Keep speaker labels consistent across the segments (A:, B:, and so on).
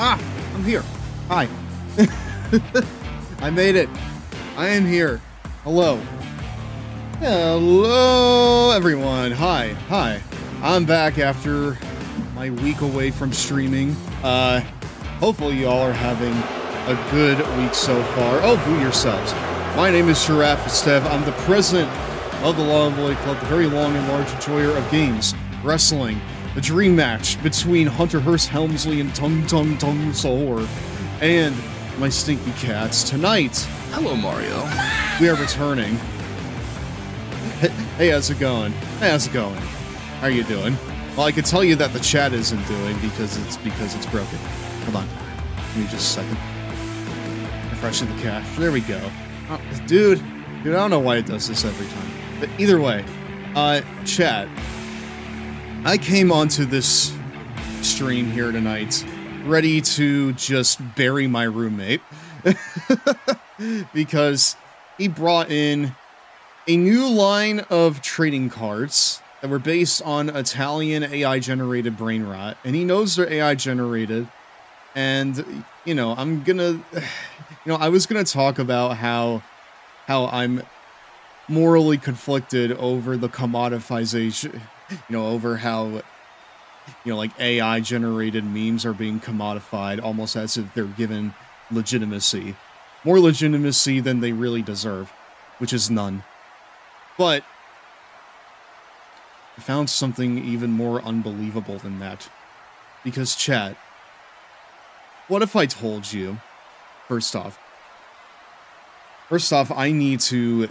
A: I'm here. Hi. I made it. I am here. Hello. Hello, everyone. Hi. I'm back after my week away from streaming. Hopefully you all are having a good week so far. Oh, boo yourselves. My name is GirafaStev. I'm the president of the Long Boy Club, the very long and large enjoyer of games, wrestling, the dream match between Hunter Hearst Helmsley and Tung Sahur, and my stinky cats. Tonight,
B: hello, Mario.
A: We are returning. Hey, how's it going? How are you doing? Well, I can tell you that the chat isn't doing because it's broken. Hold on. Give me just a second. Refreshing the cache. There we go. Oh, dude, I don't know why it does this every time. But either way, chat. I came onto this stream here tonight ready to just bury my roommate because he brought in a new line of trading cards that were based on Italian AI-generated brain rot, and he knows they're AI-generated, and, you know, I was gonna talk about how I'm morally conflicted over the commoditization, over how, like, AI-generated memes are being commodified almost as if they're given legitimacy. More legitimacy than they really deserve, which is none. But I found something even more unbelievable than that. Because, chat, what if I told you, first off, I need to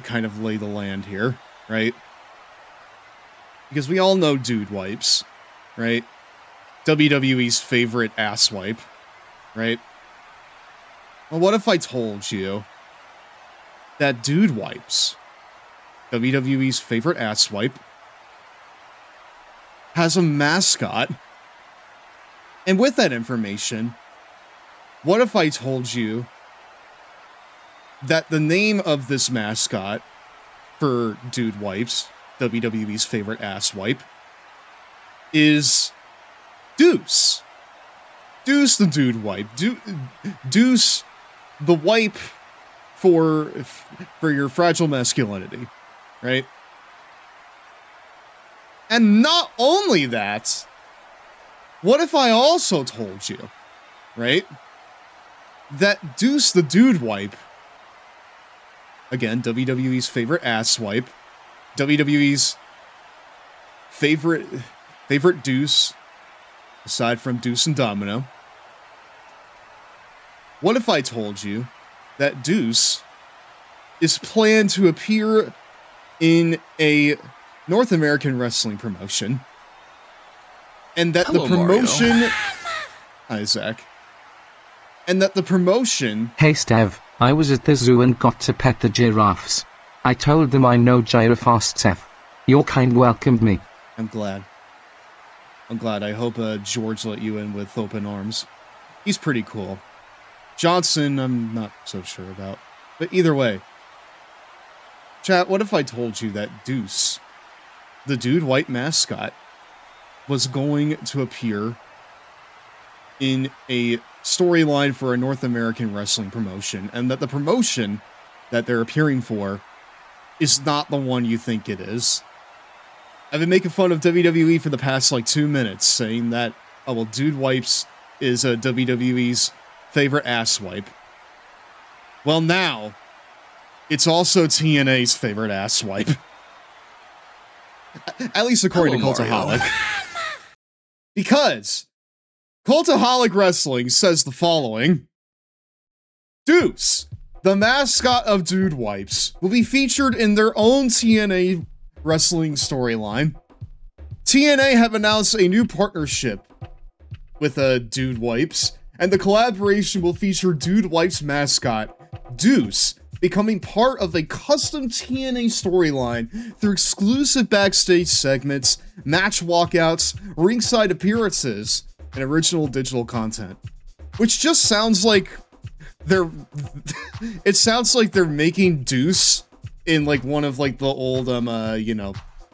A: kind of lay the land here, right? Because we all know dude wipes, right? WWE's favorite ass wipe, right? Well, what if I told you that dude wipes, WWE's favorite ass wipe, has a mascot, and with that information, what if I told you that the name of this mascot for dude wipes, WWE's favorite ass wipe, is Deuce. Deuce the dude wipe. Deuce the wipe for your fragile masculinity, right? And not only that, what if I also told you, right, that Deuce the dude wipe, again, WWE's favorite ass wipe, WWE's favorite Deuce, aside from Deuce and Domino. What if I told you that Deuce is planned to appear in a North American wrestling promotion, and that the promotion...
B: Mario.
A: Hi, Zach. And that the promotion...
C: Hey, Stev, I was at the zoo and got to pet the giraffes. I told them I know GirafaStev. Your kind welcomed me.
A: I'm glad. I hope George let you in with open arms. He's pretty cool. Johnson, I'm not so sure about. But either way. Chat, what if I told you that Deuce, the dude white mascot, was going to appear in a storyline for a North American wrestling promotion, and that the promotion that they're appearing for is not the one you think it is? I've been making fun of WWE for the past, 2 minutes, saying that, oh, well, Dude Wipes is WWE's favorite ass wipe. Well, now, it's also TNA's favorite ass wipe. At least according to Cultaholic. Because Cultaholic Wrestling says the following: Deuce, the mascot of Dude Wipes, will be featured in their own TNA wrestling storyline. TNA have announced a new partnership with Dude Wipes, and the collaboration will feature Dude Wipes mascot, Deuce, becoming part of a custom TNA storyline through exclusive backstage segments, match walkouts, ringside appearances, and original digital content. Which just sounds like it sounds like they're making Deuce in one of the old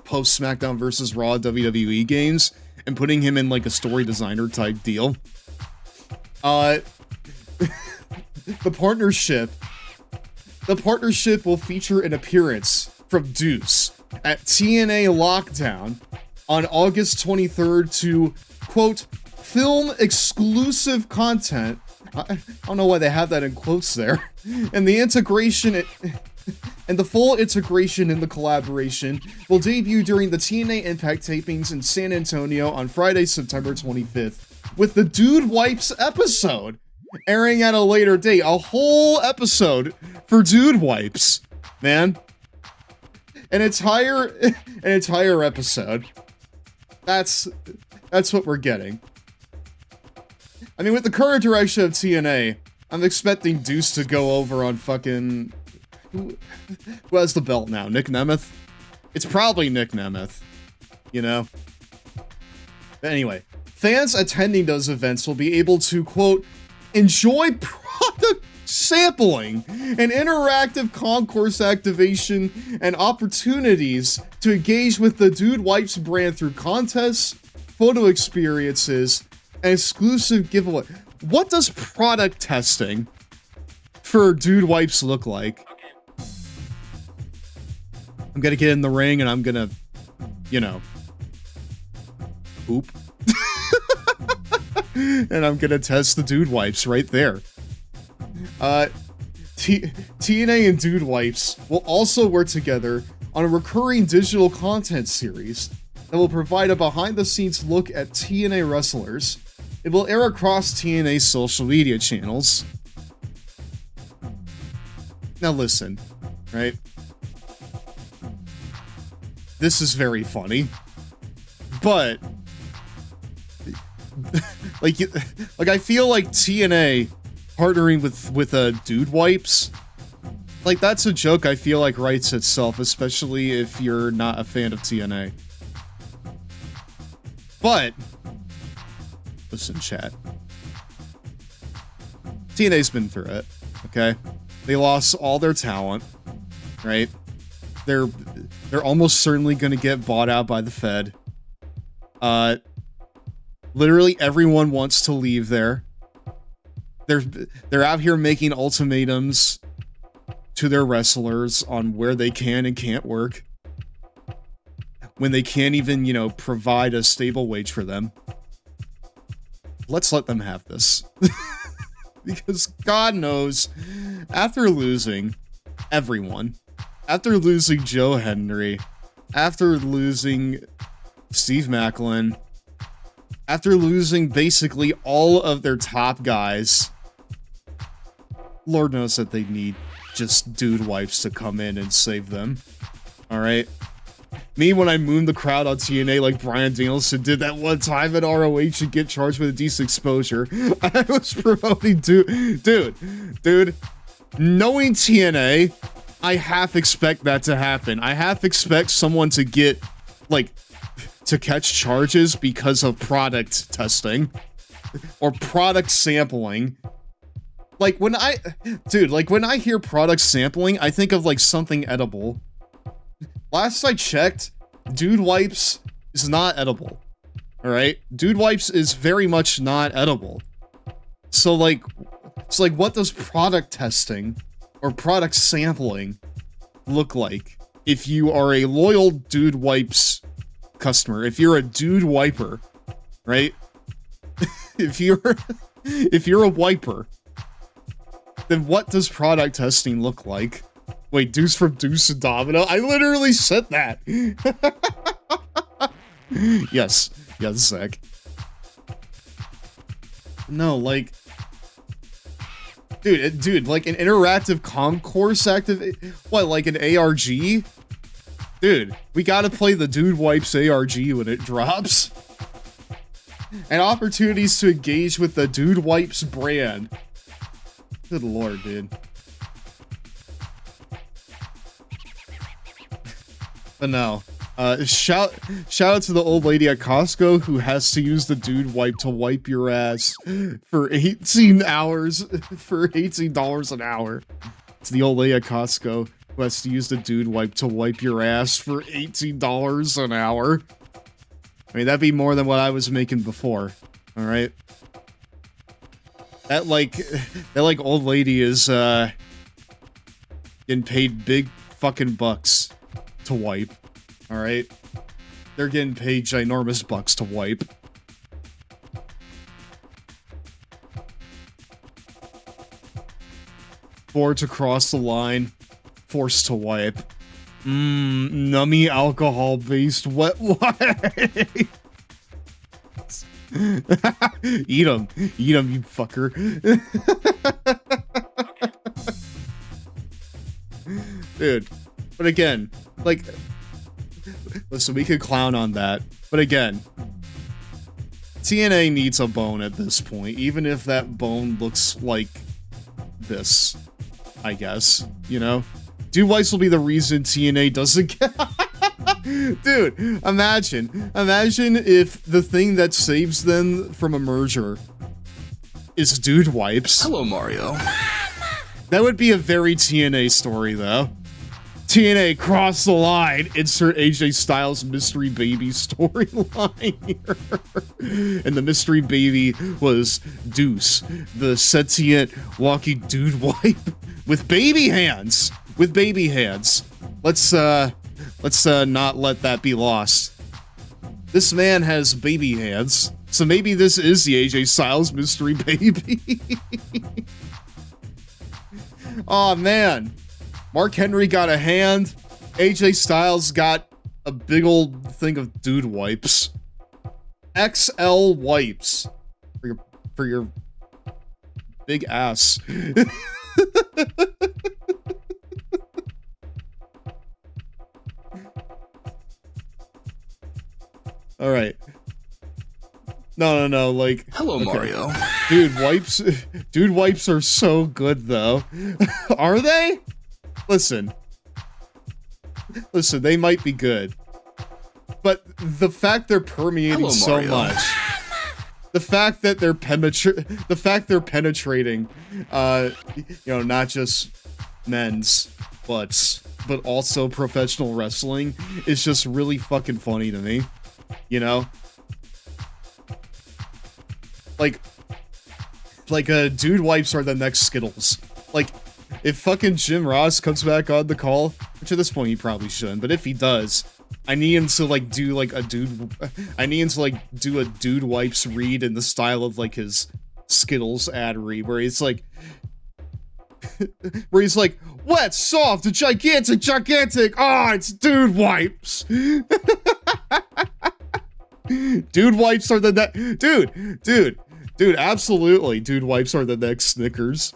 A: post SmackDown vs. Raw WWE games and putting him in a story designer type deal. Uh, the partnership will feature an appearance from Deuce at TNA Lockdown on August 23rd to, quote, film exclusive content. I don't know why they have that in quotes there. And the integration, and the full integration in the collaboration will debut during the TNA Impact tapings in San Antonio on Friday, September 25th, with the Dude Wipes episode airing at a later date. A whole episode for Dude Wipes, man. An entire episode. That's what we're getting. I mean, with the current direction of TNA, I'm expecting Deuce to go over on fucking... Who has the belt now? Nick Nemeth? It's probably Nick Nemeth, you know? But anyway, fans attending those events will be able to, quote, enjoy product sampling and interactive concourse activation and opportunities to engage with the Dude Wipes brand through contests, photo experiences, and exclusive giveaway. What does product testing for Dude Wipes look like? I'm gonna get in the ring and I'm gonna, you know, poop. And I'm gonna test the Dude Wipes right there. TNA and Dude Wipes will also work together on a recurring digital content series that will provide a behind-the-scenes look at TNA wrestlers. It will air across TNA's social media channels. Now listen, right? This is very funny, but like I feel like TNA partnering with Dude Wipes, like that's a joke I feel like writes itself, especially if you're not a fan of TNA. But listen, chat. TNA's been through it, okay? They lost all their talent, right? They're almost certainly gonna get bought out by the Fed. Literally everyone wants to leave there. They're out here making ultimatums to their wrestlers on where they can and can't work, when they can't even, you know, provide a stable wage for them. Let's let them have this. Because God knows, after losing everyone, after losing Joe Henry, after losing Steve Macklin, after losing basically all of their top guys, Lord knows that they need just Dude Wipes to come in and save them. Alright? Me, when I mooned the crowd on TNA like Bryan Danielson did that one time at ROH and get charged with a decent exposure, I was promoting Dude, knowing TNA, I half expect that to happen. I half expect someone to get, like, to catch charges because of product testing or product sampling. Like when I hear product sampling, I think of like something edible. Last I checked, Dude Wipes is not edible. All right, Dude Wipes is very much not edible. So like, what does product testing or product sampling look like if you are a loyal Dude Wipes customer? If you're a Dude Wiper, right? if you're a wiper, then what does product testing look like? Wait, Deuce from Deuce and Domino? I literally said that. Yes, Zach. No, like, dude, like an interactive concourse what, like an ARG? Dude, we gotta play the Dude Wipes ARG when it drops. And opportunities to engage with the Dude Wipes brand. Good lord, dude. But no. Shout out to the old lady at Costco who has to use the Dude Wipe to wipe your ass for 18 hours, for $18 an hour. It's the old lady at Costco who has to use the Dude Wipe to wipe your ass for $18 an hour. I mean, that'd be more than what I was making before. Alright? That like old lady is getting paid big fucking bucks to wipe. All right, they're getting paid ginormous bucks to wipe. Forced to cross the line, forced to wipe. Nummy alcohol-based wet wipe. Eat 'em, you fucker. Dude, but again, like, listen, we could clown on that, but again, TNA needs a bone at this point, even if that bone looks like this, I guess, you know? Dude Weiss will be the reason TNA doesn't get... Dude, imagine if the thing that saves them from a merger is Dude Wipes.
B: Hello, Mario.
A: That would be a very TNA story, though. TNA cross the line, insert AJ Styles mystery baby storyline here. And the mystery baby was Deuce, the sentient walking dude wipe with baby hands. With baby hands. Let's not let that be lost. This man has baby hands, so maybe this is the AJ Styles mystery baby. Oh man. Mark Henry got a hand. AJ Styles got a big old thing of dude wipes. XL wipes. For your big ass. All right. No, like...
B: Hello,
A: okay.
B: Mario.
A: Dude wipes are so good, though. Are they? Listen, they might be good. But the fact they're permeating so much... The fact that they're penetrating, you know, not just men's butts, but also professional wrestling is just really fucking funny to me. You know? Like, dude wipes are the next Skittles. Like, if fucking Jim Ross comes back on the call, which at this point he probably shouldn't, but if he does, I need him to, like, do, like, do a dude wipes read in the style of, like, his Skittles ad read, where he's like, wet, soft, gigantic, it's dude wipes. Dude wipes are the dude, absolutely, dude wipes are the next Snickers.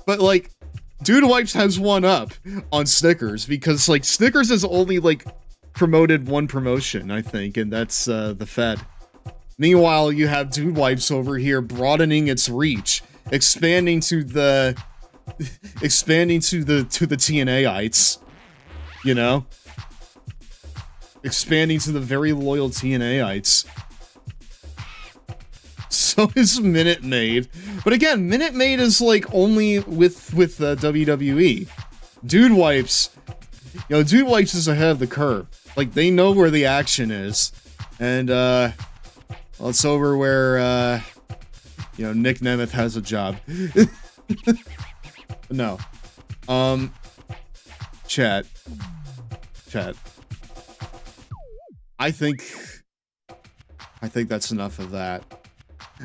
A: But, like, Dude Wipes has one up on Snickers, because, like, Snickers has only, like, promoted one promotion, I think, and that's, the Fed. Meanwhile, you have Dude Wipes over here broadening its reach, expanding to the TNA-ites, you know? Expanding to the very loyal TNA-ites. So is Minute Maid. But again, Minute Maid is like only with WWE. Dude Wipes, you know, Dude Wipes is ahead of the curve. Like, they know where the action is. And, well, it's over where, you know, Nick Nemeth has a job. No. Chat. I think that's enough of that.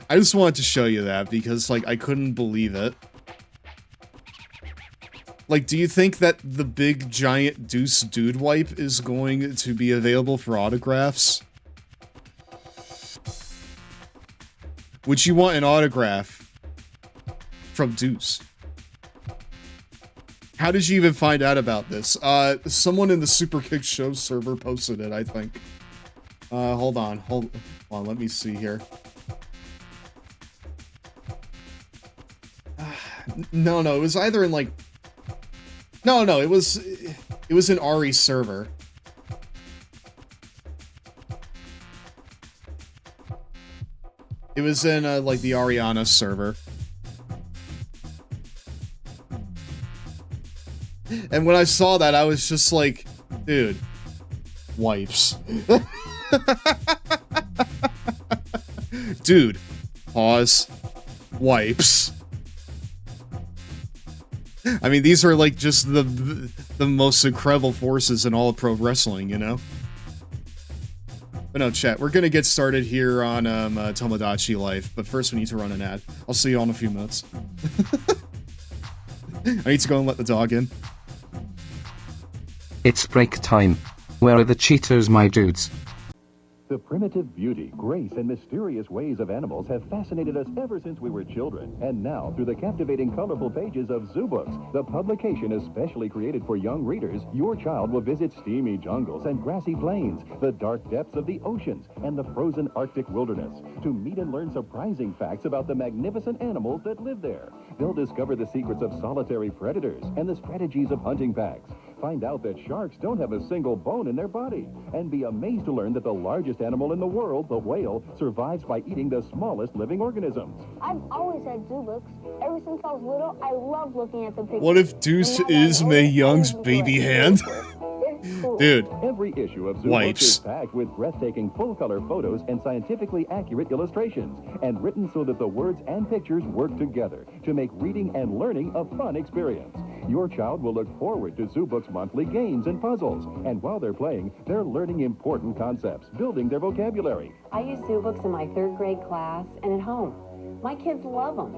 A: I just wanted to show you that because, like, I couldn't believe it. Like, do you think that the big giant Deuce Dude Wipe is going to be available for autographs? Would you want an autograph from Deuce? How did you even find out about this? Someone in the Superkick Show server posted it, I think. Hold on, let me see here. No, it was either in, like... No, it was in Ari's server. It was in, like, the Ariana server. And when I saw that, I was just like, dude, wipes. Dude, Pause. Wipes. I mean, these are like just the most incredible forces in all of pro wrestling, you know? But no, chat, we're gonna get started here on Tomodachi Life, but first we need to run an ad. I'll see you all in a few minutes. I need to go and let the dog in.
C: It's break time. Where are the Cheetos, my dudes?
B: The primitive beauty, grace, and mysterious ways of animals have fascinated us ever since we were children. And now, through the captivating, colorful pages of Zoo Books, the publication especially created for young readers, your child will visit steamy jungles and grassy plains, the dark depths of the oceans, and the frozen Arctic wilderness, to meet and learn surprising facts about the magnificent animals that live there. They'll discover the secrets of solitary predators and the strategies of hunting packs. Find out that sharks don't have a single bone in their body, and be amazed to learn that the largest animal in the world, the whale, survives by eating the smallest living organisms.
D: I've always had Zoo Books. Ever since I was little, I love looking at the pictures.
A: What if Deuce is Mae Young's baby hand? Dude,
B: Every issue of Zoo Books is packed with breathtaking full-color photos and scientifically accurate illustrations, and written so that the words and pictures work together to make reading and learning a fun experience. Your child will look forward to Zoo Books' monthly games and puzzles, and while they're playing, they're learning important concepts, building their vocabulary.
E: I use Zoo Books in my 3rd grade class and at home. My kids love them.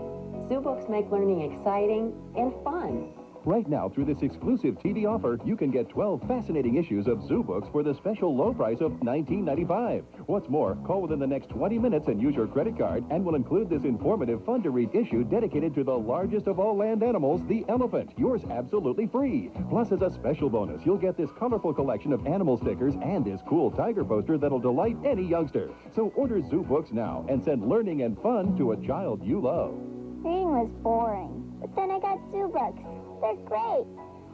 E: Zoo Books make learning exciting and fun.
B: Right now, through this exclusive TV offer, you can get 12 fascinating issues of Zoo Books for the special low price of $19.95. What's more, call within the next 20 minutes and use your credit card, and we'll include this informative, fun-to-read issue dedicated to the largest of all land animals, the elephant. Yours absolutely free. Plus, as a special bonus, you'll get this colorful collection of animal stickers and this cool tiger poster that'll delight any youngster. So order Zoo Books now and send learning and fun to a child you love.
D: Reading was boring, but then I got Zoo Books. They're great.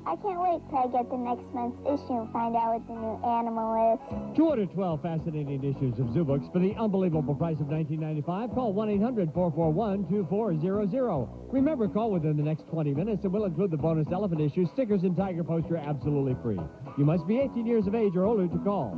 D: I can't wait till I get the next month's issue and find out what the new animal is.
F: To order 12 fascinating issues of Zoo Books for the unbelievable price of $19.95, call 1-800-441-2400. Remember, call within the next 20 minutes and we'll include the bonus elephant issue, stickers, and tiger poster absolutely free. You must be 18 years of age or older to call.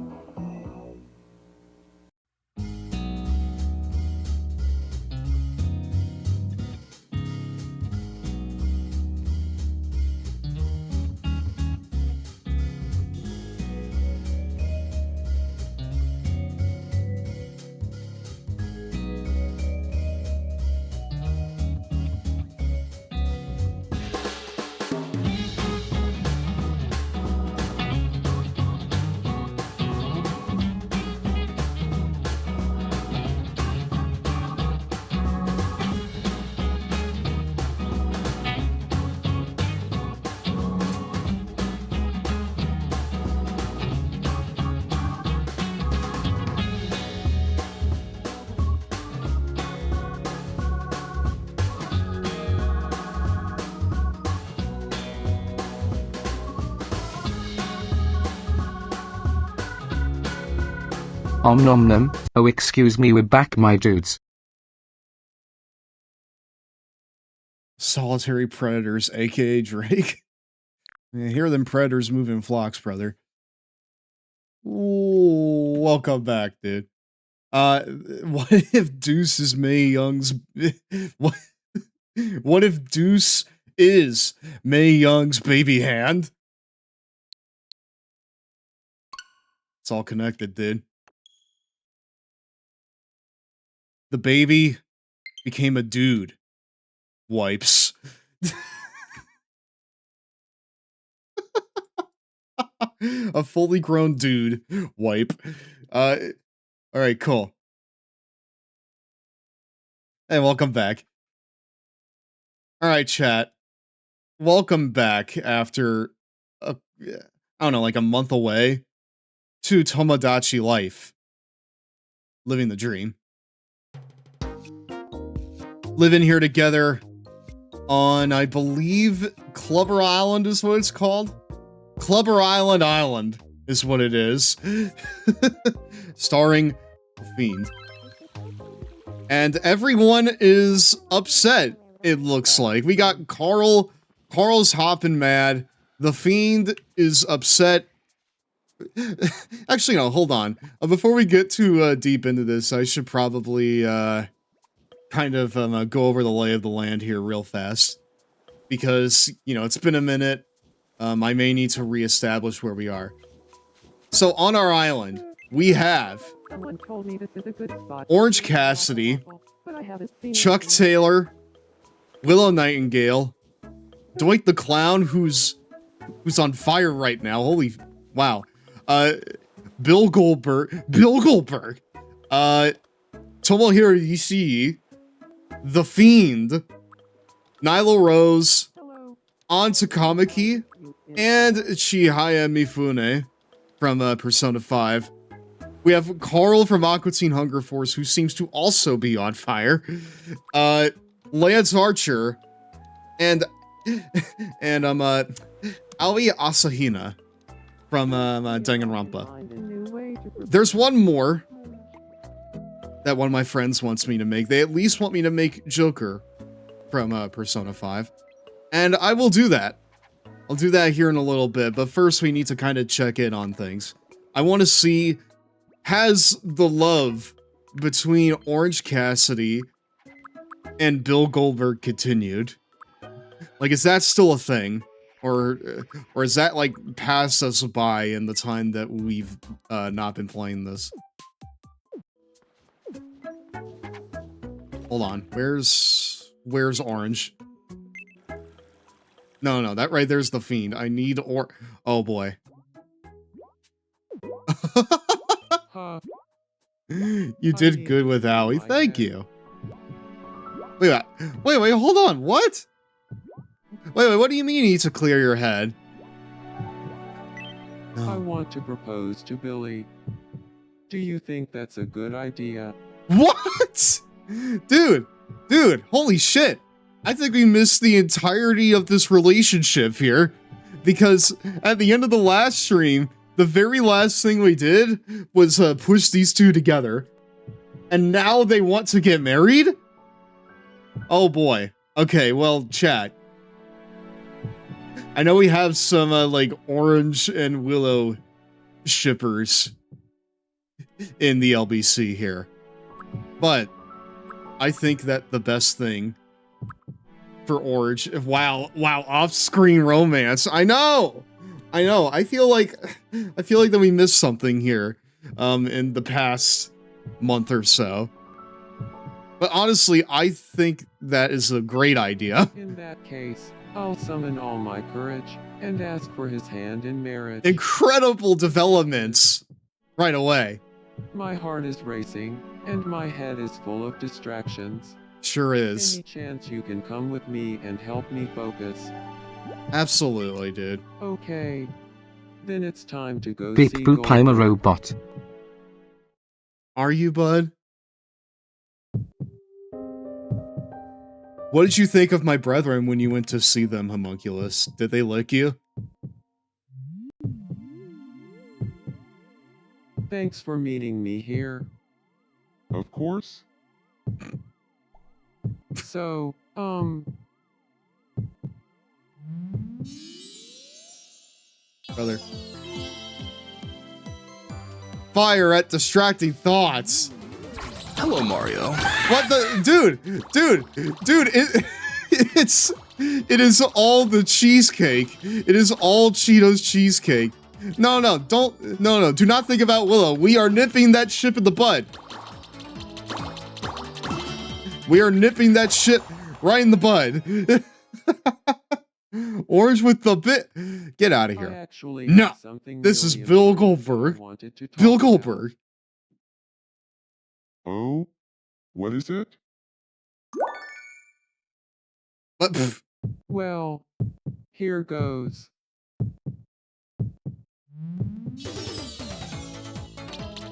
C: Om nom nom. Oh, excuse me, we're back, my dudes.
A: solitary predators, aka Drake. Yeah, hear them predators move in flocks, brother. Ooh, welcome back, dude. What if Deuce is Mae Young's... what if Deuce is Mae Young's baby hand? It's all connected, dude. The baby became a dude. Wipes. A fully grown dude. Wipe. Alright, cool. Hey, welcome back. Alright, chat. Welcome back after, I don't know, like a month away to Tomodachi Life. Living the dream. Living here together on, I believe, Clubber Island is what it's called. Clubber Island is what it is. Starring Fiend. And everyone is upset, it looks like. We got Carl. Carl's hopping mad. The Fiend is upset. Actually, no, hold on. Before we get too deep into this, I should probably kind of go over the lay of the land here real fast. Because, you know, it's been a minute. I may need to reestablish where we are. So, on our island, we have Orange Cassidy, Chuck Taylor, Willow Nightingale, Dwight the Clown, who's on fire right now. Holy, wow. Bill Goldberg, Tomohiro Ishii, The Fiend, Nyla Rose, An Takamaki, and Chihaya Mifune from Persona 5. We have Carl from Aqua Teen Hunger Force, who seems to also be on fire. Lance Archer, and Aoi Asahina from Danganronpa. There's one more that one of my friends wants me to make. They at least want me to make Joker from Persona 5. And I will do that. I'll do that here in a little bit, but first we need to kind of check in on things. I want to see, has the love between Orange Cassidy and Bill Goldberg continued? Like, is that still a thing? Or is that, like, passed us by in the time that we've not been playing this? Hold on, where's Orange? No, that right there's the Fiend. I need oh boy. You did good with Aoi, thank you. Wait, hold on, what? Wait, what do you mean you need to clear your head?
G: I want to propose to Billy. Do you think that's a good idea?
A: What? Dude, holy shit. I think we missed the entirety of this relationship here. Because at the end of the last stream, the very last thing we did was push these two together. And now they want to get married? Oh boy. Okay, well, chat. I know we have some, like, Orange and Willow shippers in the LBC here. But I think that the best thing for Orange, wow, off-screen romance. I know. I feel like that we missed something here in the past month or so. But honestly, I think that is a great idea.
G: In that case, I'll summon all my courage and ask for his hand in marriage.
A: Incredible developments right away.
G: My heart is racing, and my head is full of distractions.
A: Sure is.
G: Any chance you can come with me and help me focus?
A: Absolutely, dude.
G: Okay. Then it's time to go
C: Beep
G: see
C: boop, I'm a
G: Goldberg.
C: robot.
A: Are you, bud? What did you think of my brethren when you went to see them, Homunculus? Did they lick you?
G: Thanks for meeting me here.
H: Of course.
G: So,
A: Brother. Fire at distracting thoughts.
I: Hello, Mario.
A: What the dude, it is all the cheesecake. It is all Cheetos cheesecake. No, do not think about Willow. We are nipping that ship in the bud. We are nipping that shit right in the bud. Orange with the bit. Get out of here. No, this is Bill Goldberg. Bill Goldberg.
H: Oh? What is it?
A: But,
G: well, here goes.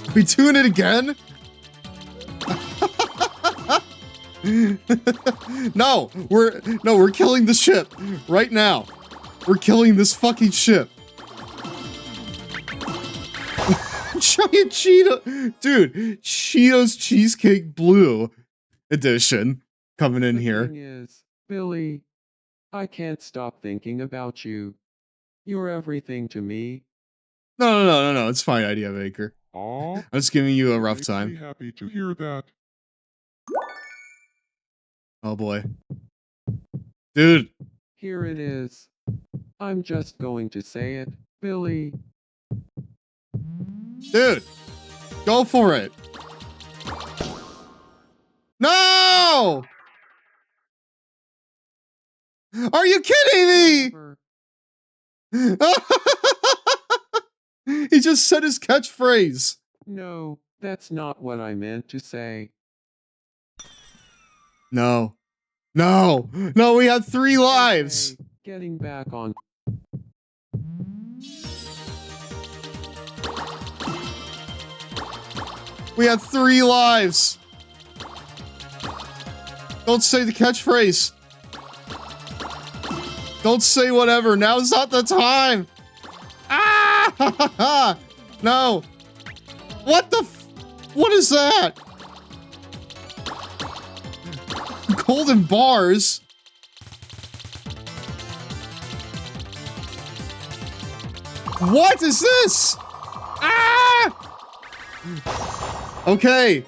A: are we doing it again? No, we're killing the ship right now. We're killing this fucking ship. Giant Cheeto, dude, Cheetos Cheesecake Blue edition coming in here.
G: The thing is, Billy, I can't stop thinking about you. You're everything to me.
A: No, it's fine, Idea Maker.
H: Aw,
A: I'm just giving you a rough
H: makes me
A: time.
H: happy to hear that.
A: Oh boy. Dude.
G: Here it is. I'm just going to say it, Billy.
A: Dude. Go for it. No! Are you kidding me? He just said his catchphrase.
G: No, that's not what I meant to say.
A: No. No. No, we had 3 lives.
G: Okay, getting back on.
A: We had 3 lives. Don't say the catchphrase. Don't say whatever. Now's not the time. Ah! No. What the what is that? Golden bars? What is this? Ah! Okay.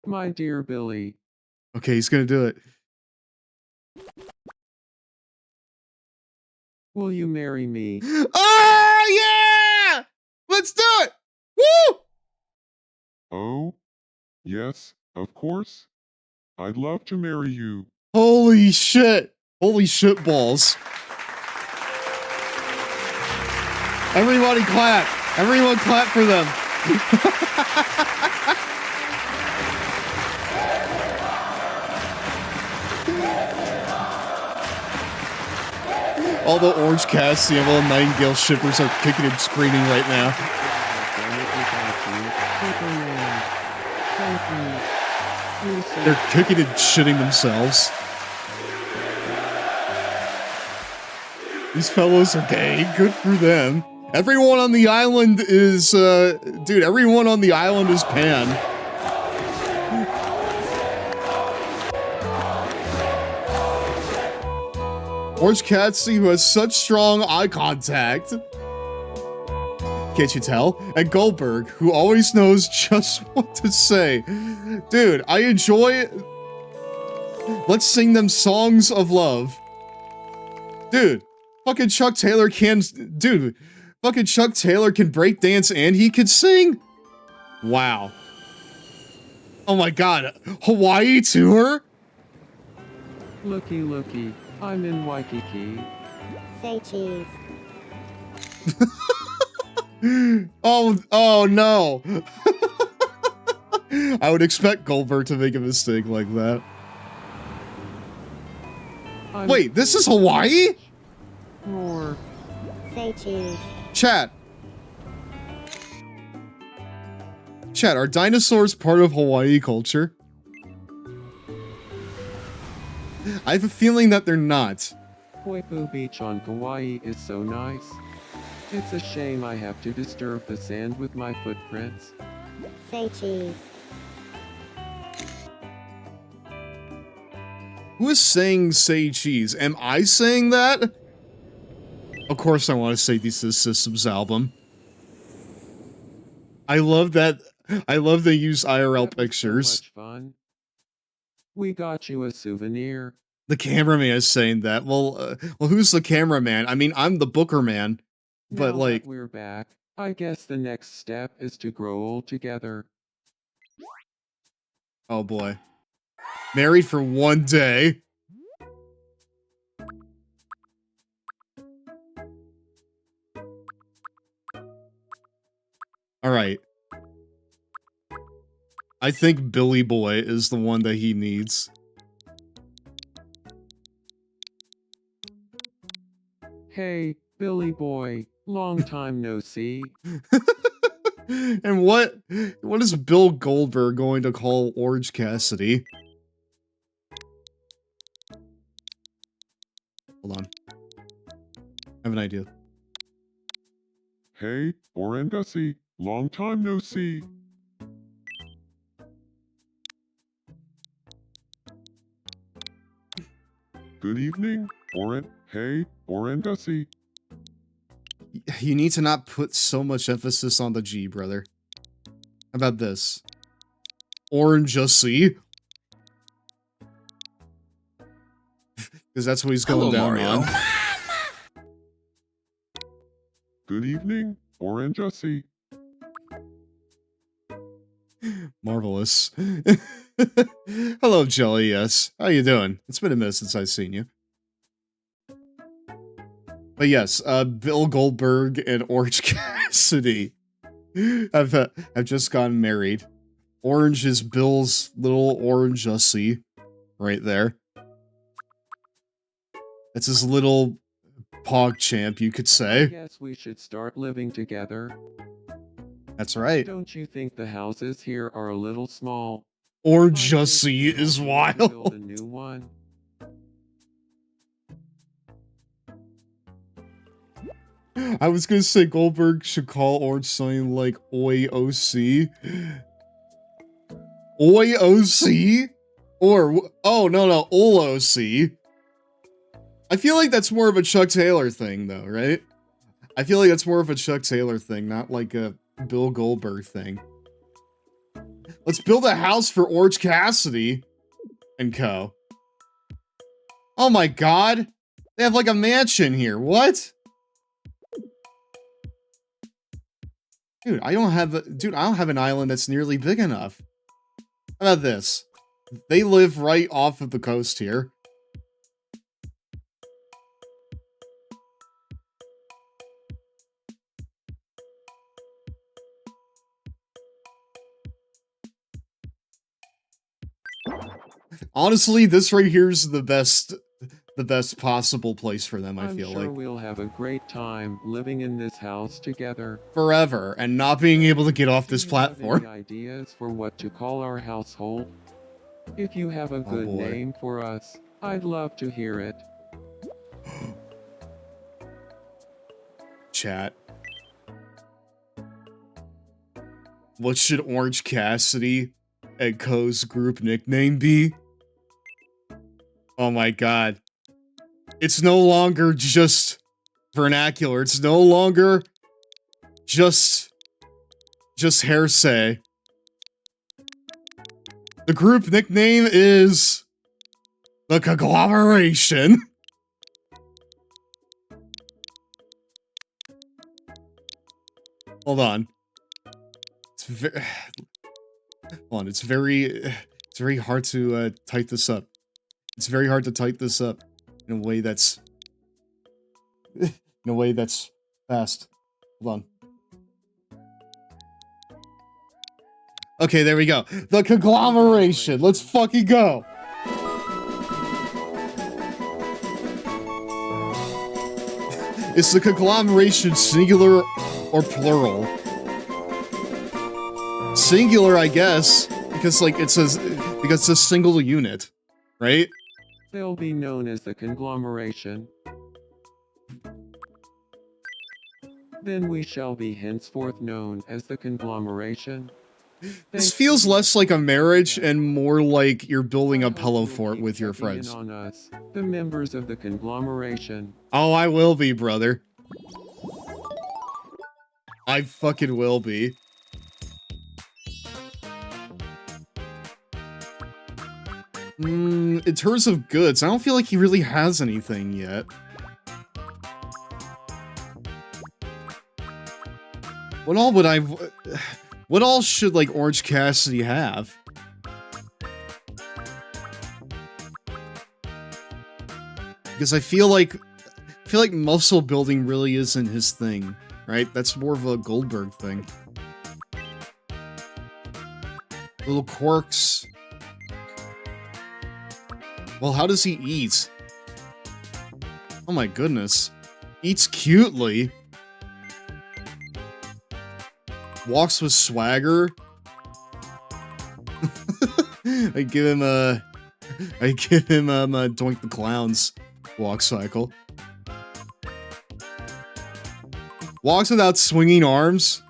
G: My dear Billy.
A: Okay, he's gonna do it.
G: Will you marry me?
A: Oh, yeah! Let's do it! Woo!
H: Oh? Yes, of course. I'd love to marry you.
A: Holy shit. Holy shit balls. Everybody clap. Everyone clap for them. All the Orange Cassidy and all the Nightingale shippers are kicking and screaming right now. They're kicking and shitting themselves. These fellows are gay. Good for them. Everyone on the island is, dude, everyone on the island is pan. Orange Catsidy, who has such strong eye contact. Can't you tell? And Goldberg, who always knows just what to say. Dude, I enjoy it. Let's sing them songs of love. Dude, fucking Chuck Taylor can... Dude, fucking Chuck Taylor can break dance and he can sing? Wow. Oh my god. Hawaii tour?
G: Looky, looky. I'm in Waikiki.
D: Say cheese.
A: Oh no. I would expect Goldberg to make a mistake like that. Wait, this is Hawaii?
G: More.
D: Say cheese.
A: Chat. Chat, are dinosaurs part of Hawaii culture? I have a feeling that they're not.
G: Koipu Beach on Kauai is so nice. It's a shame I have to disturb the sand with my footprints.
D: Say cheese.
A: Who is saying say cheese? Am I saying that? Of course I want to say this is Systems album. I love that. I love they use IRL pictures.
G: So much fun. We got you a souvenir.
A: The cameraman is saying that. Well, who's the cameraman? I mean, I'm the booker man. But
G: Now
A: like,
G: that we're back, I guess the next step is to grow old together.
A: oh boy. Married for 1 day. All right. I think Billy Boy is the one that he needs.
G: Hey, Billy boy, long time no see.
A: And what is Bill Goldberg going to call Orange Cassidy? Hold on. I have an idea.
H: Hey, Orangussie, long time no see. Good evening, Hey, Orangussie.
A: You need to not put so much emphasis on the G, brother. How about this? Orange Jussie. Because that's what he's going
I: Hello,
A: down
I: Mario.
A: on.
H: Good evening, Orange Jussie.
A: Marvelous. Hello, Jelly, yes. How you doing? It's been a minute since I've seen you. But yes, Bill Goldberg and Orange Cassidy have just gotten married. Orange is Bill's little Orange Jussie right there. That's his little PogChamp, you could
G: I
A: say.
G: guess we should start living together.
A: That's right.
G: Don't you think the houses here are a little small?
A: Orange
G: I think
A: Jussie
G: we
A: is
G: all need to build a
A: wild.
G: new one.
A: I was gonna say Goldberg should call Orange something like Oi OC. Oi OC? Or, oh, no, Ol OC. I feel like that's more of a Chuck Taylor thing, though, right? I feel like that's more of a Chuck Taylor thing, not like a Bill Goldberg thing. Let's build a house for Orange Cassidy and co. Oh my god! They have like a mansion here, what? Dude, I don't have an island that's nearly big enough. How about this? They live right off of the coast here. Honestly, this right here is the best possible place for them, I
G: I'm
A: feel
G: sure
A: like.
G: we'll have a great time living in this house together.
A: Forever, and not being able to get off this
G: Do you have
A: platform.
G: any ideas for what to call our household? If you have a good
A: boy.
G: name for us, I'd love to hear it.
A: Chat. What should Orange Cassidy and Co's group nickname be? Oh my god. It's no longer just vernacular. It's no longer just hearsay. The group nickname is the Conglomeration. Hold on. Hold on, it's very hard to type this up. It's very hard to type this up in a way that's fast. Hold on. Okay, there we go. The Conglomeration. Let's fucking go. Is the Conglomeration singular or plural? Singular, I guess, because like it's a single unit, right?
G: They'll be known as the Conglomeration. Then we shall be henceforth known as the Conglomeration.
A: This feels less like a marriage and more like you're building a pillow fort with your
G: Checking in
A: friends.
G: on us, the members of the Conglomeration.
A: Oh, I will be, brother. I fucking will be. In terms of goods, I don't feel like he really has anything yet. What all should, like, Orange Cassidy have? Because I feel like muscle building really isn't his thing, right? That's more of a Goldberg thing. Little quirks. Well, how does he eat? Oh my goodness. Eats cutely. Walks with swagger. I give him a Doink the Clown's walk cycle. Walks without swinging arms.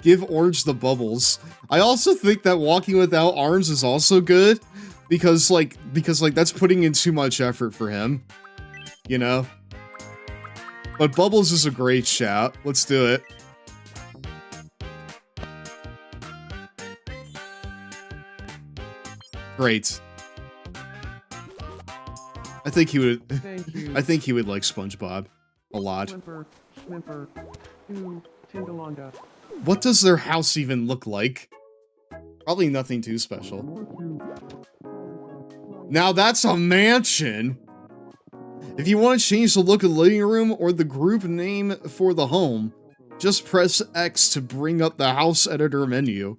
A: Give Orange the bubbles. I also think that walking without arms is also good because that's putting in too much effort for him, you know? But bubbles is a great shout. Let's do it. Great. I think he would.
G: Thank you.
A: I think he would like SpongeBob a lot.
G: Whimper, whimper, ooh, Tingalonga.
A: What does their house even look like? Probably nothing too special. Now that's a mansion! If you want to change the look of the living room or the group name for the home, just press X to bring up the house editor menu.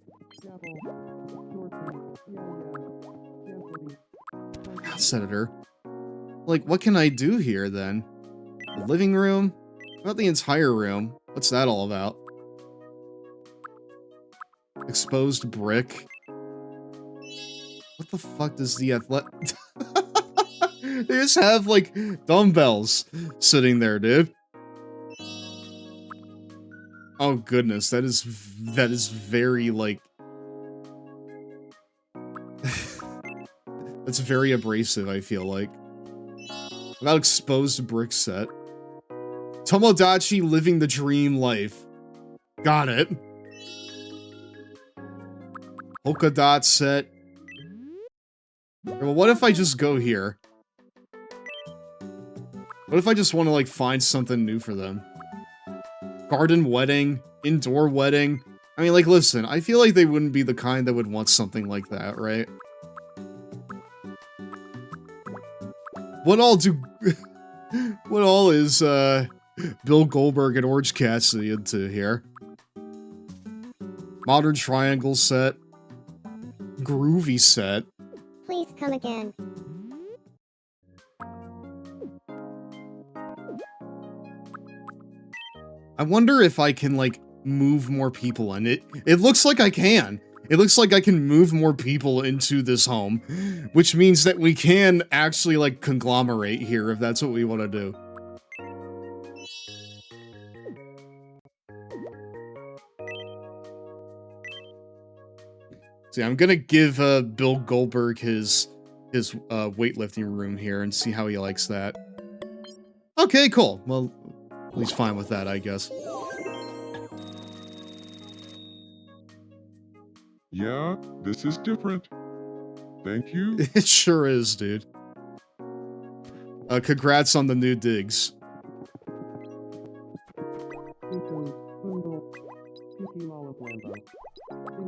A: House editor? Like, what can I do here then? The living room? What about the entire room? What's that all about? Exposed brick? What the fuck does the athletic... They just have, like, dumbbells sitting there, dude. Oh, goodness. That is very, like... That's very abrasive, I feel like. About exposed brick set. Tomodachi living the dream life. Got it. Polka dot set. Well, what if I just go here? What if I just want to, like, find something new for them? Garden wedding? Indoor wedding? I mean, like, listen, I feel like they wouldn't be the kind that would want something like that, right? What all do... what all is, Bill Goldberg and Orange Cassidy into here? Modern triangle set. Groovy set.
D: Please come again.
A: I wonder if I can, like, move more people in it. It looks like I can. It looks like I can move more people into this home, which means that we can actually, like, conglomerate here if that's what we want to do. See, I'm gonna give Bill Goldberg his weightlifting room here and see how he likes that. Okay, cool. Well, he's fine with that, I guess.
H: Yeah, this is different. Thank you.
A: It sure is, dude. Congrats on the new digs.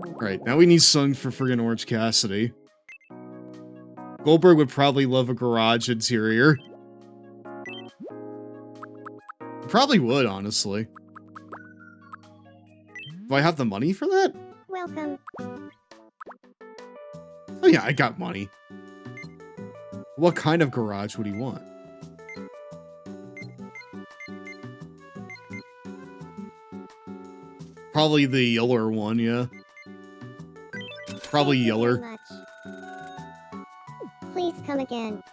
A: Alright, now we need something for friggin' Orange Cassidy. Goldberg would probably love a garage interior. Probably would, honestly. Do I have the money for that?
D: Welcome.
A: Oh yeah, I got money. What kind of garage would he want? Probably the yeller one, yeah. Probably
D: Thank you very
A: yeller.
D: much. Please come again.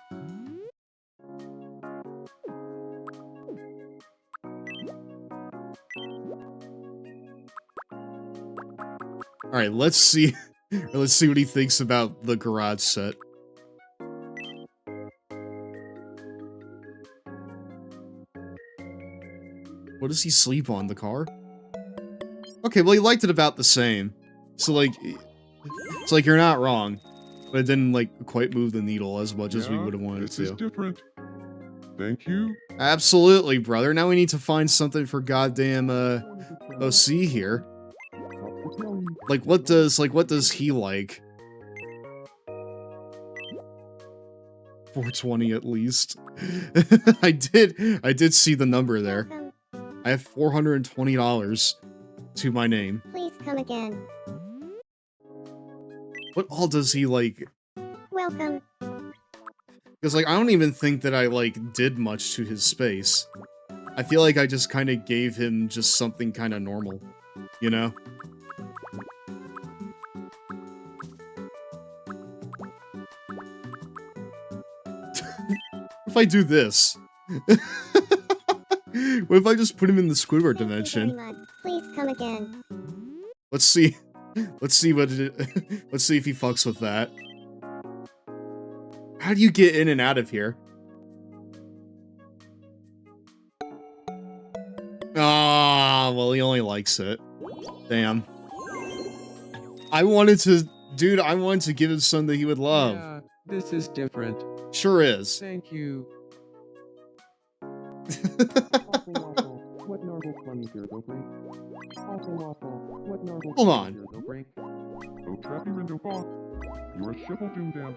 A: Alright, let's see. Let's see what he thinks about the garage set. What does he sleep on? The car? Okay, well, he liked it about the same. So, like, it's like you're not wrong. But it didn't, like, quite move the needle as much as we would have wanted it
H: This is
A: to.
H: different. Thank you.
A: Absolutely, brother. Now we need to find something for goddamn, OC here. Like, what does he like? 420 at least. I did see the number there.
D: Welcome.
A: I have $420 to my name.
D: Please come again.
A: What all does he like?
D: Welcome.
A: Because, like, I don't even think that I, like, did much to his space. I feel like I just kind of gave him just something kind of normal, you know? If I do this? What if I just put him in the Squidward
D: Thank you
A: dimension?
D: very much. Please come again.
A: Let's see. Let's see what let's see if he fucks with that. How do you get in and out of here? Ah, well, he only likes it. Damn. I wanted Dude, I wanted to give him something that he would love.
G: Yeah, this is different.
A: Sure is.
G: Thank you. What normal funny Gergo break? What normal
A: Hold on.
G: Gergo break?
H: Oh, Trappy Rindo Bach. You're a shibble doom dam.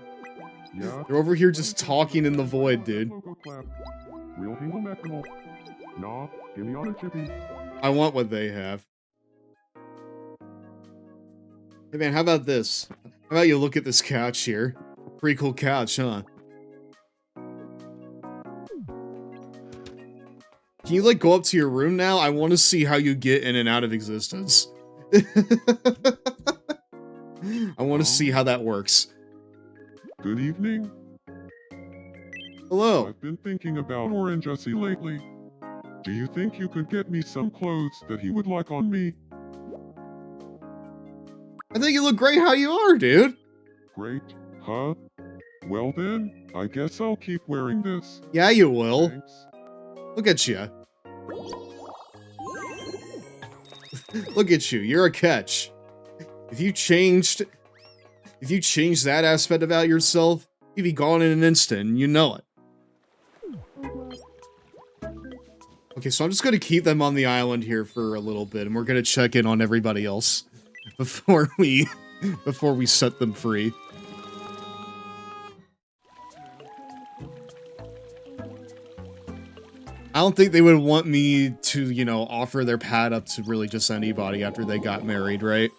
H: Yeah.
A: They're over here just talking in the void, dude.
H: Logo clap. Real hingle maximal. Nah, give me on a chippy.
A: I want what they have. Hey man, how about this? How about you look at this couch here? Pretty cool couch, huh? Can you, like, go up to your room now? I want to see how you get in and out of existence. I want to see how that works.
H: Good evening.
A: Hello.
H: I've been thinking about Orange Jesse lately. Do you think you could get me some clothes that he would like on me?
A: I think you look great how you are, dude.
H: Great, huh? Well then, I guess I'll keep wearing this.
A: Yeah, you will.
H: Thanks.
A: Look at you. Look at you. You're a catch. If you changed that aspect about yourself, you'd be gone in an instant, and you know it. Okay, so I'm just gonna keep them on the island here for a little bit, and we're gonna check in on everybody else before we set them free. I don't think they would want me to, you know, offer their pad up to really just anybody after they got married, right?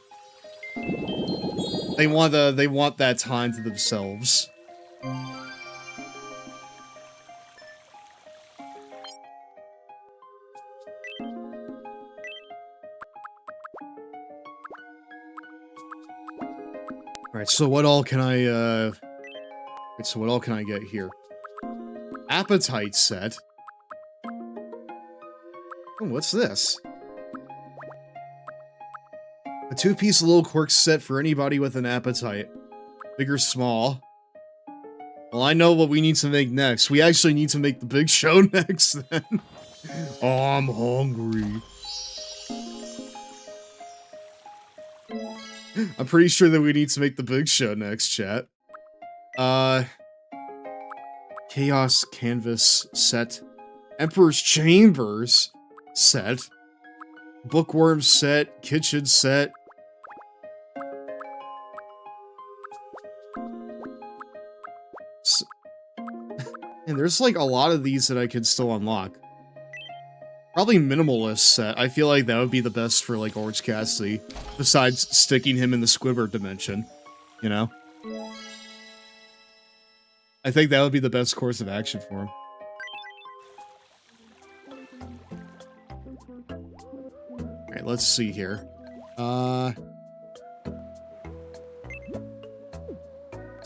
A: They want that time to themselves. Alright, so what all can I get here? Appetite set. Oh, what's this? A 2-piece little quirk set for anybody with an appetite. Big or small. Well, I know what we need to make next. We actually need to make the big show next, then. Oh, I'm hungry. I'm pretty sure that we need to make the big show next, chat. Chaos Canvas set. Emperor's Chambers set. Bookworm set. Kitchen set. And there's like a lot of these that I can still unlock. Probably Minimalist set. I feel like that would be the best for like Orange Cassidy. Besides sticking him in the Squidward dimension. You know? I think that would be the best course of action for him. Alright, let's see here. So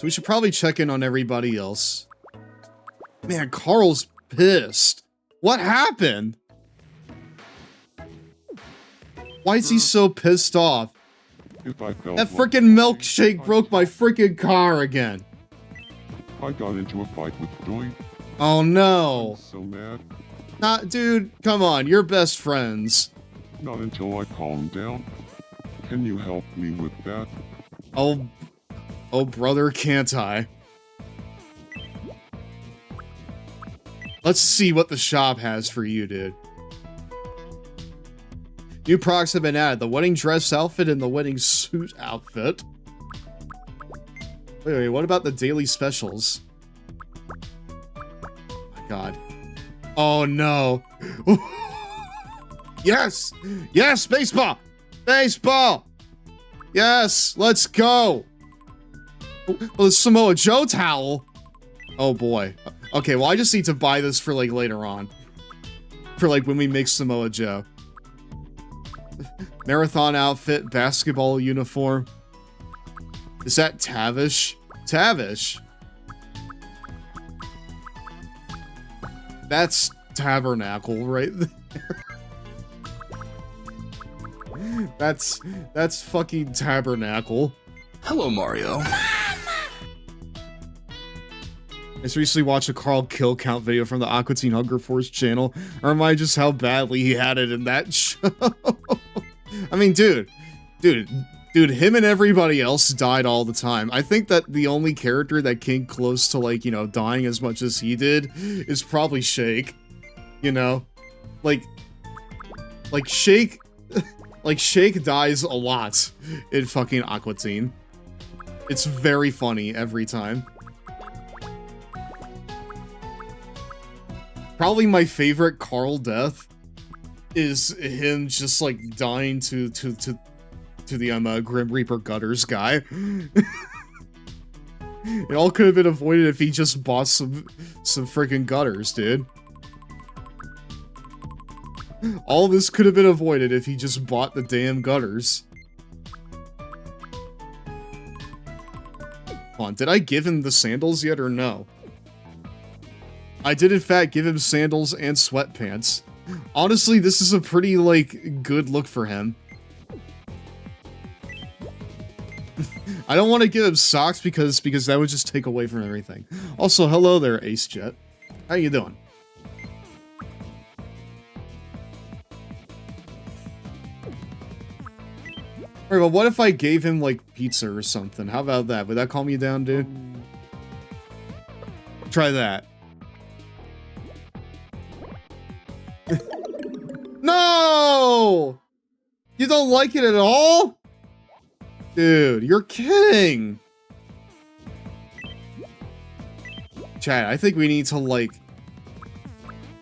A: we should probably check in on everybody else. Man, Carl's pissed. What happened? Why is he so pissed off? That freaking milkshake broke my freaking car again.
H: I got into a fight with Joy.
A: Oh no.
H: I'm so mad.
A: Dude, come on, you're best friends.
H: Not until I calm down. Can you help me with that?
A: Oh brother, can't I? Let's see what the shop has for you, dude. New products have been added. The wedding dress outfit and the wedding suit outfit. Wait, what about the daily specials? Oh my god. Oh no. Yes! Yes, baseball! Baseball! Yes, let's go! Oh, the Samoa Joe towel! Oh boy. Okay, well I just need to buy this for like later on. For like when we make Samoa Joe. Marathon outfit, basketball uniform. Is that Tavish? Tavish? That's Tabernacle right there. That's fucking Tabernacle.
I: Hello, Mario.
A: I just recently watched a Carl kill count video from the Aqua Teen Hunger Force channel. Or am I just how badly he had it in that show? I mean, dude, Dude, him and everybody else died all the time. I think that the only character that came close to, like, you know, dying as much as he did is probably Shake. You know? Like Shake... Like, Shake dies a lot in fucking Aqua Teen. It's very funny every time. Probably my favorite Carl death is him just, like, dying to the Grim Reaper Gutters guy. It all could have been avoided if he just bought some freaking gutters, dude. All this could have been avoided if he just bought the damn gutters. Hold on, did I give him the sandals yet or no? I did in fact give him sandals and sweatpants. Honestly, this is a pretty, like, good look for him. I don't want to give him socks because that would just take away from everything. Also, hello there, Ace Jet. How you doing? Alright, well, what if I gave him, like, pizza or something? How about that? Would that calm you down, dude? Try that. No! You don't like it at all? Dude, you're kidding! Chad, I think we need to, like,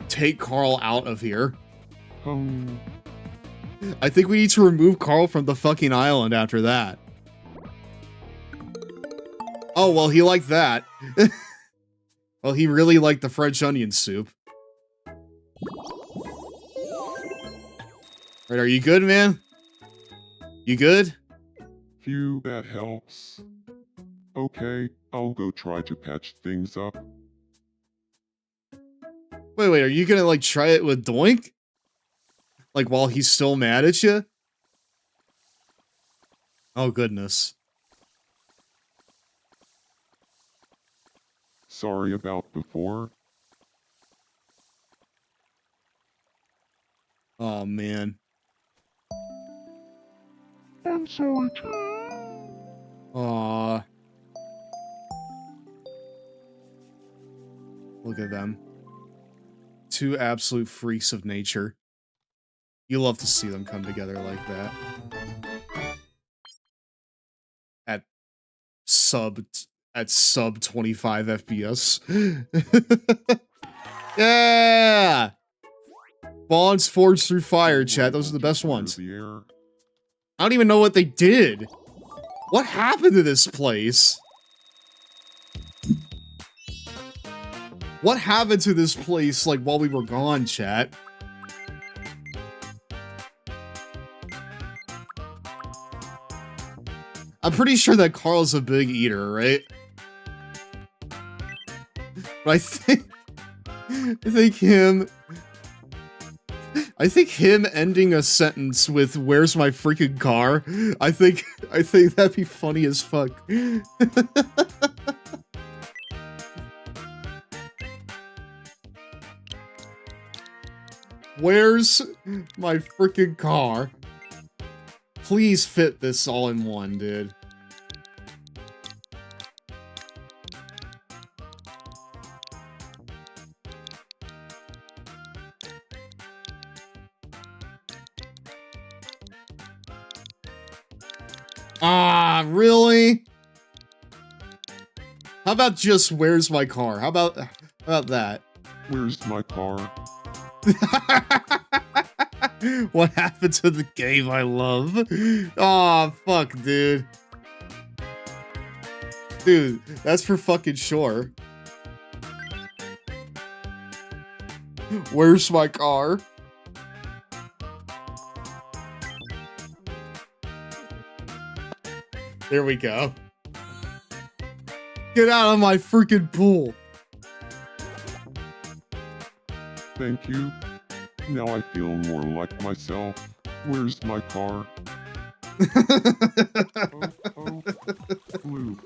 A: take Carl out of here. I think we need to remove Carl from the fucking island after that. Oh, well, he liked that. Well, he really liked the French onion soup. Right, are you good, man? You good?
H: Phew, that helps. Okay, I'll go try to patch things up.
A: Wait, are you gonna, like, try it with Doink? Like, while he's still mad at you? Oh, goodness.
H: Sorry about before.
A: Oh, man.
H: I'm sorry too.
A: Aww. Look at them. Two absolute freaks of nature. You love to see them come together like that. At sub 25 FPS. Yeah! Bonds forged through fire, chat. Those are the best ones. I don't even know what they did. What happened to this place? What happened to this place, like, while we were gone, chat? I'm pretty sure that Carl's a big eater, right? But I think him ending a sentence with "Where's my freaking car?" I think that'd be funny as fuck. Where's my freaking car? Please fit this all in one, dude. Ah, really? How about just "Where's my car"? How about that?
H: Where's my car?
A: What happened to the game I love? Aw, fuck, dude. Dude, that's for fucking sure. Where's my car? There we go. Get out of my freaking pool.
H: Thank you. Now I feel more like myself. Where's my car? Blue.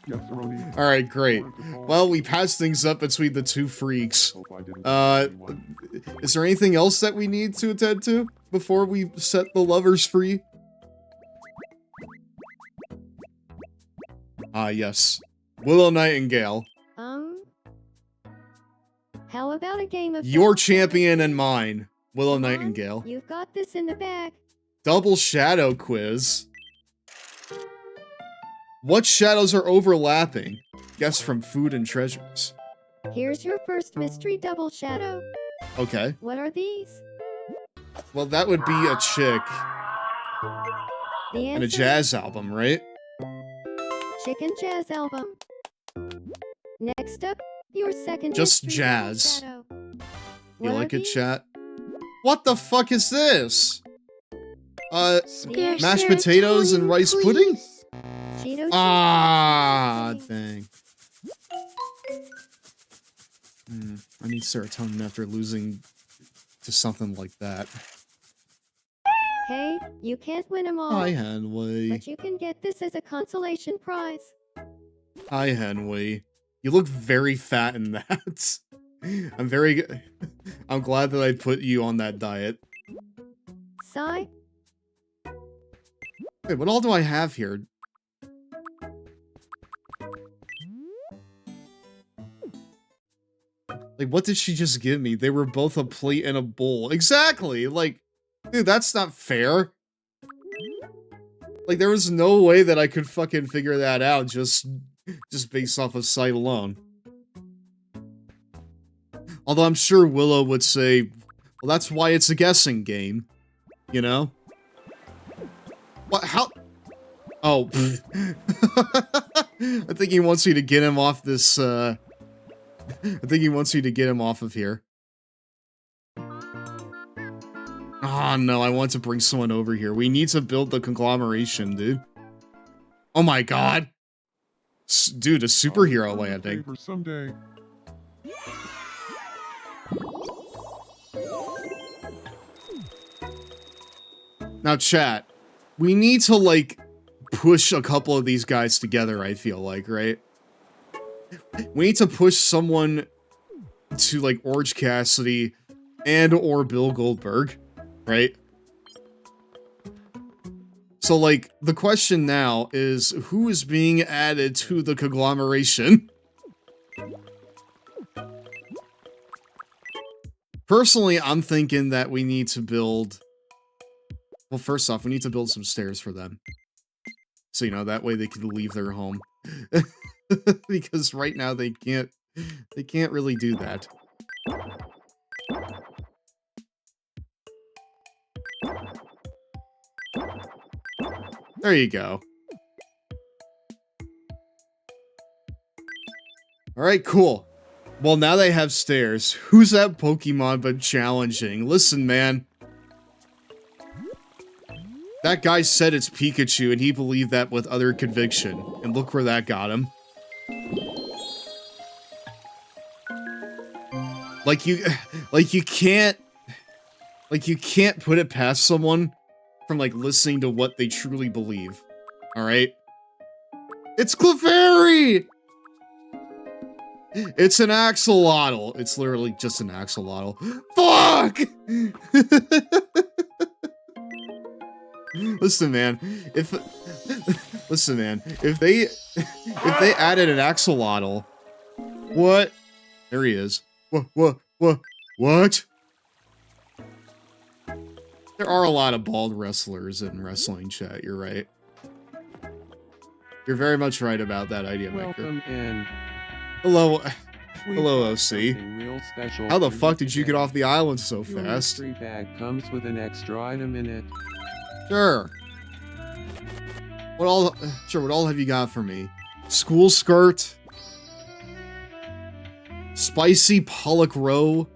H: Yes, Roni.
A: Alright, great. Well, we patched things up between the two freaks. Is there anything else that we need to attend to before we set the lovers free? Ah, yes. Willow Nightingale.
J: How about a game of
A: Your champion and mine. Willow Nightingale.
J: You've got this in the bag.
A: Double shadow quiz. What shadows are overlapping? Guess from Food and Treasures.
J: Here's your first mystery double shadow.
A: Okay.
J: What are these?
A: Well, that would be a chick.
J: The
A: And a
J: answer
A: jazz album, right?
J: Chicken Jazz album. Next up, your second
A: Just
J: mystery double
A: jazz.
J: shadow.
A: You
J: What
A: like
J: are
A: it,
J: these?
A: chat? What the fuck is this?
J: Spare
A: Mashed potatoes and rice pudding?
J: Cheeto
A: Ah, dang. I need serotonin after losing to something like that.
J: Hey, you can't win them all.
A: Hi, Henway.
J: But you can get this as a consolation prize.
A: Hi, Henway. You look very fat in that. I'm glad that I put you on that diet.
J: Sigh.
A: Wait, what all do I have here? Like, what did she just give me? They were both a plate and a bowl. Exactly! Like, dude, that's not fair. Like, there was no way that I could fucking figure that out just based off of sight alone. Although I'm sure Willow would say, well, that's why it's a guessing game. You know? What? How? Oh. I think he wants you to get him off this, I think he wants you to get him off of here. Oh no, I want to bring someone over here. We need to build the conglomeration, dude. Oh my god. Dude, a superhero landing.
H: For someday.
A: Now, chat, we need to, like, push a couple of these guys together, I feel like, right? We need to push someone to, like, Orange Cassidy and or Bill Goldberg, right? So, like, the question now is, who is being added to the conglomeration? Personally, I'm thinking that we need to build... Well, first off, we need to build some stairs for them. So, you know, that way they can leave their home. Because right now they can't really do that. There you go. Alright, cool. Well, now they have stairs. Who's that Pokemon but challenging? Listen, man. That guy said it's Pikachu, and he believed that with utter conviction. And look where that got him. Like you can't put it past someone from, like, listening to what they truly believe. Alright? It's Clefairy! It's an axolotl. It's literally just an axolotl. Fuck! Listen, man. If they added an axolotl, what? There he is. What? There are a lot of bald wrestlers in wrestling chat. You're right. You're very much right about that idea maker.
G: Welcome in.
A: Hello,
G: We
A: hello,
G: have
A: OC.
G: something real special
A: How the
G: for
A: fuck did you get
G: today.
A: off the island so
G: Your
A: fast?
G: mystery bag comes with an extra item in it.
A: Sure. What all have you got for me? School skirt? Spicy Pollock row?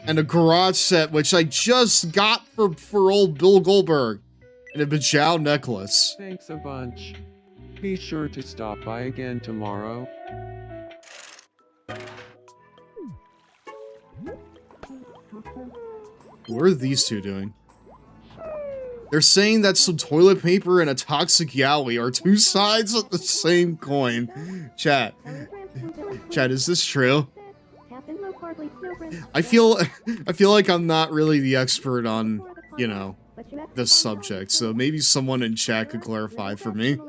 A: And a garage set, which I just got for old Bill Goldberg. And a Bajau necklace.
G: Thanks a bunch. Be sure to stop by again tomorrow.
A: What are these two doing? They're saying that some toilet paper and a toxic yaoi are two sides of the same coin. Chat, is this true? I feel like I'm not really the expert on, you know, this subject, so maybe someone in chat could clarify for me.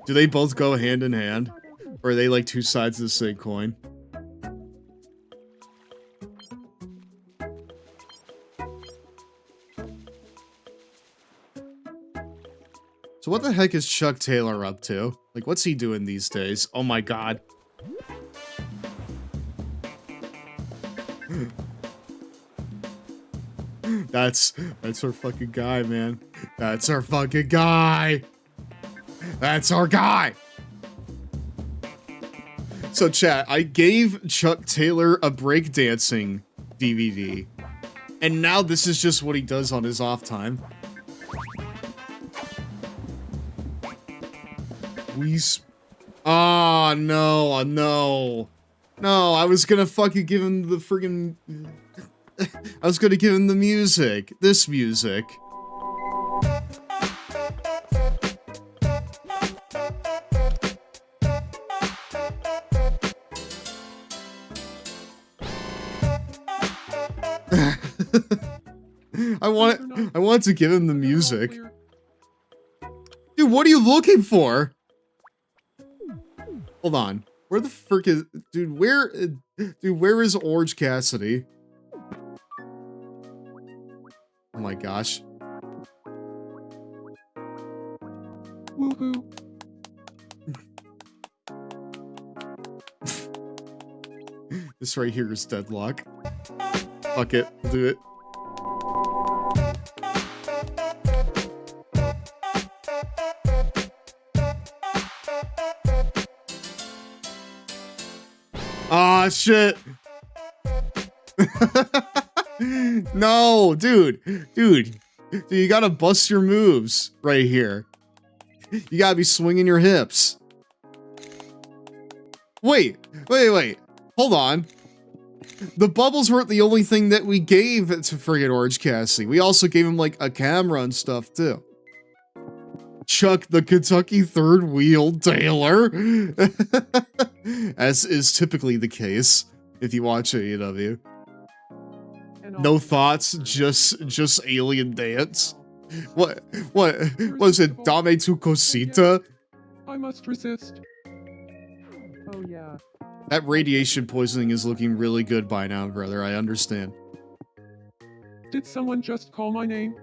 A: Do they both go hand in hand? Or are they like two sides of the same coin? So what the heck is Chuck Taylor up to? Like, what's he doing these days? Oh my god. That's our fucking guy, man. That's our fucking guy. That's our guy. So chat, I gave Chuck Taylor a breakdancing DVD. And now this is just what he does on his off time. Oh, no, no. No, I was gonna fucking give him the friggin... I was gonna give him the music. This music. I want to give him the music. Dude, what are you looking for? Hold on. Where the frick is... Dude, where is Orange Cassidy? Oh my gosh.
G: Woohoo.
A: This right here is deadlock. Fuck it, we'll do it. Ah, shit. No, dude, you gotta bust your moves right here. You gotta be swinging your hips. Wait. Hold on. The bubbles weren't the only thing that we gave to friggin' Orange Cassidy. We also gave him, like, a camera and stuff, too. Chuck the Kentucky Third Wheel Taylor. As is typically the case if you watch AEW. No thoughts, just alien dance. What was it? Dame tu cosita?
G: I must resist. Oh yeah.
A: That radiation poisoning is looking really good by now, brother. I understand.
G: Did someone just call my name?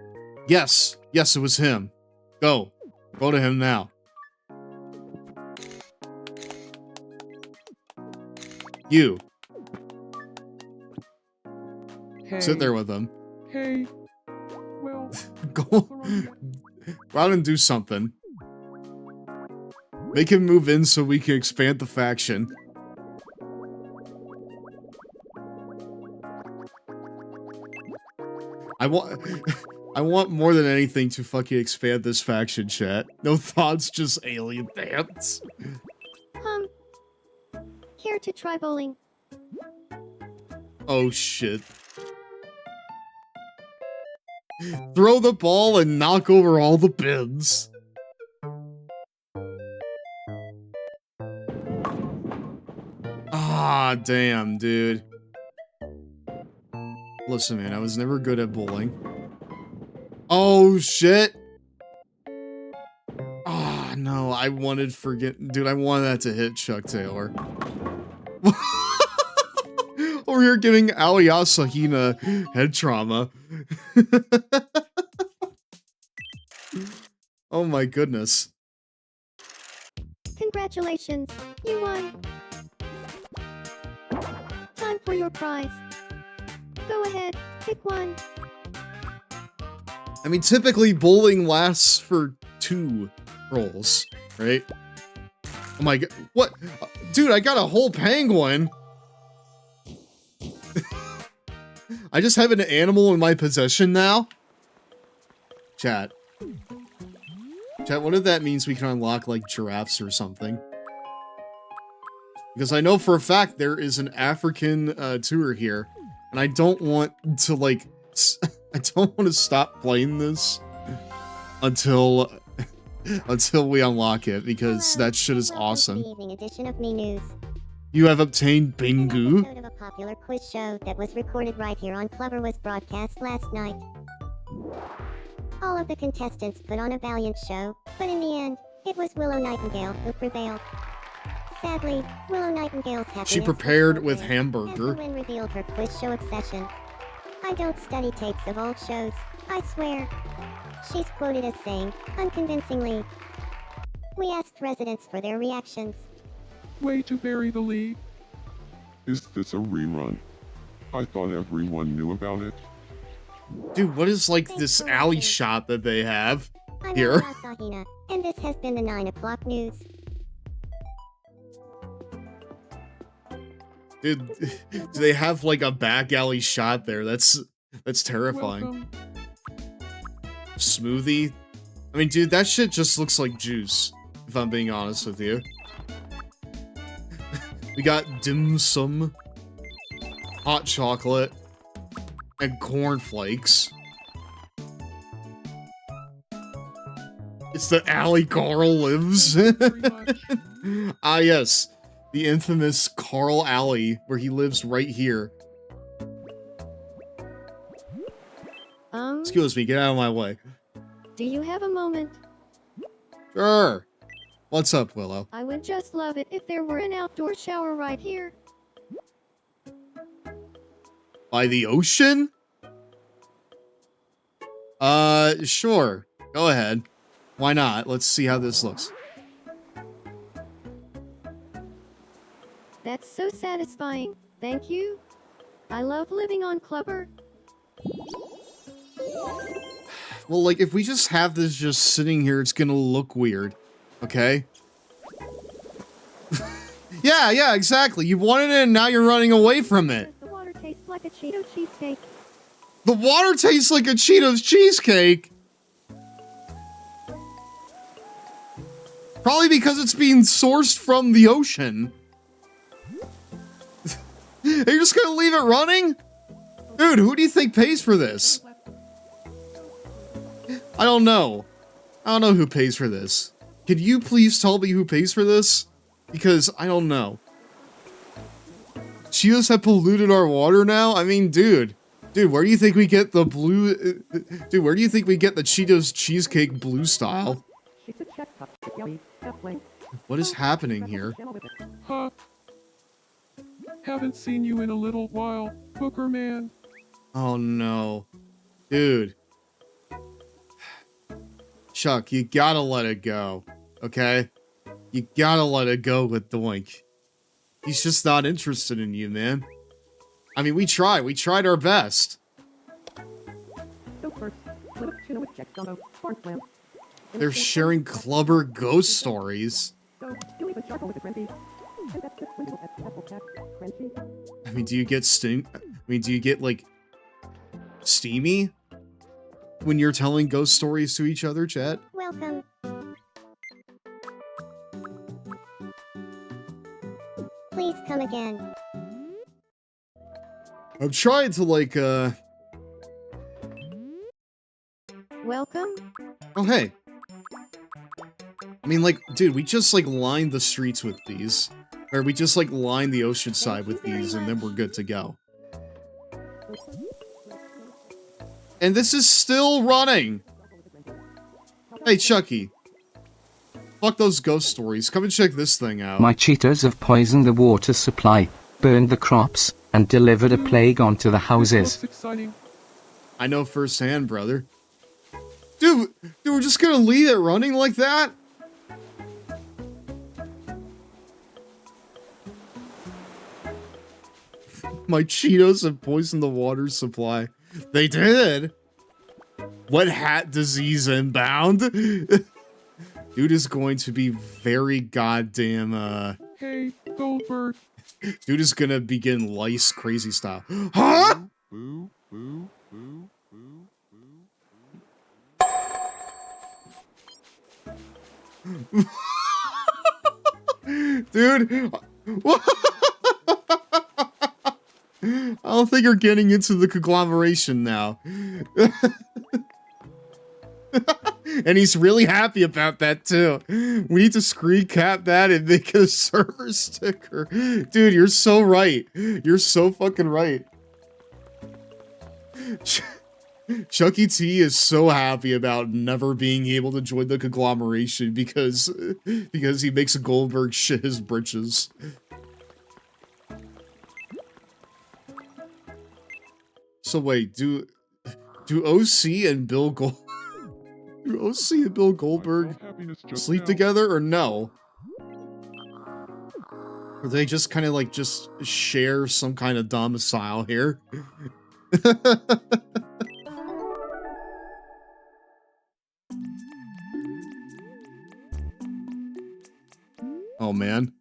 A: Yes, it was him. Go to him now. You.
G: Hey.
A: Sit there with him.
G: Hey. Well.
A: Go out and do something. Make him move in so we can expand the faction. I want more than anything to fucking expand this faction, chat. No thoughts, just alien dance.
J: Here to try bowling.
A: Oh shit. Throw the ball and knock over all the pins. Ah, damn, dude. Listen, man, I was never good at bowling. Oh, shit. Ah, no, I wanted Dude, I wanted that to hit Chuck Taylor. Over here giving Aoyasa Hina head trauma. Oh my goodness.
J: Congratulations, you won. Time for your prize. Go ahead, pick one.
A: I mean, typically bowling lasts for 2 rolls, right? Oh my god, what? Dude, I got a whole penguin. I just have an animal in my possession now? Chat, what if that means we can unlock, like, giraffes or something? Because I know for a fact there is an African tour here, and I don't want to, like, I don't want to stop playing this until we unlock it, because that shit is awesome.
D: Edition of Me News.
A: You have obtained Bingu.
D: An episode of a popular quiz show that was recorded right here on Clover was broadcast last night. All of the contestants put on a valiant show, but in the end,
J: It was Willow Nightingale who prevailed. Sadly, Willow Nightingale's happiness
A: She
J: was
A: prepared with
J: short-lived,
A: hamburger.
J: as Lynn revealed her quiz show obsession. I don't study tapes of old shows, I swear. She's quoted as saying, unconvincingly. We asked residents for their reactions.
G: Way to bury the lead.
H: Is this a rerun? I thought everyone knew about it.
A: Dude, what is like this alley shot that they have
J: I'm
A: here?
J: Anna Sahina, and this has been the 9 o'clock news.
A: Dude, do they have like a back alley shot there? That's terrifying.
G: Welcome.
A: Smoothie? I mean, dude, that shit just looks like juice, if I'm being honest with you. We got dim sum, hot chocolate, and cornflakes. It's the alley Carl lives. Ah, yes. The infamous Carl Alley, where he lives right here. Excuse me, get out of my way.
J: Do you have a moment?
A: Sure. What's up, Willow?
J: I would just love it if there were an outdoor shower right here.
A: By the ocean? Sure. Go ahead. Why not? Let's see how this looks.
J: That's so satisfying. Thank you. I love living on Clubber.
A: Well, like, if we just have this just sitting here, it's gonna look weird. Okay? Yeah, exactly. You wanted it and now you're running away from it.
J: The water tastes like a Cheeto cheesecake.
A: The water tastes like a Cheetos cheesecake? Probably because it's being sourced from the ocean. Are you just gonna leave it running? Dude, who do you think pays for this? I don't know. I don't know who pays for this. Could you please tell me who pays for this? Because I don't know. Cheetos have polluted our water now? I mean, dude. Dude, where do you think we get the blue... Dude, where do you think we get the Cheetos cheesecake blue style? What is happening here?
G: Huh? Haven't seen you in a little while, Booker Man.
A: Oh no. Dude. Chuck, you gotta let it go. Okay? You gotta let it go with Doink. He's just not interested in you, man. I mean, we tried our best. They're sharing Clubber ghost stories. I mean, do you get like steamy when you're telling ghost stories to each other, chat?
J: Welcome. Please come again.
A: I'm trying to like
J: Welcome.
A: Oh hey. I mean, like, dude, we just like lined the streets with these. Or we just like lined the ocean side with these and then we're good to go. And this is still running. Hey, Chucky. Fuck those ghost stories. Come and check this thing out.
C: My cheetahs have poisoned the water supply, burned the crops, and delivered a plague onto the houses.
G: Exciting.
A: I know firsthand, brother. Dude, we're just gonna leave it running like that? My Cheetos have poisoned the water supply. They did. What hat disease inbound? Dude is going to be very goddamn,
G: Hey, Goldberg.
A: Dude is gonna begin lice crazy style. Huh?
G: Boo, boo, boo, boo, boo.
A: Dude. I don't think you're getting into the conglomeration now. And he's really happy about that too. We need to screen cap that and make a server sticker. Dude, you're so right. You're so fucking right. Chucky T is so happy about never being able to join the conglomeration because he makes Goldberg shit his britches. So wait, do OC and Bill Gold do OC and Bill Goldberg sleep together or no? Or they just kind of like just share some kind of domicile here? Oh man.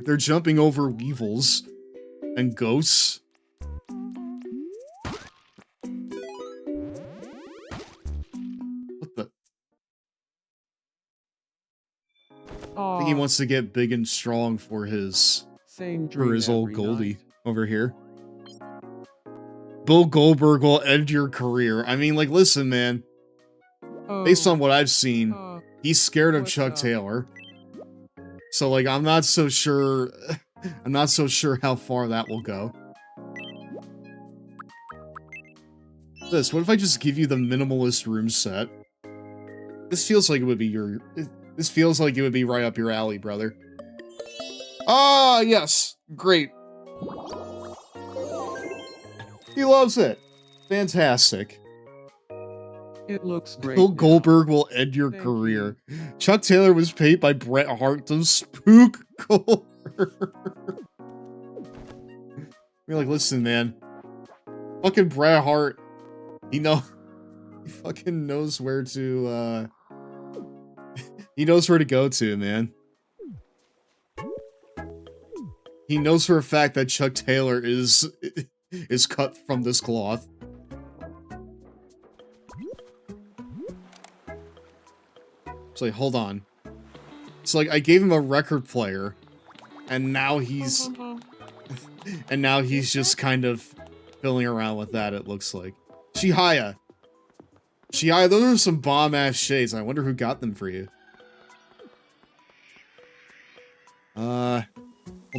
A: They're jumping over weevils and ghosts. What the? I think he wants to get big and strong for his old Goldie over here. Bill Goldberg will end your career. I mean, like, listen, man. Based on what I've seen, he's scared of Chuck Taylor. So, like, I'm not so sure how far that will go. What if I just give you the minimalist room set? This feels like it would be right up your alley, brother. Ah, yes. Great. He loves it. Fantastic.
G: It looks great.
A: Bill Goldberg will end your career. Chuck Taylor was paid by Bret Hart to spook Goldberg. You're like, listen, man. Fucking Bret Hart. He fucking knows where to, he knows where to go to, man. He knows for a fact that Chuck Taylor is cut from this cloth. It's like, hold on. It's like I gave him a record player, and now he's just kind of filling around with that, it looks like. Chihaya, those are some bomb-ass shades. I wonder who got them for you. Hold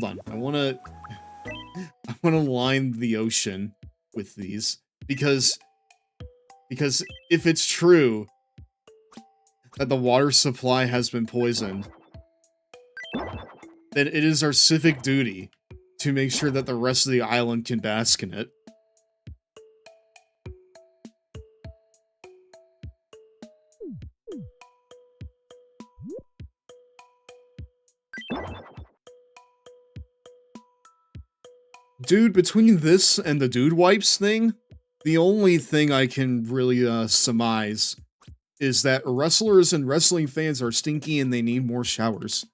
A: on. I wanna line the ocean with these because if it's true that the water supply has been poisoned, then it is our civic duty to make sure that the rest of the island can bask in it. Dude, between this and the dude wipes thing, the only thing I can really surmise is that wrestlers and wrestling fans are stinky and they need more showers.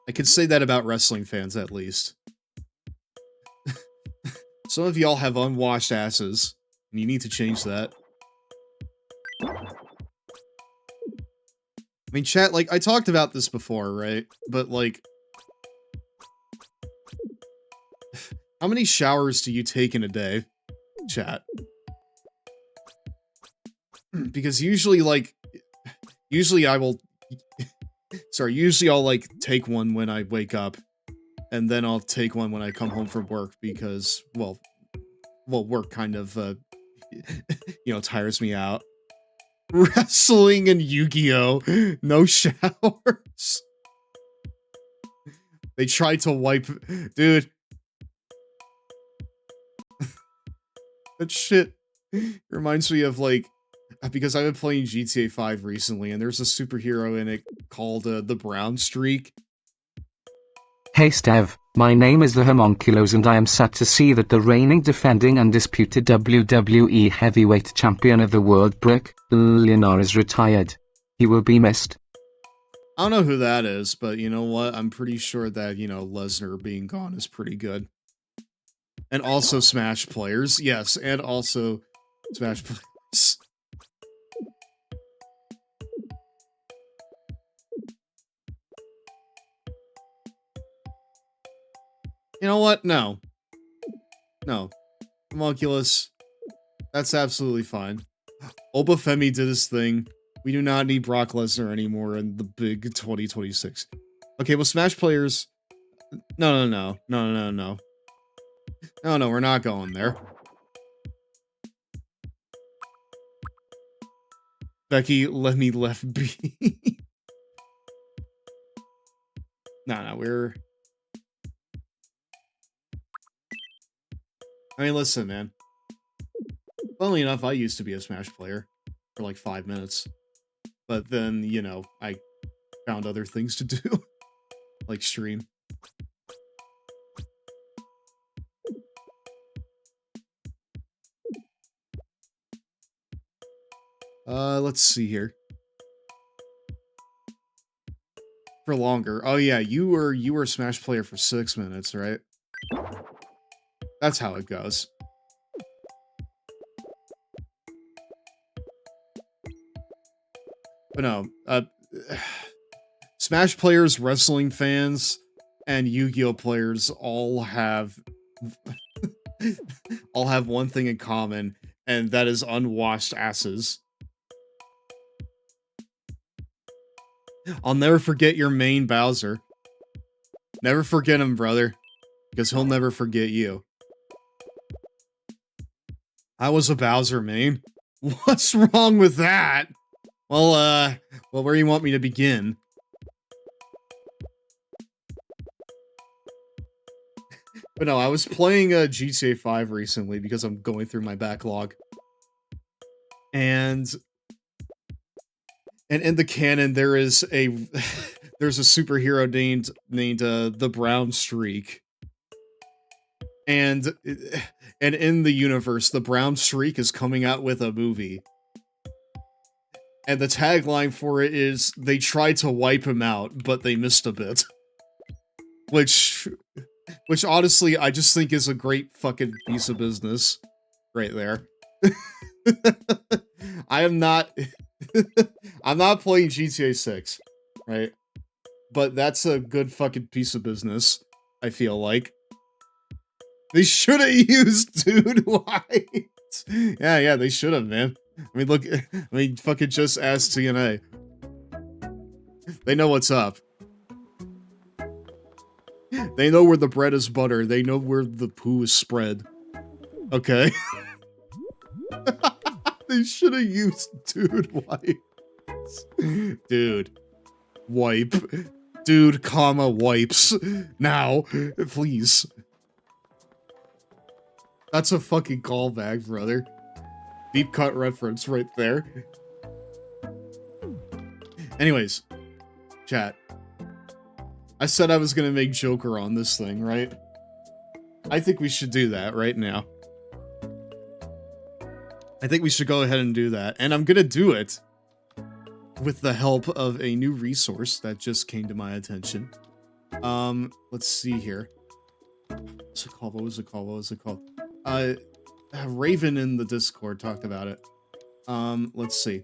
A: I could say that about wrestling fans, at least. Some of y'all have unwashed asses, and you need to change that. I mean, chat, like, I talked about this before, right? But, like, how many showers do you take in a day, chat? Because usually I'll, like, take one when I wake up, and then I'll take one when I come home from work, because, well, work kind of, tires me out. Wrestling and Yu-Gi-Oh! No showers. They tried to wipe... Dude. That shit reminds me of, like... Because I've been playing GTA 5 recently, and there's a superhero in it called the Brown Streak.
C: Hey Stev, my name is the Homunculus and I am sad to see that the reigning defending undisputed WWE heavyweight champion of the world, Brock Lesnar, is retired. He will be missed.
A: I don't know who that is, but you know what? I'm pretty sure that, Lesnar being gone is pretty good. And also Smash players. Yes, and also Smash players. You know what? No. No. Homunculus. That's absolutely fine. Obafemi did his thing. We do not need Brock Lesnar anymore in the big 2026. Okay, well, Smash players... No. No, we're not going there. Becky, let me left be. No, we're... I mean, listen, man. Funnily enough, I used to be a Smash player for like 5 minutes. But then, you know, I found other things to do. Like stream. Let's see here. For longer. Oh yeah, you were a Smash player for 6 minutes, right? That's how it goes. But no, Smash players, wrestling fans, and Yu-Gi-Oh players all have one thing in common, and that is unwashed asses. I'll never forget your main Bowser. Never forget him, brother, because he'll never forget you. I was a Bowser main. What's wrong with that? Well, where do you want me to begin? But no, I was playing GTA 5 recently because I'm going through my backlog. And in the canon, there is a there's a superhero named the Brown Streak. And in the universe, the Brown Streak is coming out with a movie. And the tagline for it is, they tried to wipe him out, but they missed a bit. Which honestly, I just think is a great fucking piece of business. Right there. I'm not playing GTA 6, right? But that's a good fucking piece of business, I feel like. They should have used Dude White. Yeah, they should have, man. I mean, fucking just ask TNA. They know what's up. They know where the bread is buttered. They know where the poo is spread. Okay? They should have used Dude White. Dude. Wipe. Dude, comma, wipes. Now. Please. That's a fucking callback, brother. Deep cut reference right there. Anyways, chat. I said I was gonna make Joker on this thing, right? I think we should do that right now. I think we should go ahead and do that. And I'm gonna do it with the help of a new resource that just came to my attention. Let's see here. What's it called? What was it called? Raven in the Discord talked about it. Let's see.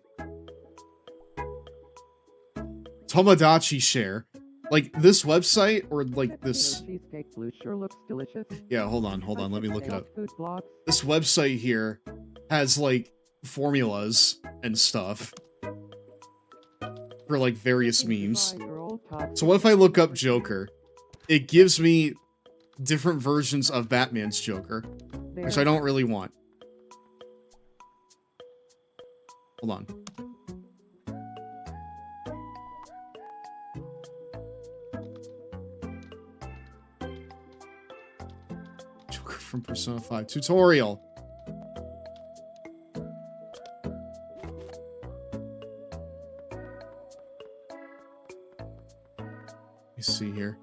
A: Tomodachi share. Like, this website, or like this...
K: Cheesecake blue sure looks delicious.
A: Yeah, hold on, let me look it up. This website here has, like, formulas and stuff. For, like, various memes. So what if I look up Joker? It gives me different versions of Batman's Joker. Which I don't really want. Hold on. Joker from Persona 5 tutorial. Let me see here.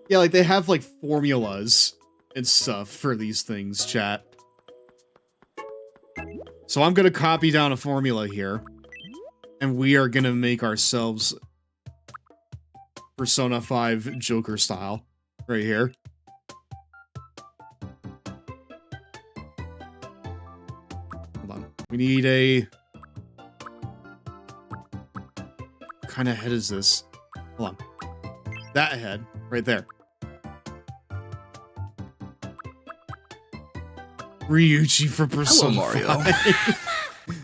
A: Yeah, like, they have, like, formulas and stuff for these things, chat. So I'm gonna copy down a formula here. And we are gonna make ourselves Persona 5 Joker style. Right here. Hold on. We need a... What kind of head is this? Hold on. That head. Right there. Ryuichi for Persona 5.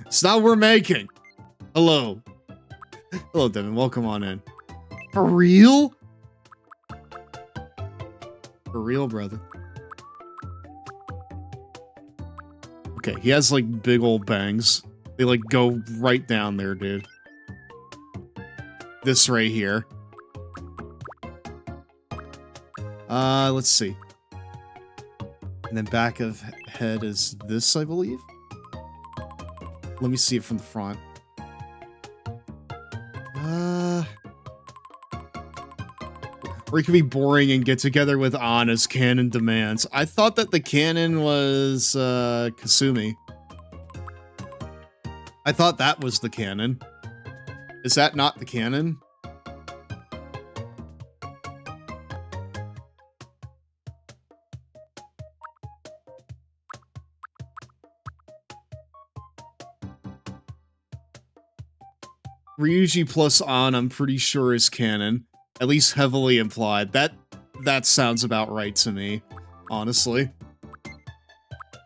A: It's not what we're making. Hello. Hello, Devin. Welcome on in. For real? For real, brother. Okay, he has, like, big old bangs. They, like, go right down there, dude. This right here. Let's see. And then back of head is this, I believe? Let me see it from the front. Or it could be boring and get together with An as canon demands. I thought that the canon was, Kasumi. I thought that was the canon. Is that not the canon? Ryuji plus An, I'm pretty sure is canon. At least heavily implied. That sounds about right to me, honestly.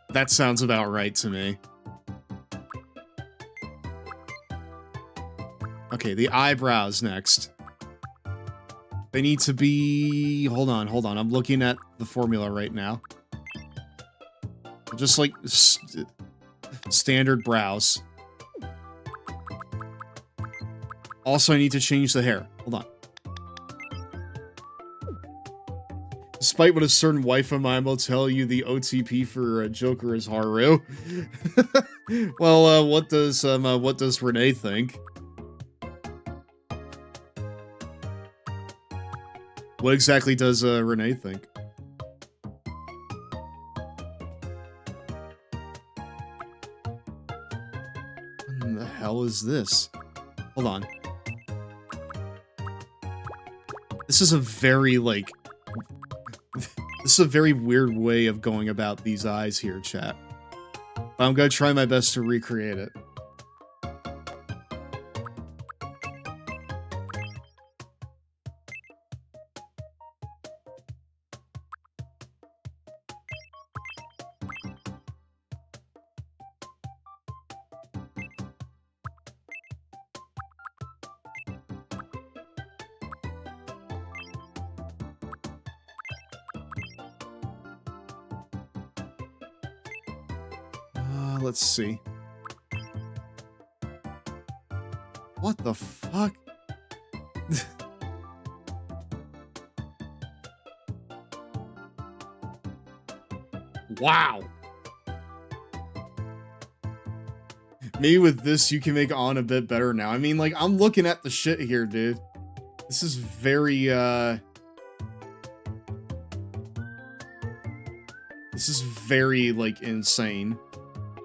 A: That sounds about right to me. Okay, the eyebrows next. They need to be... Hold on. I'm looking at the formula right now. Just like standard brows. Also, I need to change the hair. Hold on. Despite what a certain wife of mine will tell you, the OTP for Joker is Haru. Well, what does Renee think? What exactly does Renee think? What the hell is this? Hold on. This is a very, like... This is a very weird way of going about these eyes here, chat. But I'm gonna try my best to recreate it. Let's see. What the fuck? Wow. Maybe with this you can make An a bit better now. I mean, like, I'm looking at the shit here, dude. This is very, This is very, like, insane.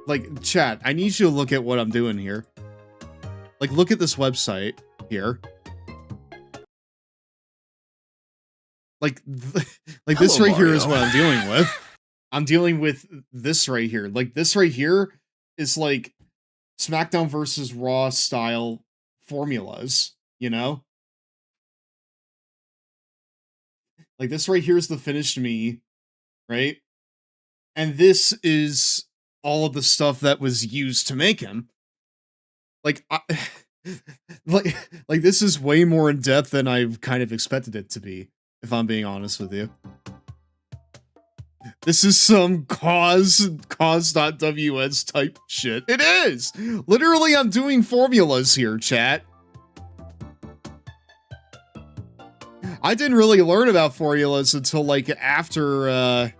A: Like, chat, I need you to look at what I'm doing here. Like, look at this website here. Like, like this right here is what I'm dealing with. I'm dealing with this right here. Like, this right here is, like, SmackDown versus Raw style formulas, you know? Like, this right here is the finished me, right? And this is all of the stuff that was used to make him. Like, like this is way more in depth than I've kind of expected it to be, if I'm being honest with you. This is some cause.ws type shit. It is! Literally, I'm doing formulas here, chat. I didn't really learn about formulas until, like, after,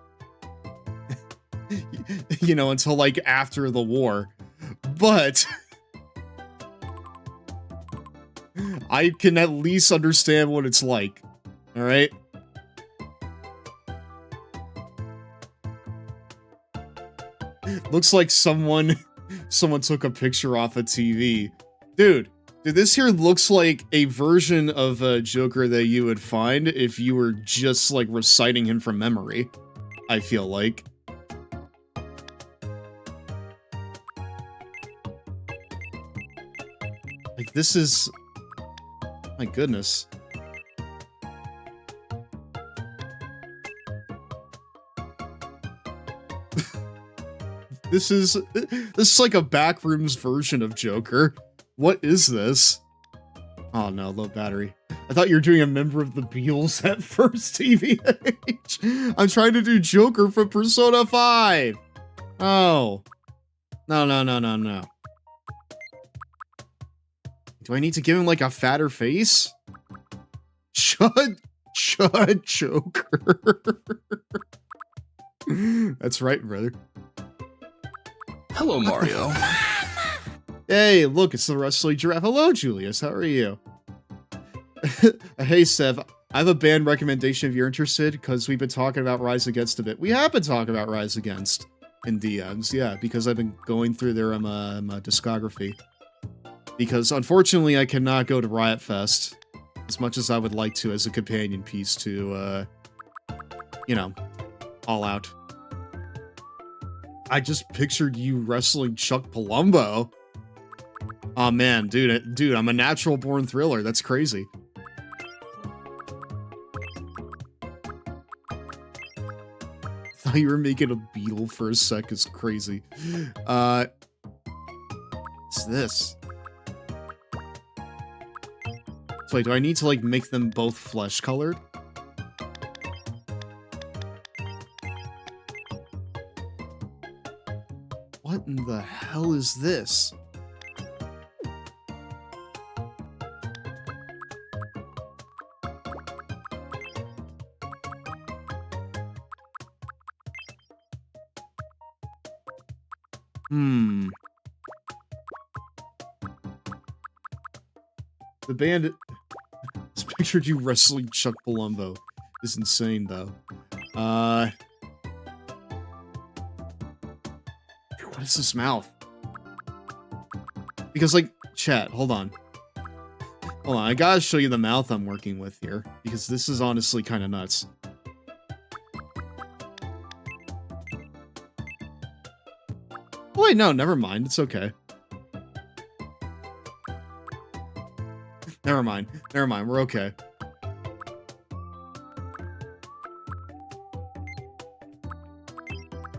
A: you know, until, like, after the war. But I can at least understand what it's like. Alright? Looks like someone took a picture off a TV. Dude, this here looks like a version of a Joker that you would find if you were just, like, reciting him from memory. I feel like. Like, this is... My goodness. This is like a backrooms version of Joker. What is this? Oh no, low battery. I thought you were doing a member of the Beatles at first, TVH. I'm trying to do Joker from Persona 5. Oh. No, no, no, no, no. Do I need to give him like a fatter face? Chud Joker. That's right, brother.
I: Hello, Mario.
A: Hey, look, it's the Wrestling Giraffe. Hello, Julius. How are you? Hey, Sev. I have a band recommendation if you're interested, because we've been talking about Rise Against a bit. We have been talking about Rise Against in DMs, yeah, because I've been going through their discography. Because, unfortunately, I cannot go to Riot Fest as much as I would like to as a companion piece to, you know, All Out. I just pictured you wrestling Chuck Palumbo. Oh man, dude, I'm a natural born thriller. That's crazy. Thought you were making a beetle for a sec. Is crazy. What's this? So wait, do I need to like make them both flesh colored? What in the hell is this? The band has pictured you wrestling Chuck Palumbo. Is insane, though. What is this mouth? Because, like, chat, hold on. Hold on, I gotta show you the mouth I'm working with here. Because this is honestly kind of nuts. Oh, wait, no, never mind. It's okay. Never mind. Never mind. We're okay.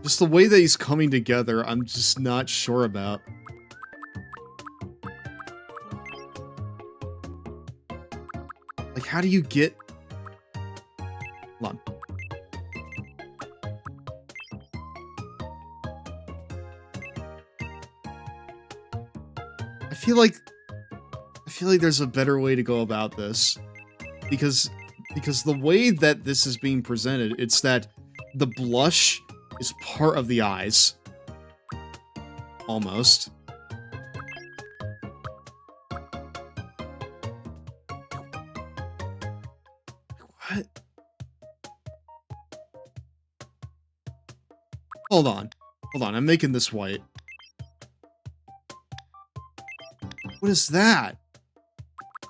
A: Just the way that he's coming together, I'm just not sure about. Like, how do you get... Hold on. I feel like there's a better way to go about this, because the way that this is being presented, it's that the blush is part of the eyes, almost. What? Hold on, I'm making this white. What is that?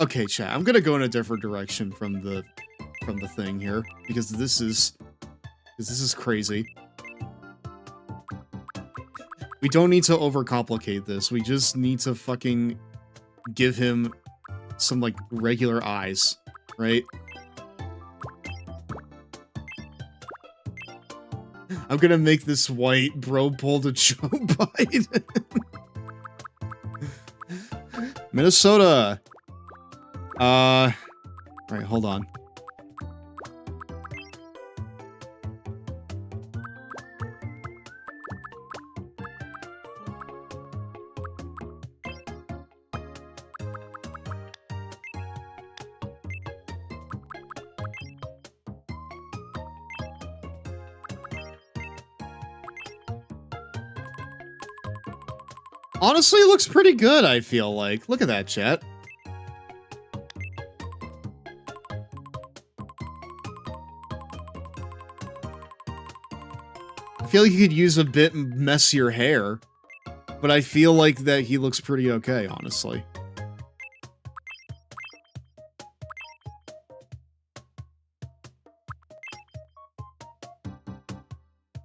A: Okay, chat, I'm gonna go in a different direction from the thing here, because this is crazy. We don't need to overcomplicate this. We just need to fucking give him some, like, regular eyes, right? I'm gonna make this white. Bro pulled a Joe Biden. Minnesota. Right, hold on. Honestly, it looks pretty good, I feel like. Look at that, chat. I feel like he could use a bit messier hair, but I feel like that he looks pretty okay, honestly.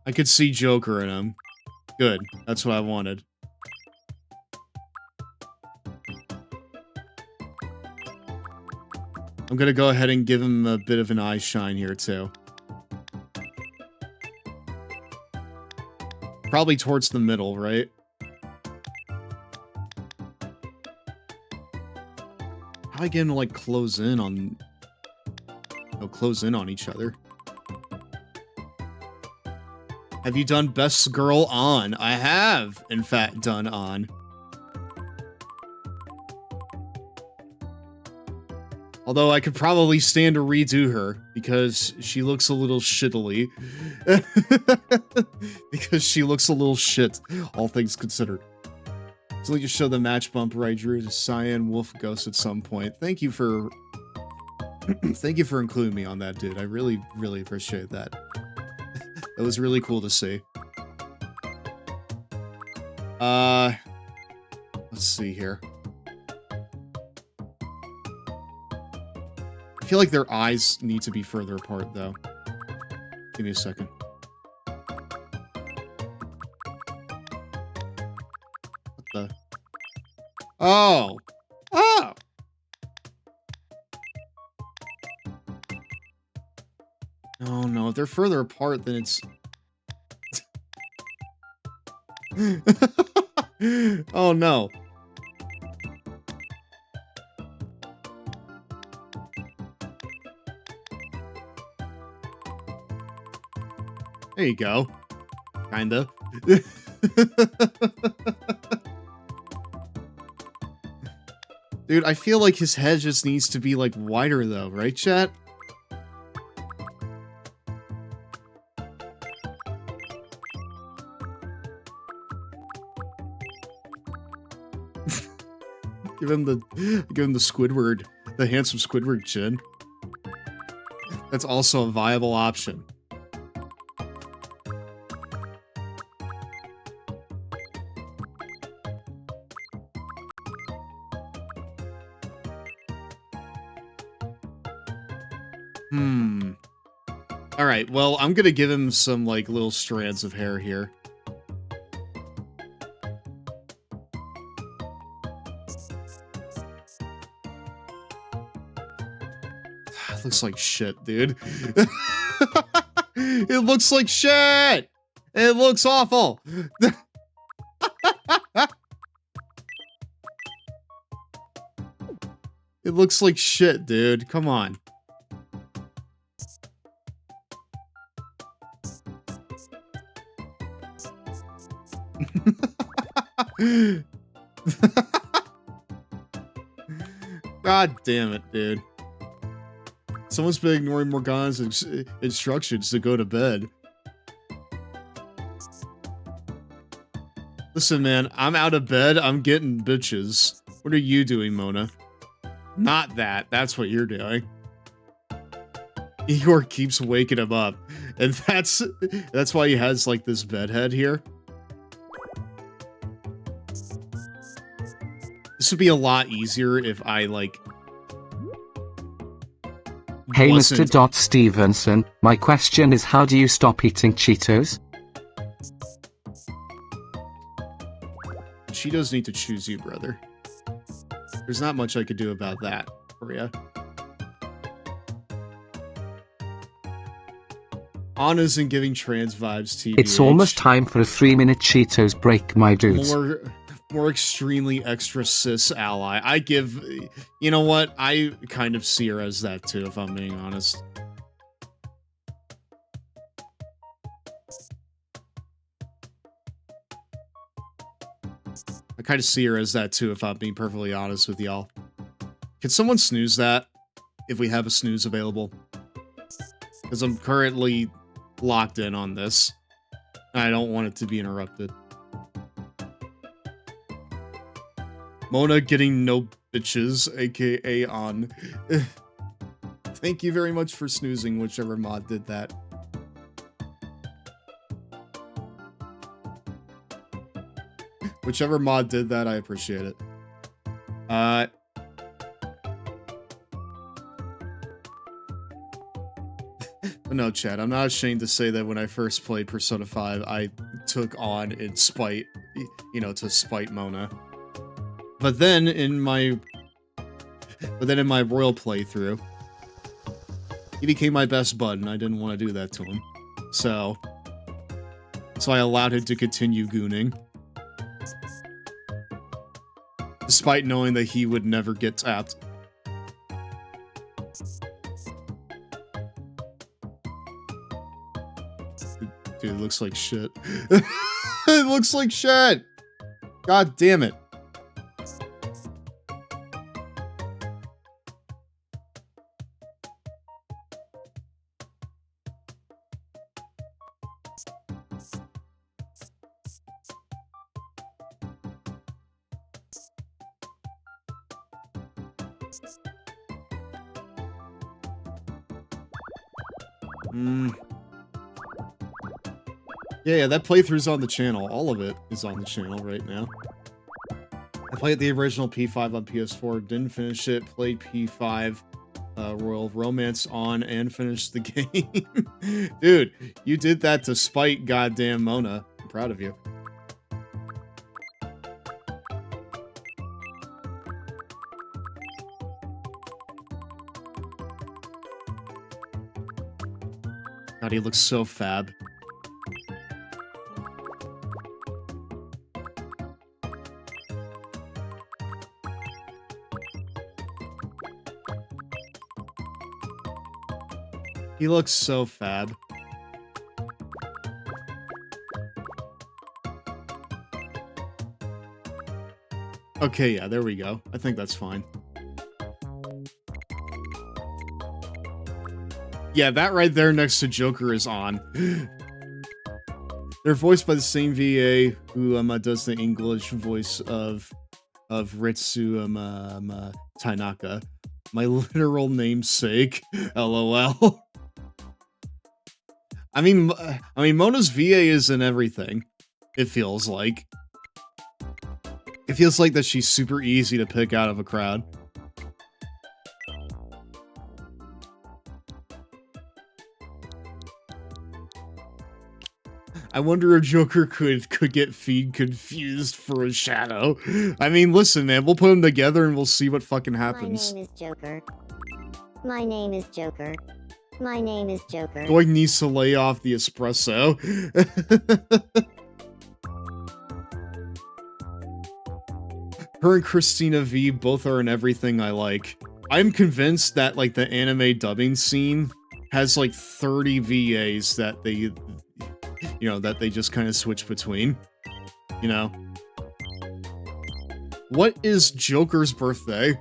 A: I could see Joker in him. Good. That's what I wanted. I'm gonna go ahead and give him a bit of an eye shine here, too. Probably towards the middle, right? How do I get him to, like, close in on each other? Have you done Best Girl on? I have, in fact, done on. Although I could probably stand to redo her, because she looks a little shittily. Because she looks a little shit, all things considered. So let you show the match bumper I drew to Cyan Wolf Ghost at some point. Thank you for... Thank you for including me on that, dude. I really, really appreciate that. That was really cool to see. Let's see here. I feel like their eyes need to be further apart, though. Give me a second. What the? Oh! Oh! Oh no, if they're further apart, then it's... Oh no. There you go. Kinda. Dude, I feel like his head just needs to be, like, wider though, right, chat? Give him the Squidward, the handsome Squidward chin. That's also a viable option. Alright, well, I'm gonna give him some, like, little strands of hair here. Looks like shit, dude. It looks like shit! It looks awful! It looks like shit, dude. Come on. God damn it, dude. Someone's been ignoring Morgana's instructions to go to bed. Listen, man, I'm out of bed. I'm getting bitches. What are you doing, Mona? Not that. That's what you're doing. Igor keeps waking him up. And that's why he has, like, this bedhead here. This would be a lot easier if I, like...
C: Hey Mr. Stevenson, my question is, how do you stop eating Cheetos?
A: Cheetos need to choose you, brother. There's not much I could do about that for you. Anna's and giving trans vibes to you.
C: It's almost time for a 3-minute Cheetos break, my dudes.
A: More extremely extra cis ally. I give... You know what? I kind of see her as that too, if I'm being honest. I kind of see her as that too, if I'm being perfectly honest with y'all. Can someone snooze that? If we have a snooze available? Because I'm currently locked in on this. And I don't want it to be interrupted. Mona getting no bitches, aka on. Thank you very much for snoozing, whichever mod did that. Whichever mod did that, I appreciate it. No, Chad, I'm not ashamed to say that when I first played Persona 5, I took on in spite, you know, to spite Mona. But then in my royal playthrough, he became my best bud, and I didn't want to do that to him. So I allowed him to continue gooning. Despite knowing that he would never get tapped. Dude, it looks like shit. It looks like shit! God damn it. Yeah, that playthrough's on the channel. All of it is on the channel right now. I played the original P5 on PS4, didn't finish it, played P5 Royal Romance on, and finished the game. Dude, you did that to spite goddamn Mona. I'm proud of you. God, he looks so fab. He looks so fab. Okay, yeah, there we go. I think that's fine. Yeah, that right there next to Joker is on. They're voiced by the same VA who does the English voice of Ritsu Tanaka. My literal namesake. LOL. I mean, Mona's VA is in everything. It feels like. It feels like that she's super easy to pick out of a crowd. I wonder if Joker could get feed confused for a shadow. I mean, listen, man, we'll put them together and we'll see what fucking happens.
J: My name is Joker. My name is Joker. My name is Joker.
A: Going needs to lay off the espresso. Her and Christina V both are in everything I like. I'm convinced that, like, the anime dubbing scene has, like, 30 VAs that they, you know, that they just kind of switch between. You know? What is Joker's birthday?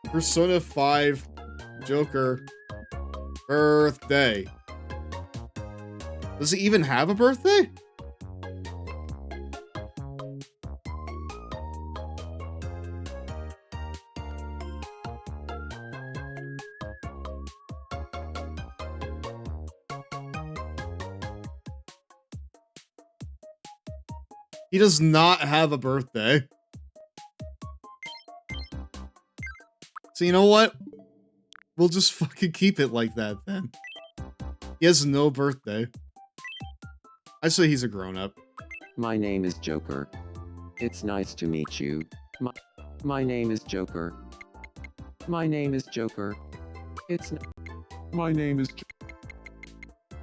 A: Persona 5 Joker birthday. Does he even have a birthday? He does not have a birthday. So you know what? We'll just fucking keep it like that then. He has no birthday. I say he's a grown-up.
G: My name is Joker. It's nice to meet you. My name is Joker. My name is Joker.
H: My name is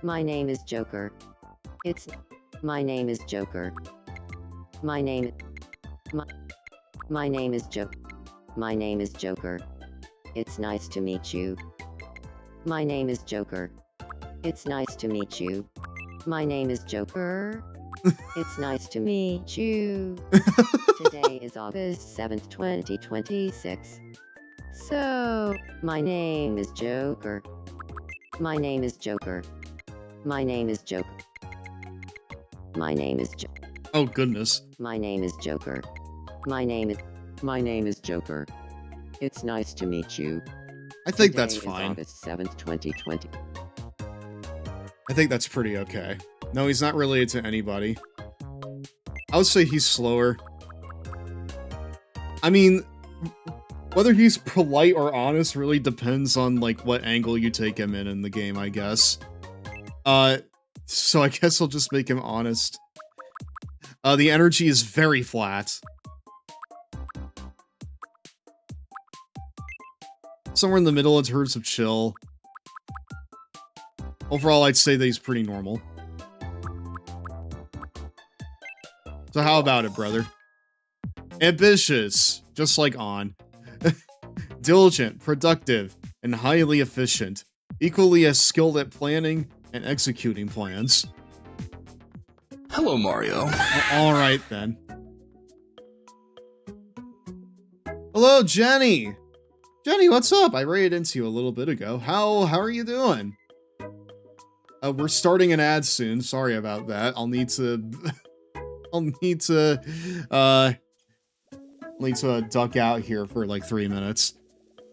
E: My name is Joker. My name is Joker. My name is Joker. My name is Joker. It's nice to meet you. My name is Joker. It's nice to meet you. My name is Joker. It's nice to meet you. Today is August 7th, 2026. So, my name is Joker. My name is Joker. My name is Joker. My name is Joker.
A: Oh goodness.
E: My name is Joker. My name is Joker.
G: It's nice to meet you.
A: I think
G: Today
A: that's
G: is
A: fine.
G: August 7th, 2020.
A: I think that's pretty okay. No, he's not related to anybody. I would say he's slower. I mean, whether he's polite or honest really depends on, like, what angle you take him in the game, I guess. So I guess I'll just make him honest. The energy is very flat. Somewhere in the middle in terms of chill. Overall, I'd say that he's pretty normal. So how about it, brother? Ambitious, just like On. Diligent, productive, and highly efficient. Equally as skilled at planning, and executing plans.
I: Hello, Mario.
A: All right, then. Hello, Jenny. Jenny, what's up? I raided into you a little bit ago. How are you doing? We're starting an ad soon. Sorry about that. I'll need to duck out here for like 3 minutes.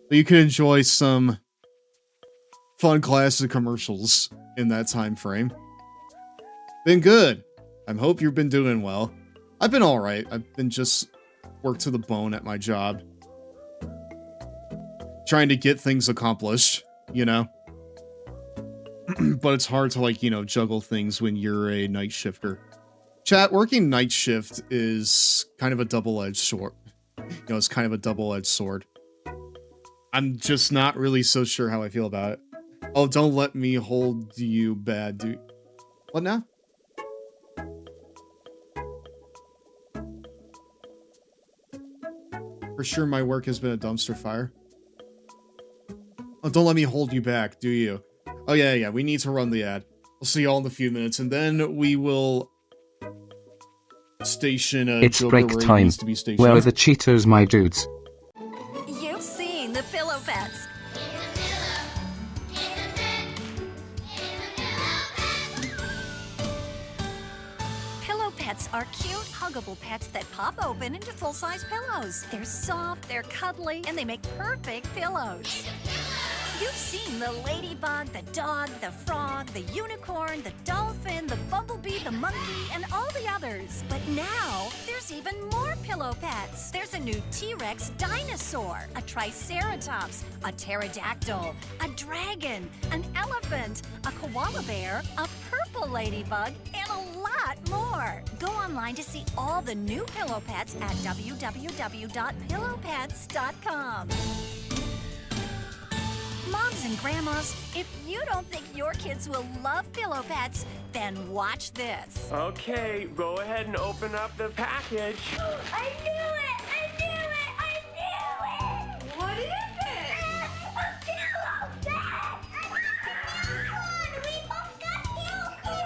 A: But you can enjoy some fun classic commercials in that time frame. Been good. I hope you've been doing well. I've been alright. I've been just worked to the bone at my job. Trying to get things accomplished, you know? But it's hard to, like, you know, juggle things when you're a night shifter. Chat, working night shift is kind of a double-edged sword. You know, it's kind of a double-edged sword. I'm just not really so sure how I feel about it. Oh, don't let me hold you bad, dude. What now? For sure my work has been a dumpster fire. Oh, don't let me hold you back, do you? Oh, yeah, we need to run the ad. I'll see y'all in a few minutes, and then we will station
C: It's
A: Joker
C: break
A: where he
C: time.
A: needs to be stationed.
C: Where are the Cheetos, my dudes?
L: You've seen the Pillow Pets. Pillow Pets are cute, huggable pets that pop open into full-size pillows. They're soft, they're cuddly, and they make perfect pillows. You've seen the ladybug, the dog, the frog, the unicorn, the dolphin, the bumblebee, the monkey, and all the others. But now, there's even more pillow pets. There's a new T-Rex dinosaur, a triceratops, a pterodactyl, a dragon, an elephant, a koala bear, a purple ladybug, and a lot more. Go online to see all the new pillow pets at www.pillowpets.com. Moms and grandmas, if you don't think your kids will love pillow pets, then watch this.
M: Okay, go ahead and open up the package.
D: I knew it! I knew it! I knew it! What is it? A pillow pet! We both got pillow pets!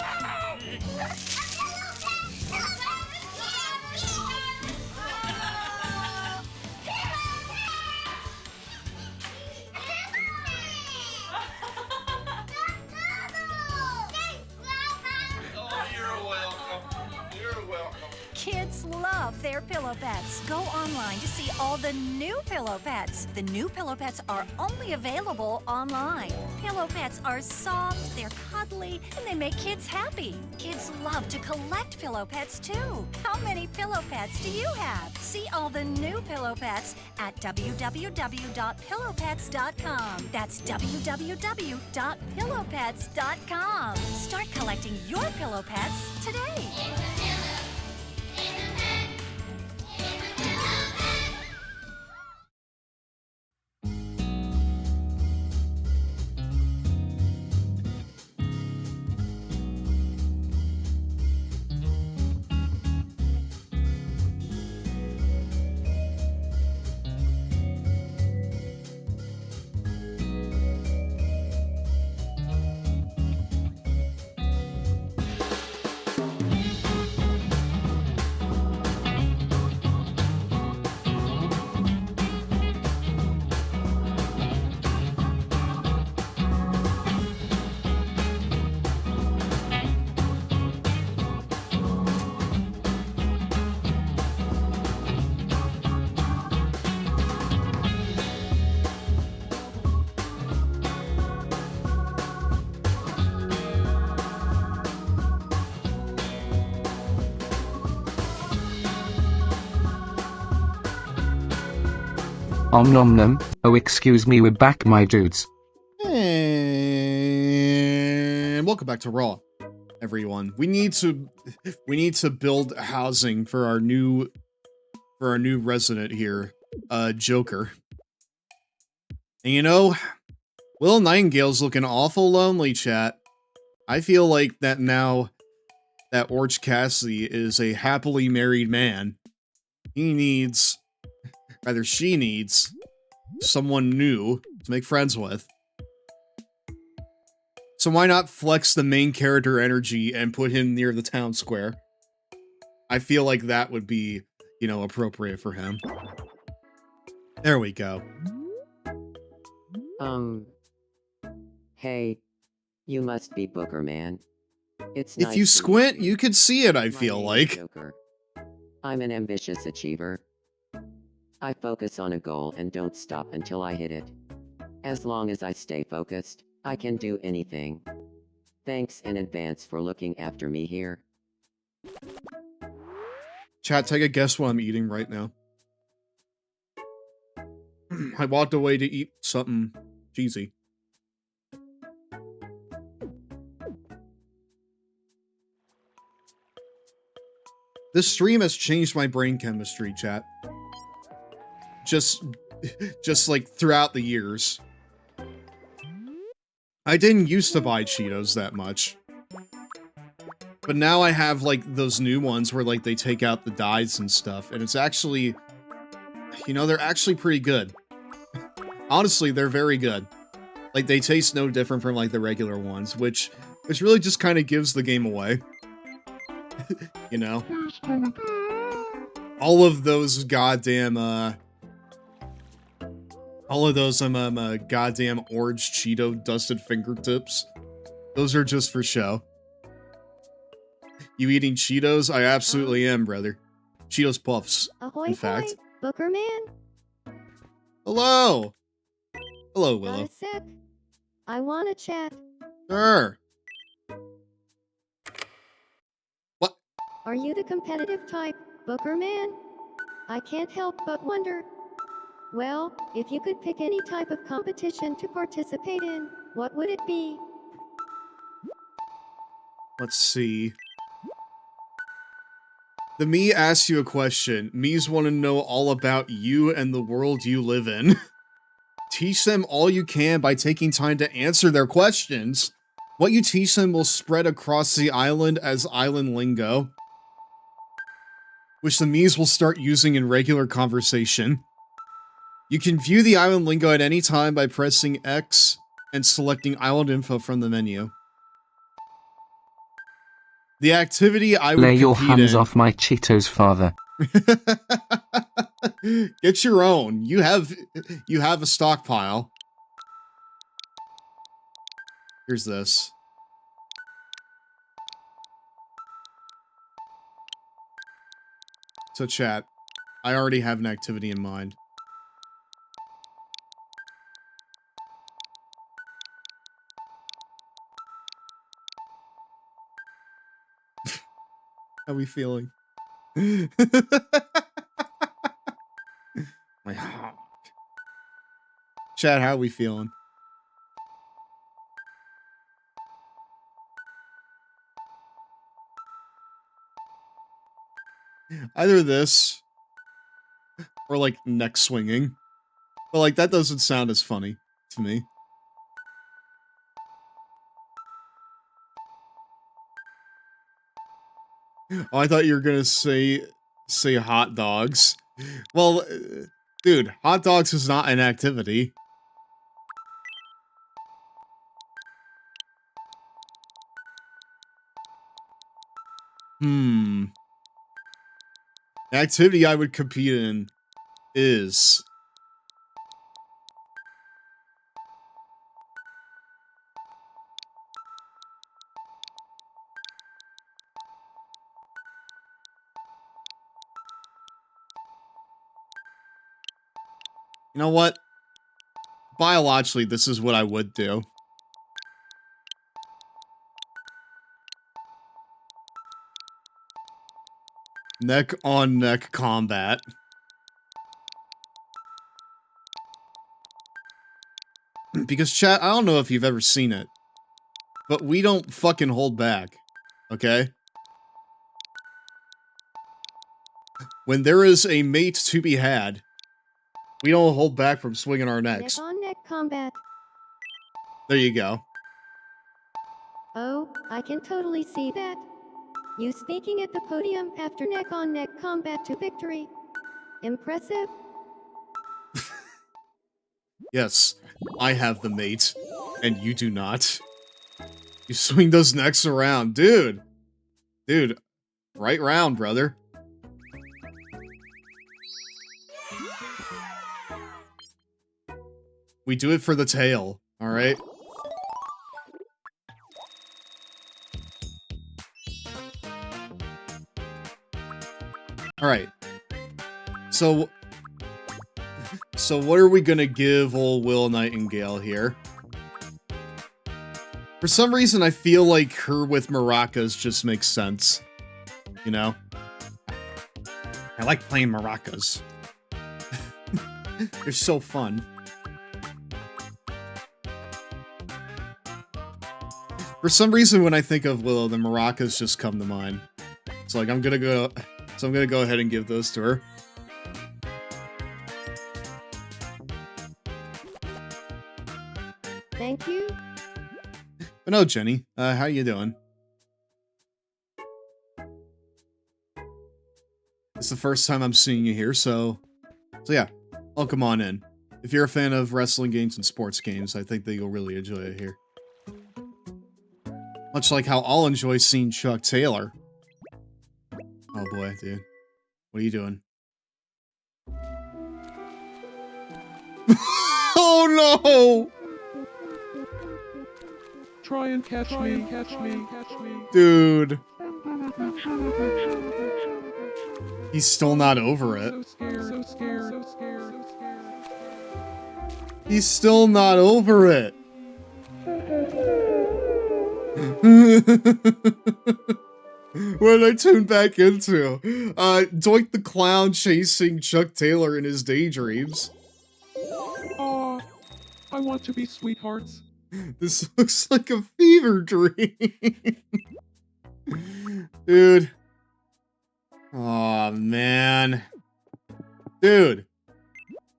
L: Kids love their pillow pets. Go online to see all the new pillow pets. The new pillow pets are only available online. Pillow pets are soft, they're cuddly, and they make kids happy. Kids love to collect pillow pets too. How many pillow pets do you have? See all the new pillow pets at www.pillowpets.com. That's www.pillowpets.com. Start collecting your pillow pets today.
C: Om nom nom. Oh, excuse me, we're back, my dudes.
A: And welcome back to Raw, everyone. We need to build housing for our new resident here, Joker. And you know, Will Nightingale's looking awful lonely, chat. I feel like that now that Orange Cassidy is a happily married man. She needs someone new to make friends with. So why not flex the main character energy and put him near the town square? I feel like that would be, you know, appropriate for him. There we go.
E: Hey, you must be Booker, man. It's
A: If
E: nice
A: you
E: to
A: squint,
E: meet
A: you could see it, I
E: My
A: feel
E: name is
A: like.
E: Joker. I'm an ambitious achiever. I focus on a goal and don't stop until I hit it. As long as I stay focused, I can do anything. Thanks in advance for looking after me here.
A: Chat, take a guess what I'm eating right now. I walked away to eat something cheesy. This stream has changed my brain chemistry, chat. Just like throughout the years. I didn't used to buy Cheetos that much. But now I have like those new ones where like they take out the dyes and stuff, and it's actually, you know, they're actually pretty good. Honestly, they're very good. Like they taste no different from like the regular ones, which really just kind of gives the game away. You know? All of those goddamn goddamn orange Cheeto dusted fingertips. Those are just for show. You eating Cheetos? I absolutely am, brother. Cheetos Puffs,
J: Ahoy,
A: in fact.
J: hoy, Booker man.
A: Hello! Hello, Willow.
J: Got a sec? I want to chat.
A: Sure. What?
J: Are you the competitive type, Booker man? I can't help but wonder. Well, if you could pick any type of competition to participate in, what would it be?
A: Let's see. The me asks you a question. Me's want to know all about you and the world you live in. Teach them all you can by taking time to answer their questions. What you teach them will spread across the island as island lingo, which the Mies will start using in regular conversation. You can view the island lingo at any time by pressing X and selecting island info from the menu. The activity I would
C: Lay your
A: compete
C: hands
A: in...
C: off my Cheetos, father.
A: Get your own. You have a stockpile. Here's this. So chat, I already have an activity in mind. How we feeling? My heart. Chat, how we feeling? Either this or like neck swinging. But like that doesn't sound as funny to me. Oh, I thought you were gonna say hot dogs. Well, dude, hot dogs is not an activity. The activity I would compete in is... You know what? Biologically, this is what I would do. Neck-on-neck combat. Because, chat, I don't know if you've ever seen it, but we don't fucking hold back, okay? When there is a mate to be had, we don't hold back from swinging our necks.
J: Neck-on-neck combat.
A: There you go.
J: Oh, I can totally see that. You speaking at the podium after neck-on-neck combat to victory. Impressive.
A: Yes, I have the mate, and you do not. You swing those necks around. Dude. Dude. Right round, brother. We do it for the tail. Alright? Alright. So what are we gonna give old Will Nightingale here? For some reason, I feel like her with maracas just makes sense. You know? I like playing maracas. They're so fun. For some reason, when I think of Willow, the maracas just come to mind. So like, I'm gonna go ahead and give those to her.
E: Thank you.
A: But no, Jenny, how you doing? It's the first time I'm seeing you here, so yeah, welcome on in. If you're a fan of wrestling games and sports games, I think that you'll really enjoy it here. Much like how I'll enjoy seeing Chuck Taylor. Oh boy, dude. What are you doing? Oh no!
H: Try and catch me.
A: Dude. He's still not over it.
H: So scared.
A: He's still not over it. What did I tune back into? Doink the Clown chasing Chuck Taylor in his daydreams.
H: Aw, I want to be sweethearts.
A: This looks like a fever dream. Dude. Aw, man. Dude.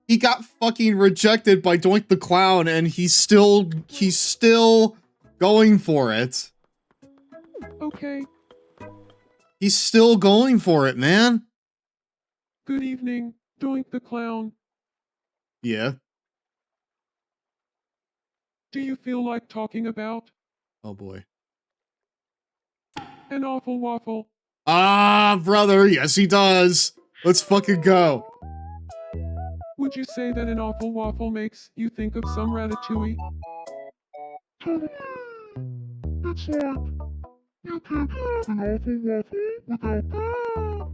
A: He got fucking rejected by Doink the Clown and he's still going for it.
H: Okay.
A: He's still going for it, man.
H: Good evening, Doink the Clown.
A: Yeah.
H: Do you feel like talking about
A: Oh boy.
H: an awful waffle?
A: Ah, brother, yes he does. Let's fucking go.
H: Would you say that an awful waffle makes you think of some ratatouille?
N: It's like you can't have an awful waffle without that.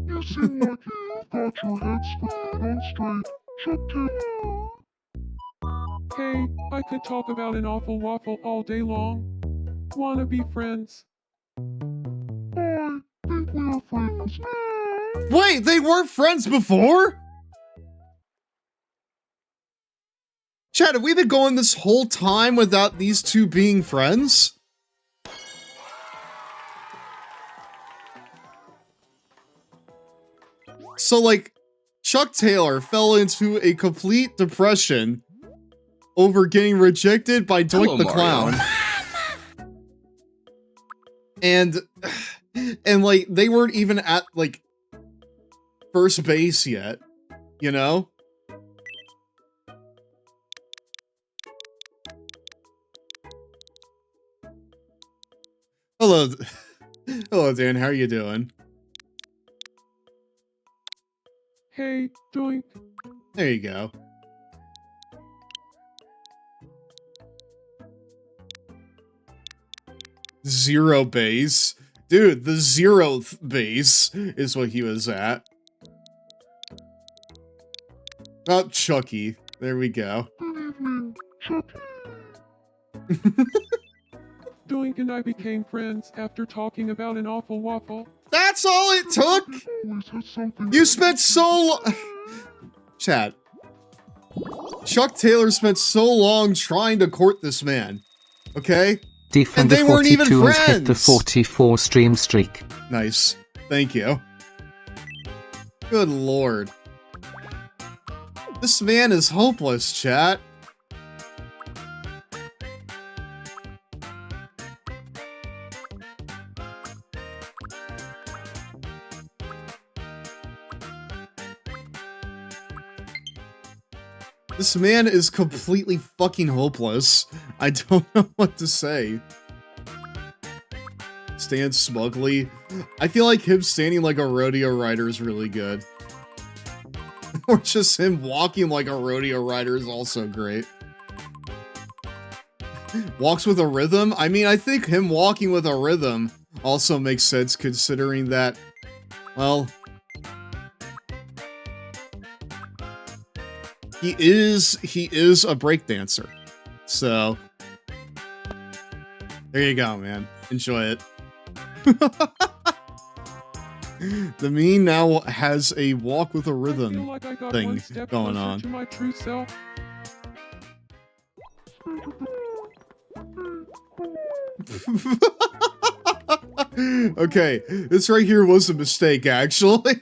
N: You seem like you've got your head screwed on straight. Chuck Taylor.
H: Hey, I could talk about an awful waffle all day long. Wanna be friends?
N: I think we are friends now.
A: Wait, they weren't friends before? Chad, have we been going this whole time without these two being friends? So, like, Chuck Taylor fell into a complete depression over getting rejected by Doink
I: Hello,
A: the
I: Mario.
A: Clown. And, like, they weren't even at, like, first base yet, you know? Hello, hello, Dan. How are you doing?
H: Hey, Doink.
A: There you go. Zero base. Dude, the 0th base is what he was at. Oh, Chucky. There we go.
N: Good evening, Chucky.
H: Doink and I became friends after talking about an awful waffle.
A: That's all it took? You spent so long... Chat. Chuck Taylor spent so long trying to court this man. Okay? And they weren't even
C: Defender42 has hit the
A: friends!
C: 44 stream streak.
A: Nice. Thank you. Good lord. This man is hopeless, chat. This man is completely fucking hopeless. I don't know what to say. Stand smugly. I feel like him standing like a rodeo rider is really good. Or just him walking like a rodeo rider is also great. Walks with a rhythm? I mean, I think him walking with a rhythm also makes sense considering that, well, he is a breakdancer. So, there you go, man. Enjoy it. The meme now has a walk with a rhythm thing going on.
H: To my true self.
A: Okay, this right here was a mistake, actually.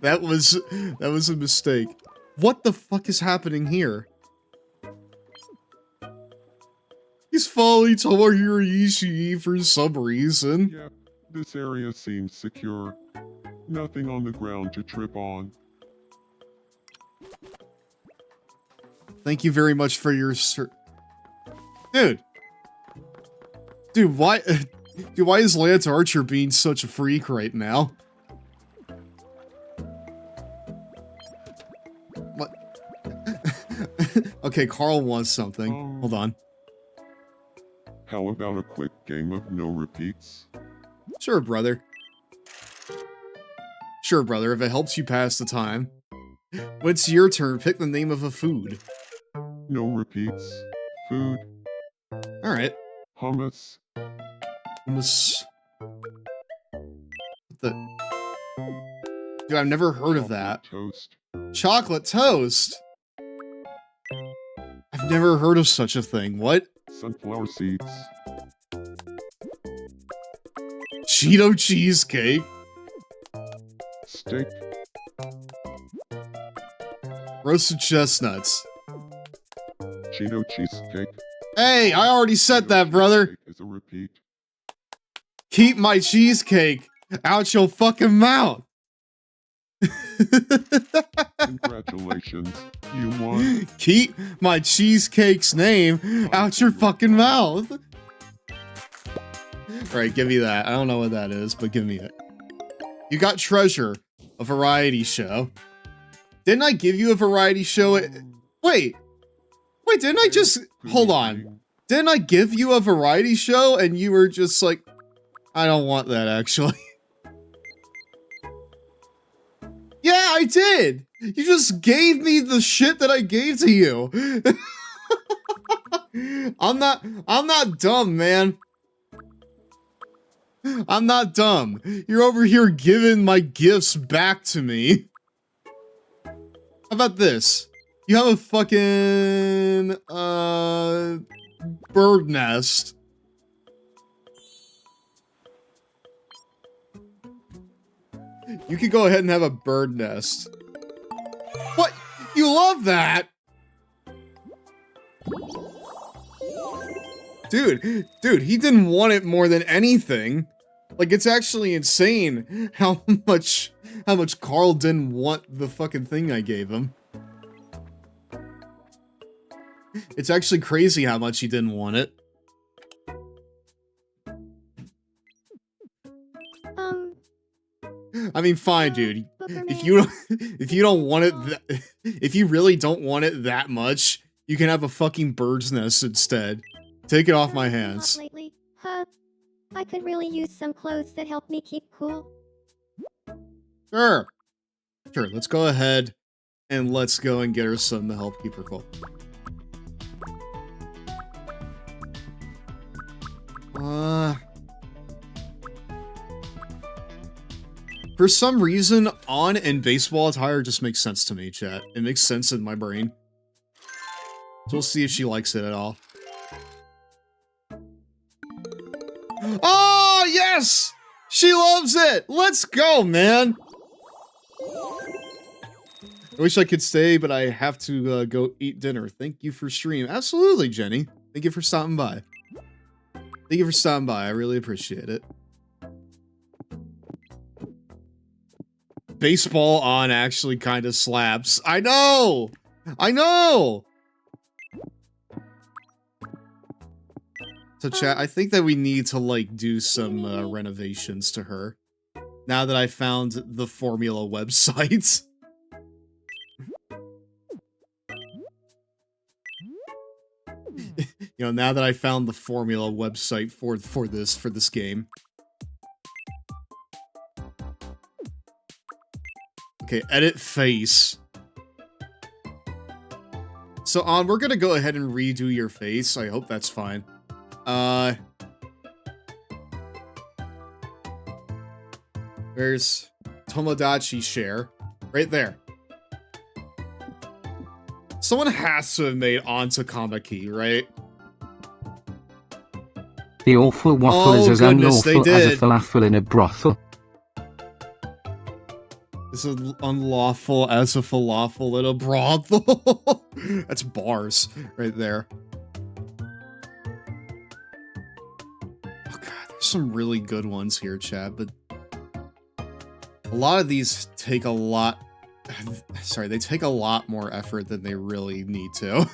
A: that was a mistake. What the fuck is happening here? He's following Tomodachi for some reason.
H: Yeah, this area seems secure. Nothing on the ground to trip on.
A: Thank you very much for your Dude, why dude, why is Lance Archer being such a freak right now? What? Okay, Carl wants something. Hold on.
H: How about a quick game of no repeats?
A: Sure, brother. Sure, brother, if it helps you pass the time. When it's your turn, pick the name of a food.
H: No repeats. Food.
A: Alright.
H: Hummus.
A: Hummus. What the... Dude, I've never heard of that.
H: Toast.
A: Chocolate toast? I've never heard of such a thing. What?
H: Sunflower seeds.
A: Cheeto cheesecake?
H: Steak.
A: Roasted chestnuts.
H: Cheeto cheesecake.
A: Hey, I already said that, brother.
H: Is a repeat.
A: Keep my cheesecake out your fucking mouth.
H: Congratulations, you won.
A: Keep my cheesecake's name out your fucking mouth. Alright, give me that. I don't know what that is, but give me it. You got Treasure, a variety show. Didn't I give you a variety show? Wait, didn't I just... Hold on. Didn't I give you a variety show and you were just like, I don't want that, actually. Yeah, I did! You just gave me the shit that I gave to you. I'm not dumb, man. I'm not dumb. You're over here giving my gifts back to me. How about this? You have a fucking, bird nest. You could go ahead and have a bird nest. What? You love that? Dude, he didn't want it more than anything. Like, it's actually insane how much Carl didn't want the fucking thing I gave him. It's actually crazy how much he didn't want it. I mean, fine, dude. If you don't want it, if you really don't want it that much, you can have a fucking bird's nest instead. Take it off my hands.
J: Lately, huh? I could really use some clothes that help me keep cool.
A: Sure, let's go ahead and let's go and get her some to help keep her cool. For some reason, on and baseball attire just makes sense to me, chat. It makes sense in my brain. So we'll see if she likes it at all. Oh, yes! She loves it! Let's go, man! I wish I could stay, but I have to go eat dinner. Thank you for stream. Absolutely, Jenny. Thank you for stopping by. Thank you for stopping by. I really appreciate it. Baseball on actually kind of slaps. I know! I know! So chat, I think that we need to like do some renovations to her. Now that I found the formula website. You know, now that I found the formula website for this game. Okay, edit face. So we're gonna go ahead and redo your face. I hope that's fine. There's Tomodachi share. Right there. Someone has to have made onto Kamaki, right?
C: The awful waffle is as
A: goodness, they
C: unlawful as a
A: did.
C: falafel in a brothel.
A: It's as unlawful as a falafel in a brothel. That's bars right there. Oh god, there's some really good ones here, chat, but a lot of these take a lot... Sorry, they take a lot more effort than they really need to.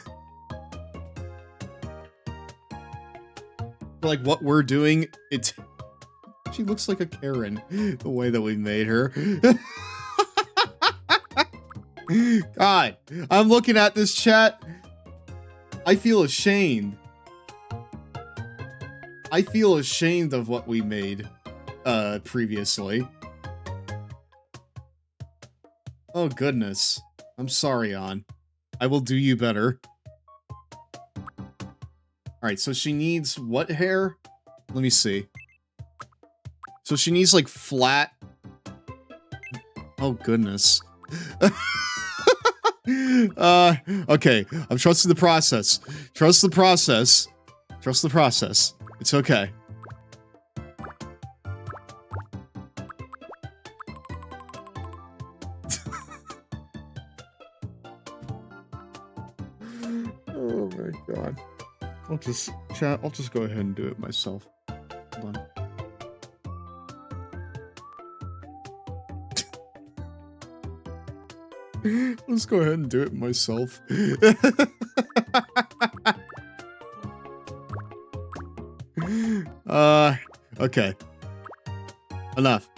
A: Like what we're doing, she looks like a Karen, the way that we made her. God, I'm looking at this chat. I feel ashamed. I feel ashamed of what we made previously. Oh goodness. I'm sorry, An. I will do you better. Alright, so she needs what hair? Let me see. So she needs like flat... Oh goodness. Okay, I'm trusting the process. Trust the process. Trust the process. It's okay. Oh my god. I'll just go ahead and do it myself. Hold on. Let's go ahead and do it myself. Okay. Enough.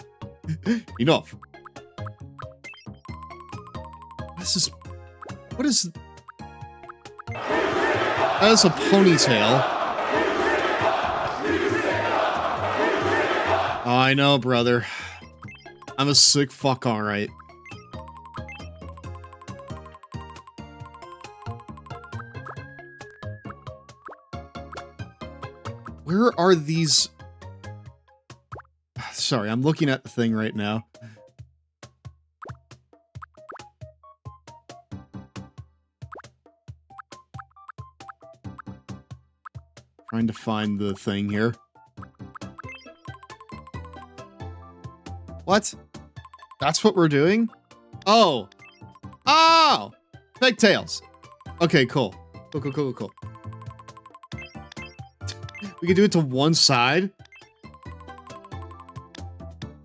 A: Enough. What is... That is a ponytail. Oh, I know, brother. I'm a sick fuck, alright. Where are these... Sorry, I'm looking at the thing right now. Trying to find the thing here. What? That's what we're doing? Oh! Oh! Pigtails! Okay, cool. Cool. We can do it to one side?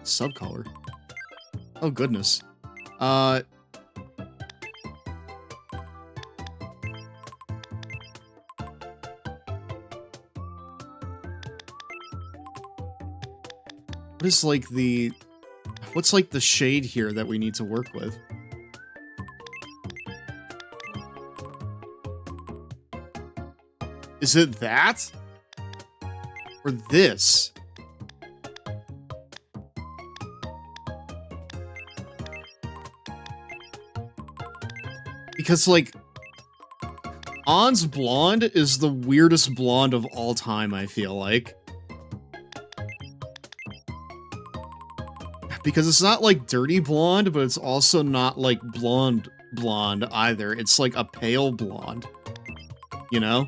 A: Subcolor. Oh, goodness. What is like the... What's like the shade here that we need to work with? Is it that? Or this? Because like... An's blonde is the weirdest blonde of all time, I feel like. Because it's not like dirty blonde, but it's also not like blonde either. It's like a pale blonde. You know?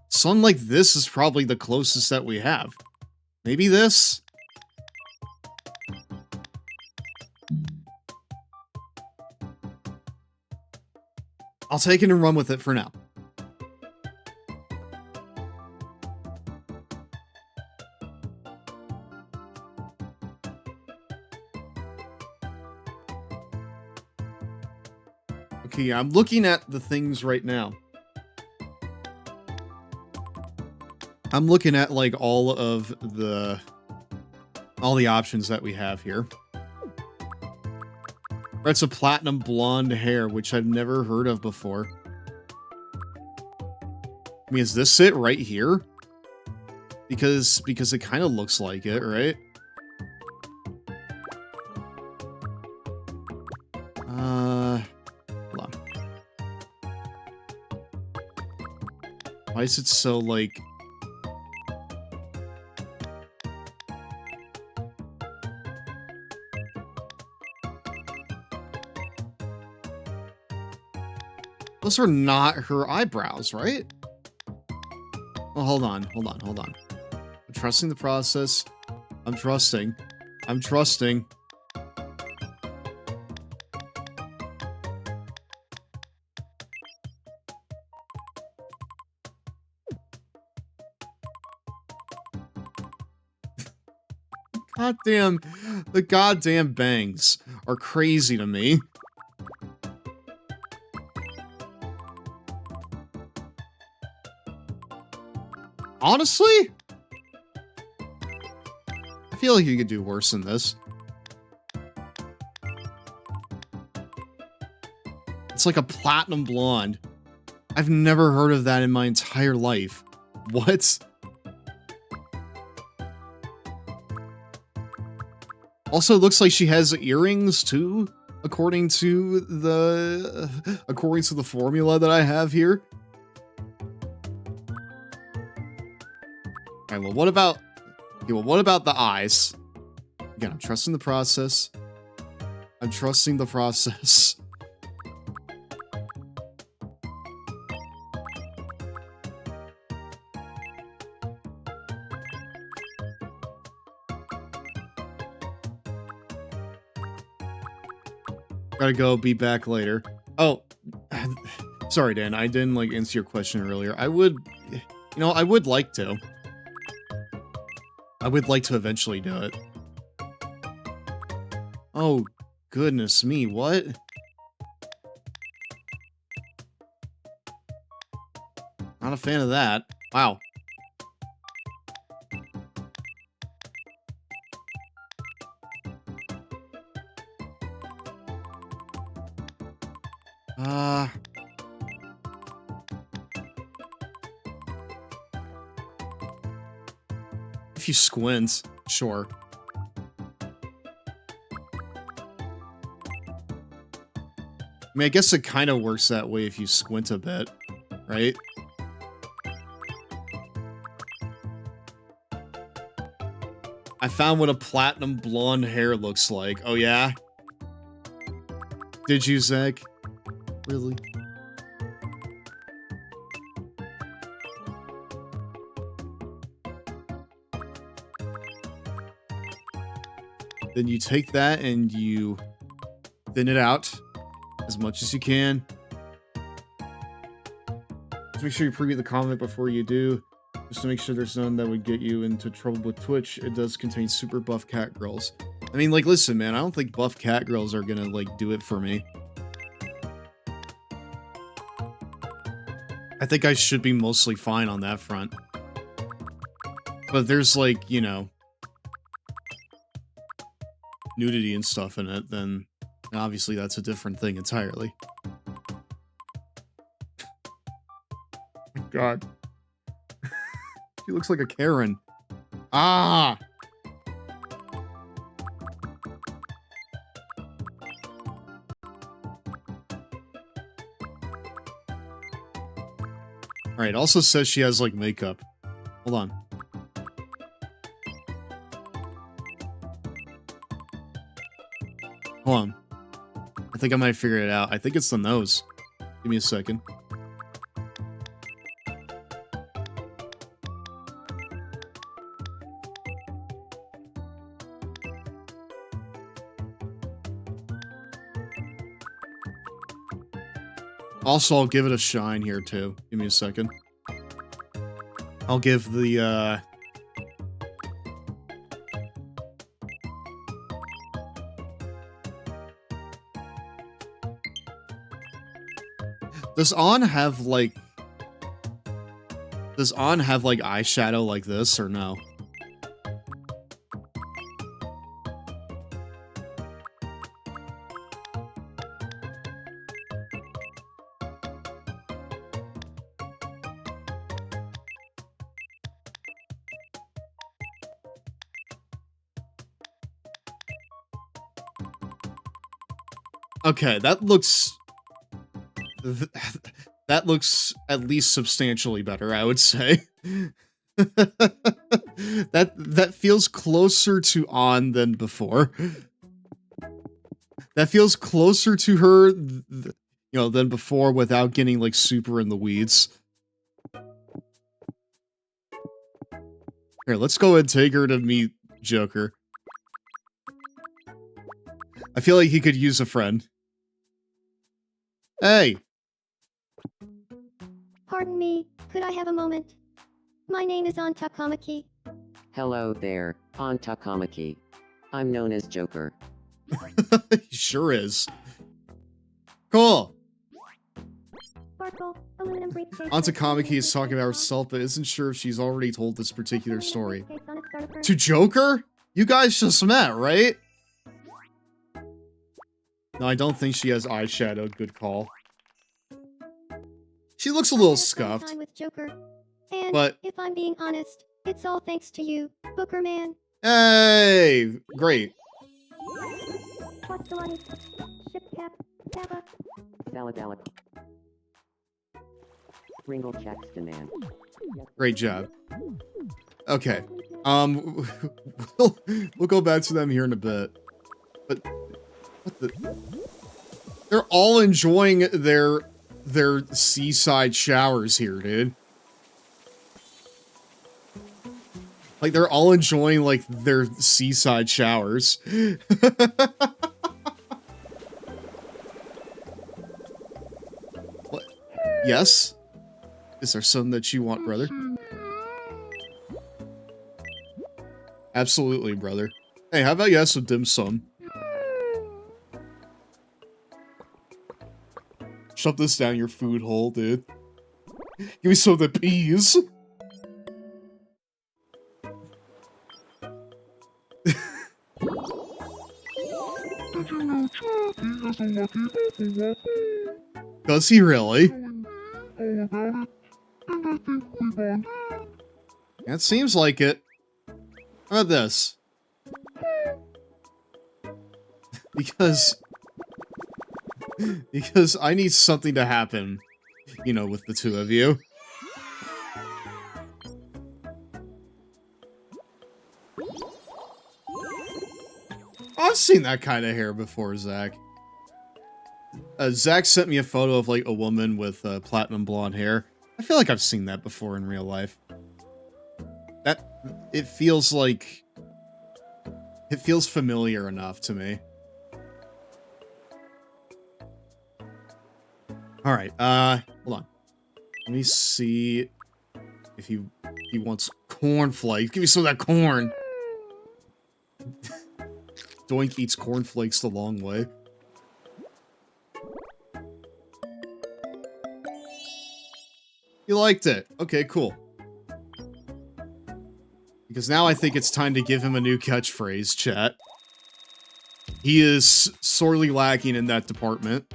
A: Something like this is probably the closest that we have. Maybe this? I'll take it and run with it for now. Okay, I'm looking at the things right now. I'm looking at like all the options that we have here. That's a platinum blonde hair, which I've never heard of before. I mean, is this it right here? Because it kind of looks like it, right? Hold on. Why is it so like... Those are not her eyebrows, right? Well, hold on. I'm trusting the process. I'm trusting. Goddamn, the goddamn bangs are crazy to me. Honestly? I feel like you could do worse than this. It's like a platinum blonde. I've never heard of that in my entire life. What? Also, it looks like she has earrings too, according to the formula that I have here. All right, well, what about the eyes? Again, I'm trusting the process. Gotta go, be back later. Oh, sorry, Dan, I didn't, like, answer your question earlier. I would like to. I would like to eventually do it. Oh, goodness me, what? Not a fan of that. Wow. If you squint, sure. I mean, I guess it kind of works that way if you squint a bit, right? I found what a platinum blonde hair looks like. Oh, yeah? Did you, Zach? Really? Then you take that and you thin it out as much as you can. Just make sure you preview the comment before you do, just to make sure there's none that would get you into trouble with Twitch. It does contain super buff cat girls. I mean, like, listen, man, I don't think buff cat girls are gonna, like, do it for me. I think I should be mostly fine on that front. But there's, like, you know, nudity and stuff in it, then obviously that's a different thing entirely. God. She looks like a Karen. Ah! Alright, also says she has, like, makeup. Hold on. Hold on. I think I might figure it out. I think it's the nose. Give me a second. Also, I'll give it a shine here, too. Give me a second. I'll give the, Does On have, like... Does On have, like, eyeshadow like this, or no? Okay, that looks at least substantially better, I would say. That feels closer to On than before. That feels closer to her, than before without getting, like, super in the weeds. Here, let's go and take her to meet Joker. I feel like he could use a friend. Hey!
J: Pardon me, could I have a moment? My name is On Takamaki.
E: Hello there, on Takamaki. I'm known as Joker.
A: He sure is. Cool!
J: Sparkle, aluminum briefcase.
A: On Takamaki is talking about herself, but isn't sure if she's already told this particular story. To Joker? You guys just met, right? No, I don't think she has eyeshadow. Good call. She looks a little scuffed.
J: Time with Joker. And
A: but
J: if I'm being honest, it's all thanks to you, Booker Man.
A: Hey! Great.
J: What's the one? Ship cap, Kappa.
E: Salad. Ringle checks demand.
A: Great job. Okay. We'll go back to them here in a bit. But what the? They're all enjoying their seaside showers here, dude. Like, they're all enjoying, like, their seaside showers. What? Yes? Is there something that you want, brother? Absolutely, brother. Hey, how about you have some dim sum? Shove this down your food hole, dude. Give me some of the peas. Does he really? That seems like it. How about this? Because I need something to happen, with the two of you. I've seen that kind of hair before, Zach. Zach sent me a photo of, like, a woman with platinum blonde hair. I feel like I've seen that before in real life. It feels familiar enough to me. Alright, hold on. Let me see if he wants cornflakes. Give me some of that corn! Doink eats cornflakes the long way. You liked it. Okay, cool. Because now I think it's time to give him a new catchphrase, chat. He is sorely lacking in that department.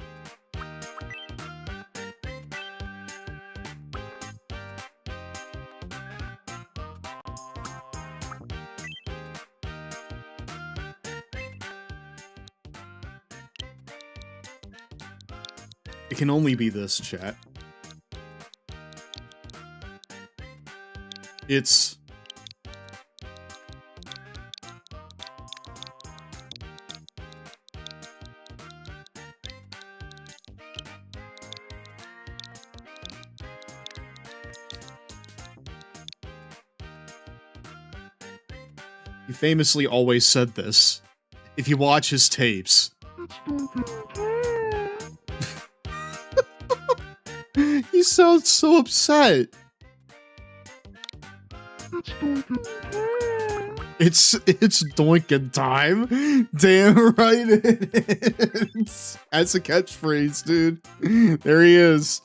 A: It can only be this, chat. It's... He famously always said this. If you watch his tapes. He sounds so upset. It's doinkin' time. Damn right it is. That's a catchphrase, dude. There he is.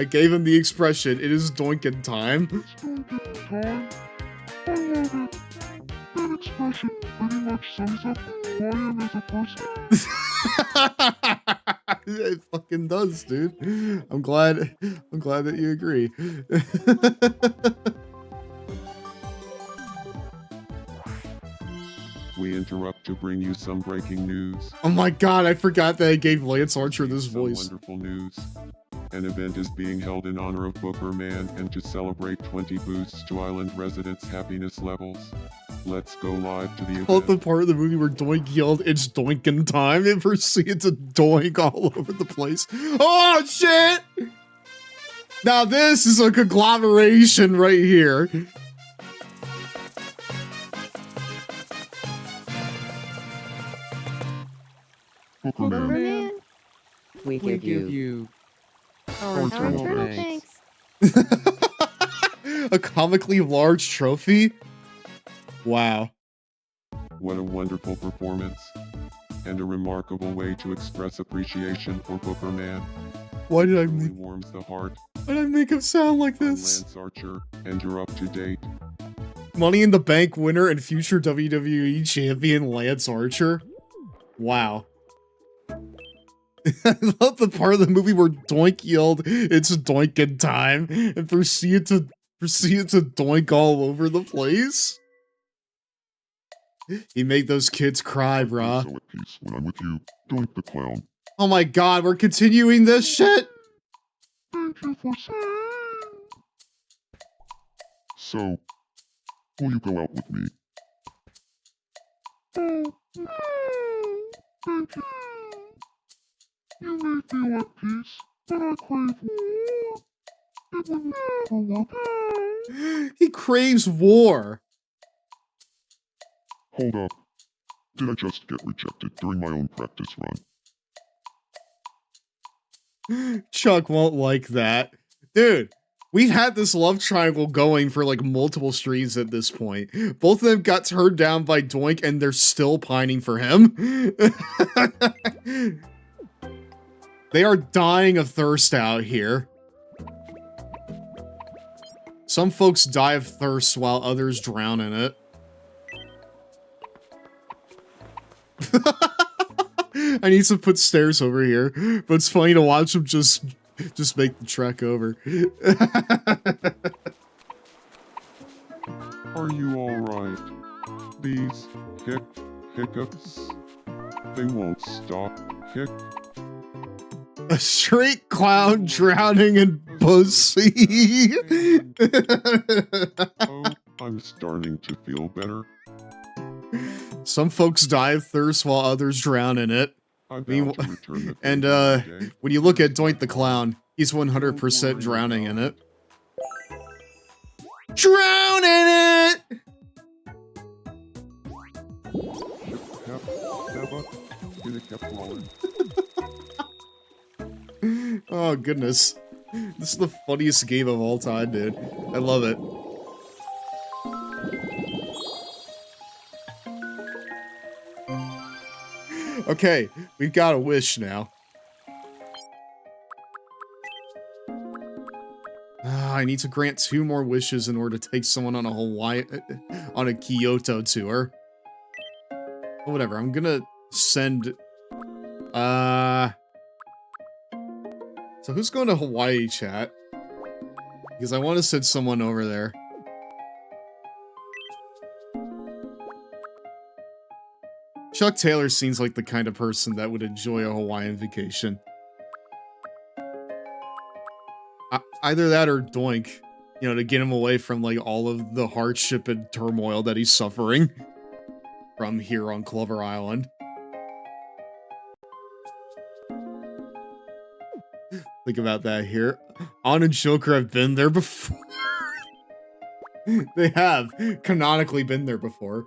A: I gave him the expression, it is doinkin' time.
N: It's doinkin' time. I love it. That expression pretty much sums up who I am as a person.
A: It fucking does, dude. I'm glad that you agree.
H: We interrupt to bring you some breaking news.
A: Oh my god, I forgot that I gave Lance Archer this
H: Some
A: voice.
H: wonderful news. An event is being held in honor of Booker Man and to celebrate 20 boosts to island residents' happiness levels. Let's go live to the
A: Called the
H: event.
A: part of the movie where Doink yelled, "It's doinkin' time," and proceeded to doink all over the place. Oh shit! Now this is a conglomeration right here.
H: Booker Man.
E: We give you
H: Our eternal
E: thanks.
A: A comically large trophy? Wow.
H: What a wonderful performance. And a remarkable way to express appreciation for Booker Man.
A: Why did I
H: Really
A: make,
H: warms the heart.
A: why did I make him sound like
H: I'm
A: this?
H: Lance Archer, and you're up to date.
A: Money in the Bank winner and future WWE champion Lance Archer? Wow. I love the part of the movie where Doink yelled, "It's doinkin' time," and proceeded to doink all over the place. He made those kids cry,
N: I feel
A: brah.
N: so at peace when I'm with you. Doink the clown.
A: Oh my god, we're continuing this shit?
N: Thank you for saying. So, will you go out with me? Oh, no. Thank you. You may feel at peace, but I crave war. It will never work out.
A: He craves war.
N: Hold up. Did I just get rejected during my own practice run?
A: Chuck won't like that. Dude, we've had this love triangle going for like multiple streams at this point. Both of them got turned down by Doink and they're still pining for him. They are dying of thirst out here. Some folks die of thirst while others drown in it. I need to put stairs over here, but it's funny to watch them just make the trek over.
H: Are you alright? These hiccups? They won't stop.
A: A straight clown drowning in pussy.
H: Oh, I'm starting to feel better.
A: Some folks die of thirst while others drown in it.
H: I vow to return the
A: And
H: favor one day.
A: when you look at Doink the Clown, he's 100% drowning in it. Drown in it!
H: It kept rolling.
A: Oh, goodness. This is the funniest game of all time, dude. I love it. Okay, we've got a wish now. I need to grant 2 more wishes in order to take someone on a Kyoto tour. Oh, whatever, I'm gonna send, so who's going to Hawaii, chat? Because I want to send someone over there. Chuck Taylor seems like the kind of person that would enjoy a Hawaiian vacation. Either that or Doink, you know, to get him away from, like, all of the hardship and turmoil that he's suffering from here on Clover Island. Think about that here. On and Joker have been there before. They have canonically been there before.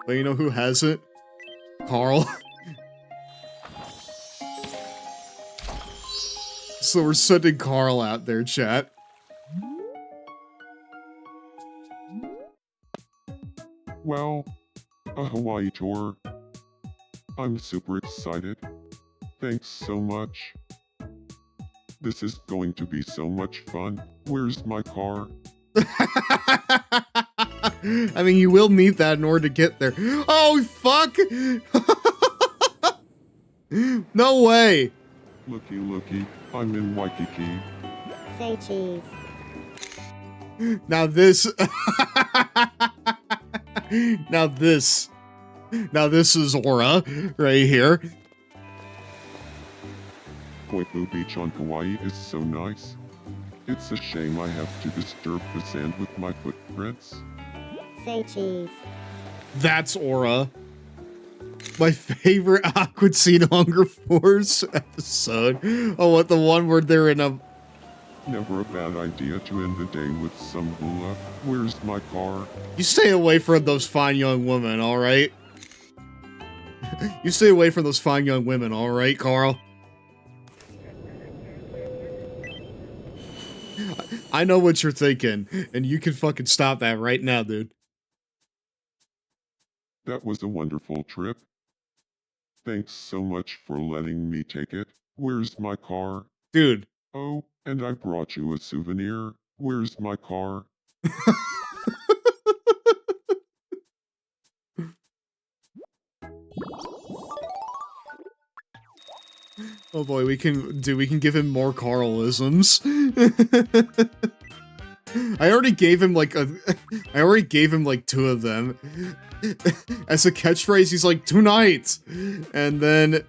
A: But you know who hasn't? Carl. So we're sending Carl out there, chat.
H: Well, a Hawaii tour. I'm super excited. Thanks so much. This is going to be so much fun. Where's my car?
A: I mean, you will need that in order to get there. Oh, fuck! No way!
H: Looky, looky, I'm in Waikiki.
J: Say cheese.
A: Now this... Now this is Aura, right here.
H: Koipu Beach on Kauai is so nice. It's a shame I have to disturb the sand with my footprints.
J: Say cheese.
A: That's Aura. My favorite awkward scene Hunger Force episode. Oh, what, the one where they're in a...
H: Never a bad idea to end the day with some hula. Where's my car?
A: You stay away from those fine young women, alright? You stay away from those fine young women, alright, Carl? I know what you're thinking, and you can fucking stop that right now, dude.
H: That was a wonderful trip. Thanks so much for letting me take it. Where's my car?
A: Dude.
H: Oh, and I brought you a souvenir. Where's my car?
A: Oh boy, we can give him more Carlisms. I already gave him like two of them. As a catchphrase, he's like, tonight! And then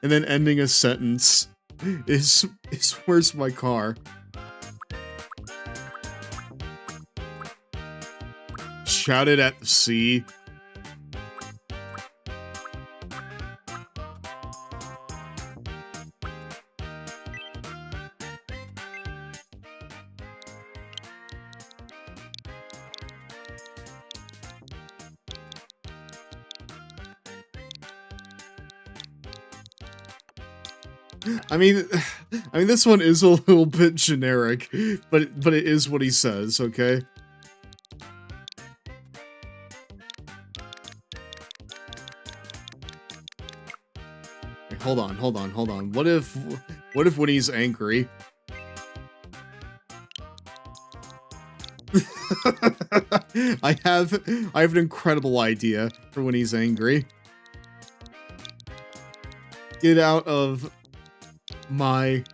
A: ending a sentence is where's my car? Shout it at the sea. I mean, this one is a little bit generic, but it is what he says, okay? Wait, hold on. What if when he's angry? I have an incredible idea for when he's angry. Get out of my...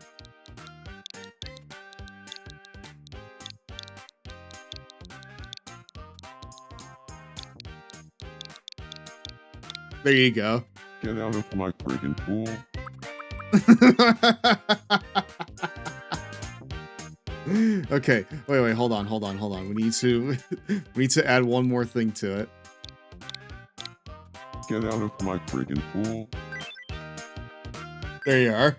A: There you go.
H: Get out of my friggin' pool.
A: Okay, wait, hold on. We need to add one more thing to it.
H: Get out of my friggin' pool.
A: There you are.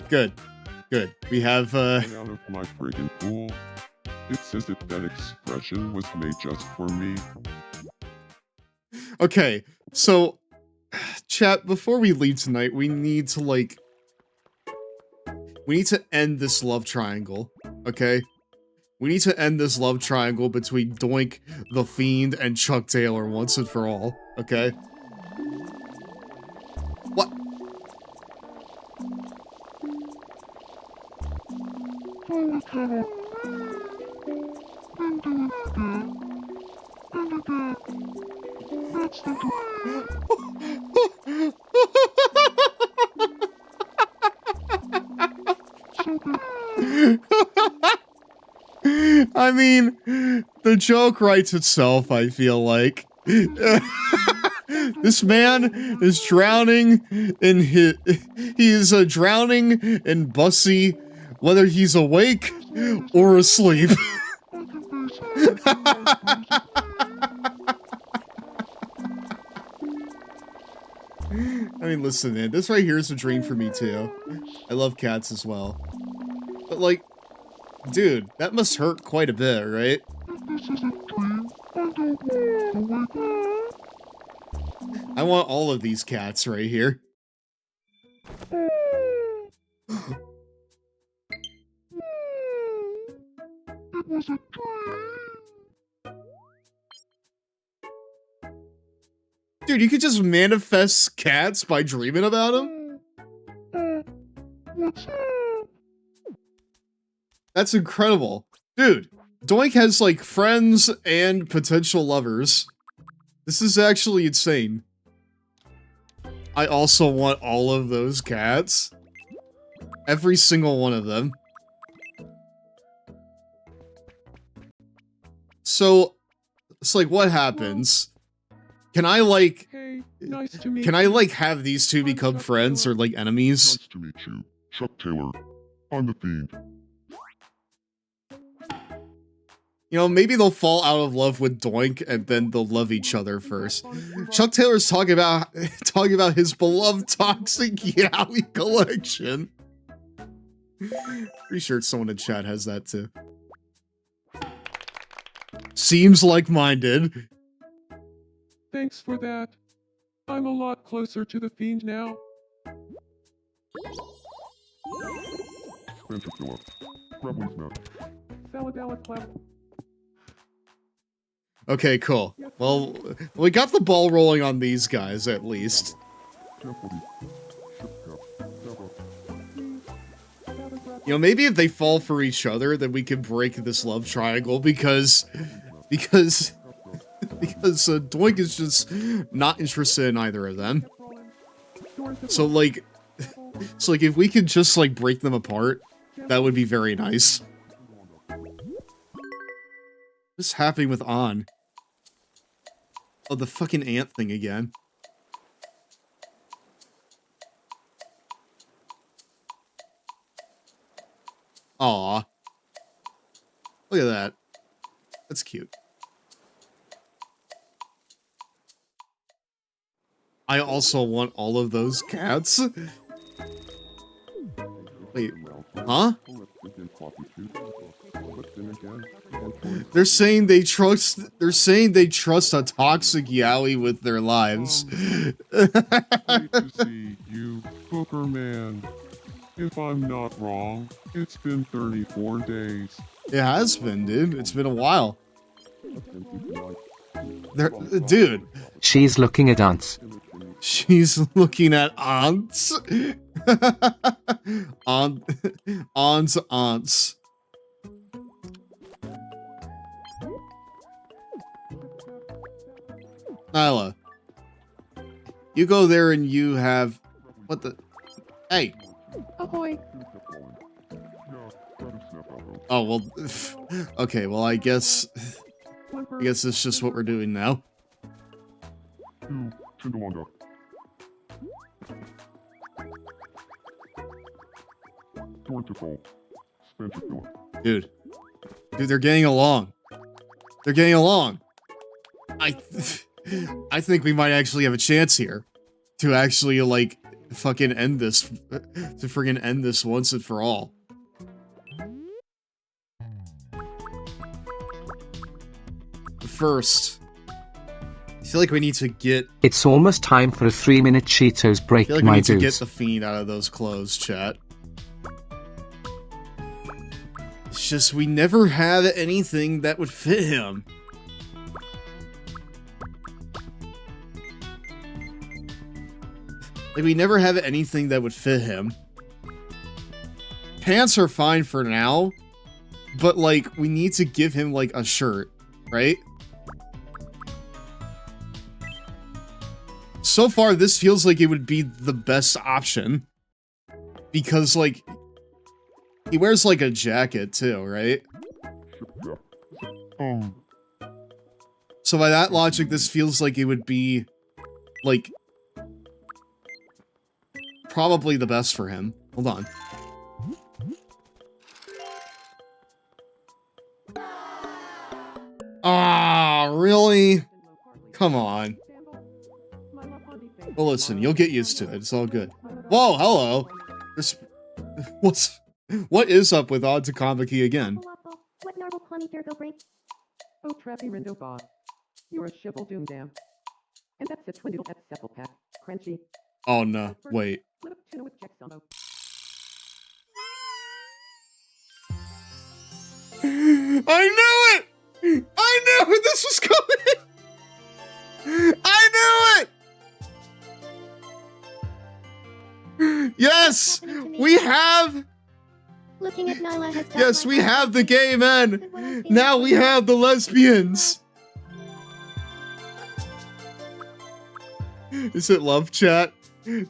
A: Good. We have,
H: Get out of my friggin' pool. It's as if that expression was made just for me.
A: Okay, so, chat, before we leave tonight, we need to end this love triangle, okay? We need to end this love triangle between Doink, the Fiend, and Chuck Taylor once and for all, okay? What? I mean, the joke writes itself, I feel like. This man is drowning in he is drowning in Bussy, whether he's awake or asleep. I mean, listen, man, this right here is a dream for me, too. I love cats as well. But, like, dude, that must hurt quite a bit, right? I want all of these cats right here. Dude, you could just manifest cats by dreaming about them?
N: What's up?
A: That's incredible. Dude, Doink has, like, friends and potential lovers. This is actually insane. I also want all of those cats. Every single one of them. So, it's like, what happens? Can I, like...
H: Hey, nice to meet
A: Can I, like, have these two become friends or, like, enemies?
N: Nice to meet you. Chuck Taylor. I'm the Fiend.
A: You know, maybe they'll fall out of love with Doink and then they'll love each other first. Chuck Taylor's talking about his beloved Toxic Yowie collection. Pretty sure someone in chat has that too. Seems like-minded.
H: Thanks for that. I'm a lot closer to the Fiend now.
N: Spencer Killer. Rebel's Nest.
H: Saladella Clef.
A: Okay, cool. Well, we got the ball rolling on these guys, at least. You know, maybe if they fall for each other, then we can break this love triangle, because Doink is just not interested in either of them. So, like, if we could just, like, break them apart, that would be very nice. What's happening with On? Oh, the fucking ant thing again. Aw. Look at that. That's cute. I also want all of those cats. Wait, huh? They're saying they trust a Toxic Yowie with their lives.
H: Great to see you, Booker Man. If I'm not wrong, it's been 34 days.
A: It has been, dude. It's been a while. Dude.
C: She's looking at ants.
A: She's looking at aunts. Aunts. Nyla, you go there and you have... What the... Hey!
K: Ahoy!
A: Oh, well... Okay, well, I guess it's just what we're doing now. Dude, they're getting along. They're getting along. I think we might actually have a chance here to actually, like, fucking end this, to friggin' end this once and for all. First, I feel like we need to get...
C: It's almost time for a 3-minute Cheetos break,
A: I feel like
C: my
A: we need to
C: dudes.
A: get the Fiend out of those clothes, chat. It's just, we never had anything that would fit him. Like, we never have anything that would fit him. Pants are fine for now, but, like, we need to give him, like, a shirt, right? So far, this feels like it would be the best option. Because, like, he wears, like, a jacket, too, right? So by that logic, this feels like it would be, like... probably the best for him. Hold on. Ah, really? Come on. Well, listen, you'll get used to it. It's all good. Whoa, hello. What is up with Odd to Comic-y again?
K: What normal clummy turbo break? Oh, Trappy Rindo Bob. You're a shibble doom dam. And that's a twin doodle at sepple pack. Crunchy.
A: Oh no, wait.
K: Flip up tuna with Jack Sumbo.
A: I knew it! I knew this was coming! I knew it! Yes! We have...
J: Looking at Nyla has got
A: Yes,
J: my
A: we
J: heart.
A: have the gay men! Now we have the lesbians! Is it love chat?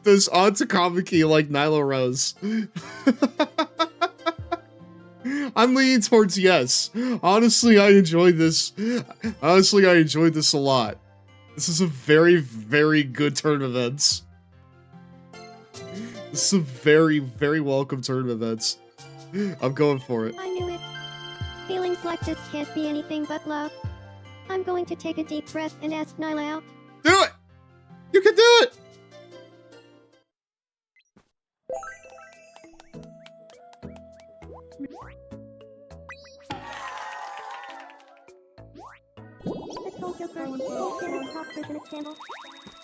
A: Does Antakamaki like Nyla Rose? I'm leaning towards yes. Honestly, I enjoyed this. Honestly, I enjoyed this a lot. This is a very, very good turn of events. This is a very, very welcome turn of events. I'm going for it.
J: I knew it. Feelings like this can't be anything but love. I'm going to take a deep breath and ask Nyla out.
A: Do it! You can do it!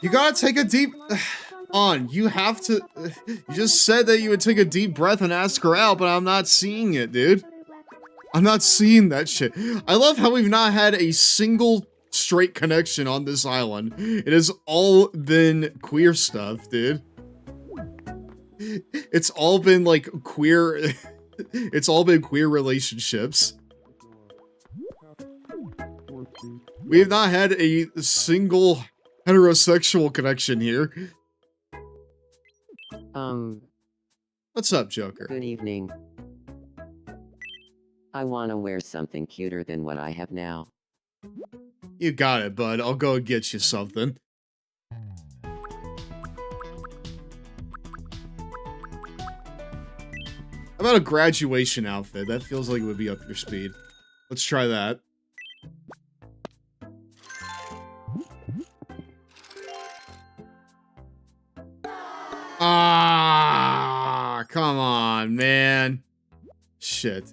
A: You gotta take a deep... You have to... You just said that you would take a deep breath and ask her out, but I'm not seeing it, dude. I'm not seeing that shit. I love how we've not had a single straight connection on this island. It has all been queer stuff, dude. It's all been, like, queer... It's all been queer relationships. We have not had a single heterosexual connection here. What's up, Joker?
E: Good evening. I want to wear something cuter than what I have now.
A: You got it, bud. I'll go and get you something. How about a graduation outfit? That feels like it would be up your speed. Let's try that. Ah, come on, man. Shit.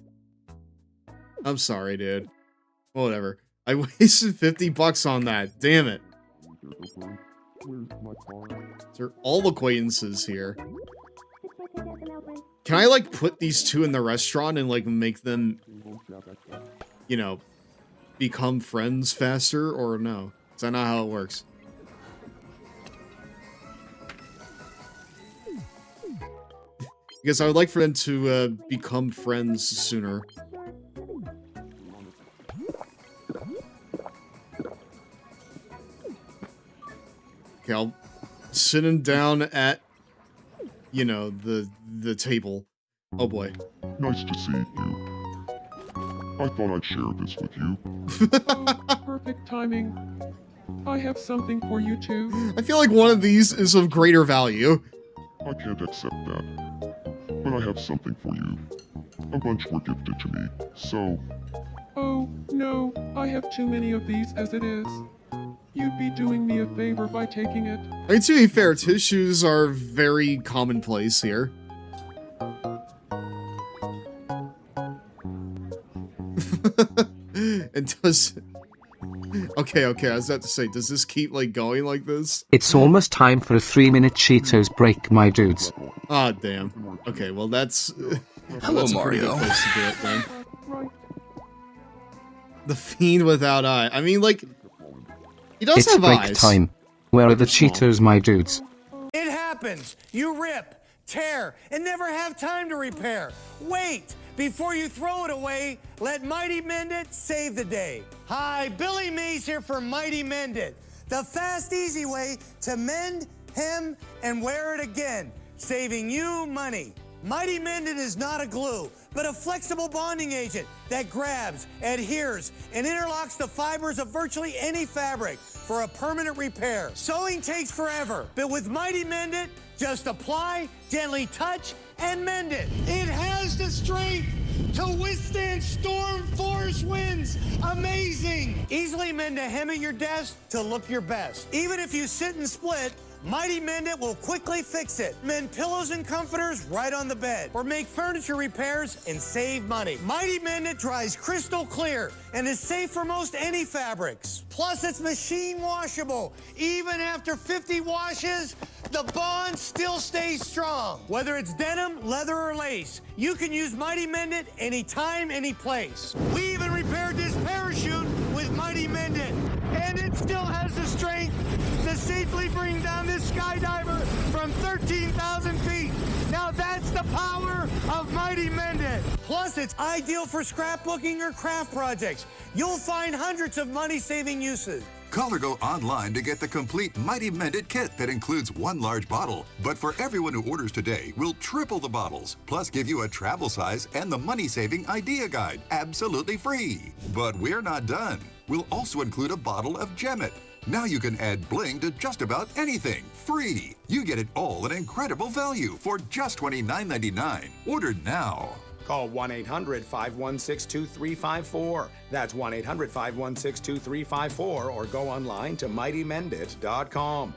A: I'm sorry, dude. Whatever. I wasted 50 bucks on that. Damn it. They're all acquaintances here. Can I, like, put these two in the restaurant and, like, make them, you know, become friends faster, or no? Is that not how it works? Because I would like for them to become friends sooner. Okay, I'll sit him down at, you know, the table. Oh boy.
N: Nice to see you. I thought I'd share this with you.
G: Perfect timing. I have something for you too.
A: I feel like one of these is of greater value.
N: I can't accept that. But I have something for you. A bunch were gifted to me, so...
G: Oh, no, I have too many of these as it is. You'd be doing me a favor by taking it.
A: I mean, to be fair, tissues are very commonplace here. And does... Okay, I was about to say, does this keep, like, going like this?
C: It's almost time for a 3-minute Cheetos break, my dudes.
A: Ah, damn. Okay, well, that's...
I: Hello,
A: that's a pretty
I: Mario.
A: good place to do it, then. The Fiend Without Eye. I mean, like... He does
C: It's
A: have
C: break
A: eyes.
C: time. Where are the Cheetos, my dudes?
O: It happens. You rip, tear, and never have time to repair. Wait. Before you throw it away, let Mighty Mend It save the day. Hi, Billy Mays here for Mighty Mend It. The fast, easy way to mend, hem, and wear it again, saving you money. Mighty Mend It is not a glue, but a flexible bonding agent that grabs, adheres, and interlocks the fibers of virtually any fabric for a permanent repair. Sewing takes forever, but with Mighty Mend It, just apply, gently touch, and mend it. It has the strength to withstand storm force winds. Amazing! Easily mend a hem at your desk to look your best. Even if you sit and split, Mighty Mend It will quickly fix it. Mend pillows and comforters right on the bed, or make furniture repairs and save money. Mighty Mend It dries crystal clear and is safe for most any fabrics. Plus, it's machine washable. Even after 50 washes, the bond still stays strong. Whether it's denim, leather, or lace, you can use Mighty Mend It anytime, any place. We even repaired this parachute with Mighty Mend It, and it still has the strength to safely bring down this skydiver from 13,000 feet. the power of Mighty Mend It. Plus, it's ideal for scrapbooking or craft projects. You'll find hundreds of money-saving uses.
P: Call or go online to get the complete Mighty Mend It kit that includes one large bottle. But for everyone who orders today, we'll triple the bottles, plus give you a travel size and the money-saving idea guide, absolutely free. But we're not done. We'll also include a bottle of Gem It. Now you can add bling to just about anything, free. You get it all at incredible value for just $29.99. Order now.
Q: Call 1-800-516-2354. That's 1-800-516-2354 or go online to mightymendit.com.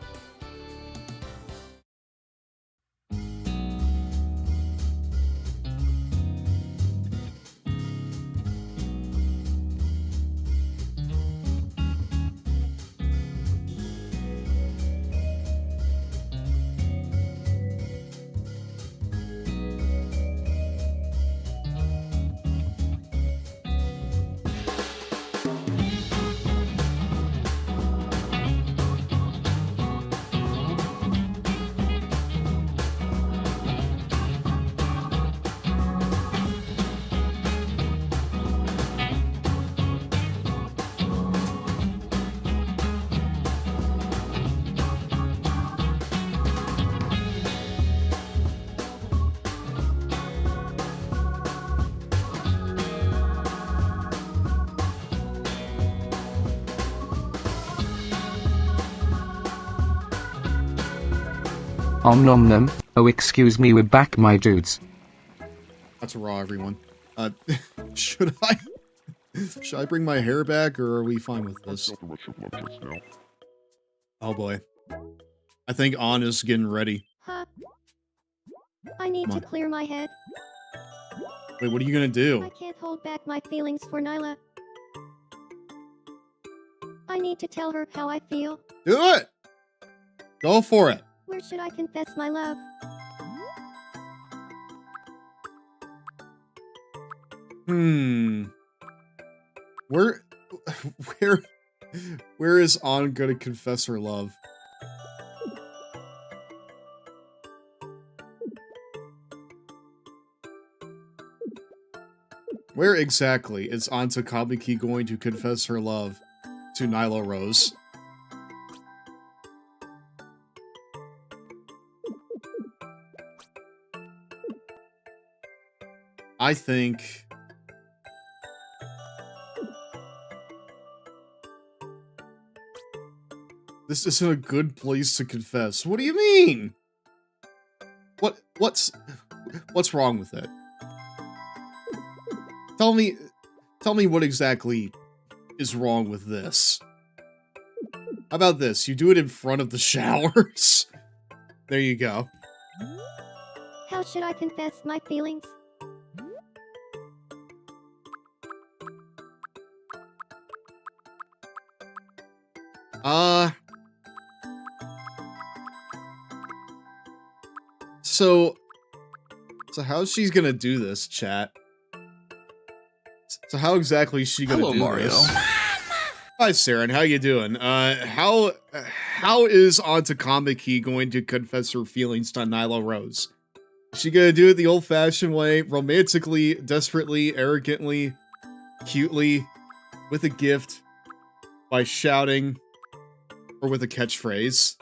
C: Om nom nom. Oh, excuse me, we're back, my dudes.
A: That's raw, everyone. Should I bring my hair back, or are we fine with this? Oh boy. I think An is getting ready.
R: Huh? I need to clear my head.
A: Wait, what are you gonna do?
R: I can't hold back my feelings for Nyla. I need to tell her how I feel.
A: Do it! Go for it.
R: Where should I confess my love?
A: Where is An gonna confess her love? Where exactly is An Takamaki going to confess her love to Nyla Rose? I think this isn't a good place to confess. What do you mean? What's wrong with it? Tell me what exactly is wrong with this. How about this? You do it in front of the showers. There you go.
R: How should I confess my feelings?
A: So how's she gonna do this, chat? So how exactly is she gonna do
I: Mario.
A: this? Hi, Saren. How you doing? How is An Takamaki going to confess her feelings to Nyla Rose? Is she gonna do it the old-fashioned way, romantically, desperately, arrogantly, cutely, with a gift, by shouting, or with a catchphrase?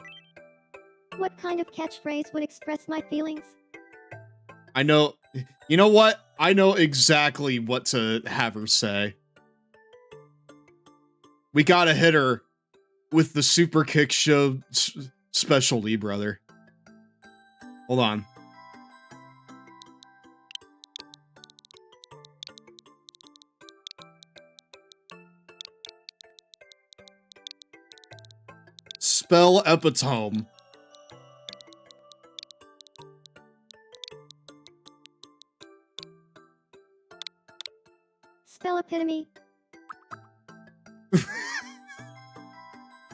R: What kind of catchphrase would express my feelings?
A: I know. You know what? I know exactly what to have her say. We gotta hit her with the Super Kick Show specialty, brother. Hold on. Spell epitome.
R: Spell epitome.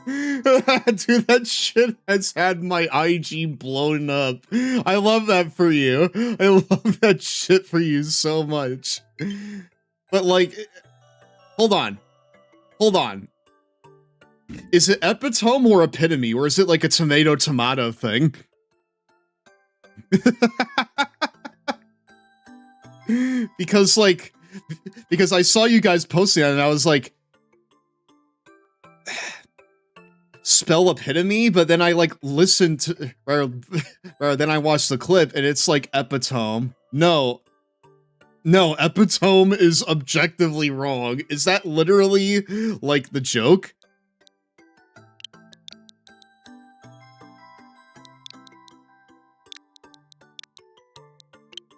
A: Dude, that shit has had my IG blown up. I love that for you. I love that shit for you so much. But like, hold on. Hold on. Is it epitome or epitome? Or is it like a tomato thing? because like, because I saw you guys posting it and I was like, spell epitome, but then I like listened to, or then I watched the clip and it's like epitome. No, epitome is objectively wrong. Is that literally like the joke?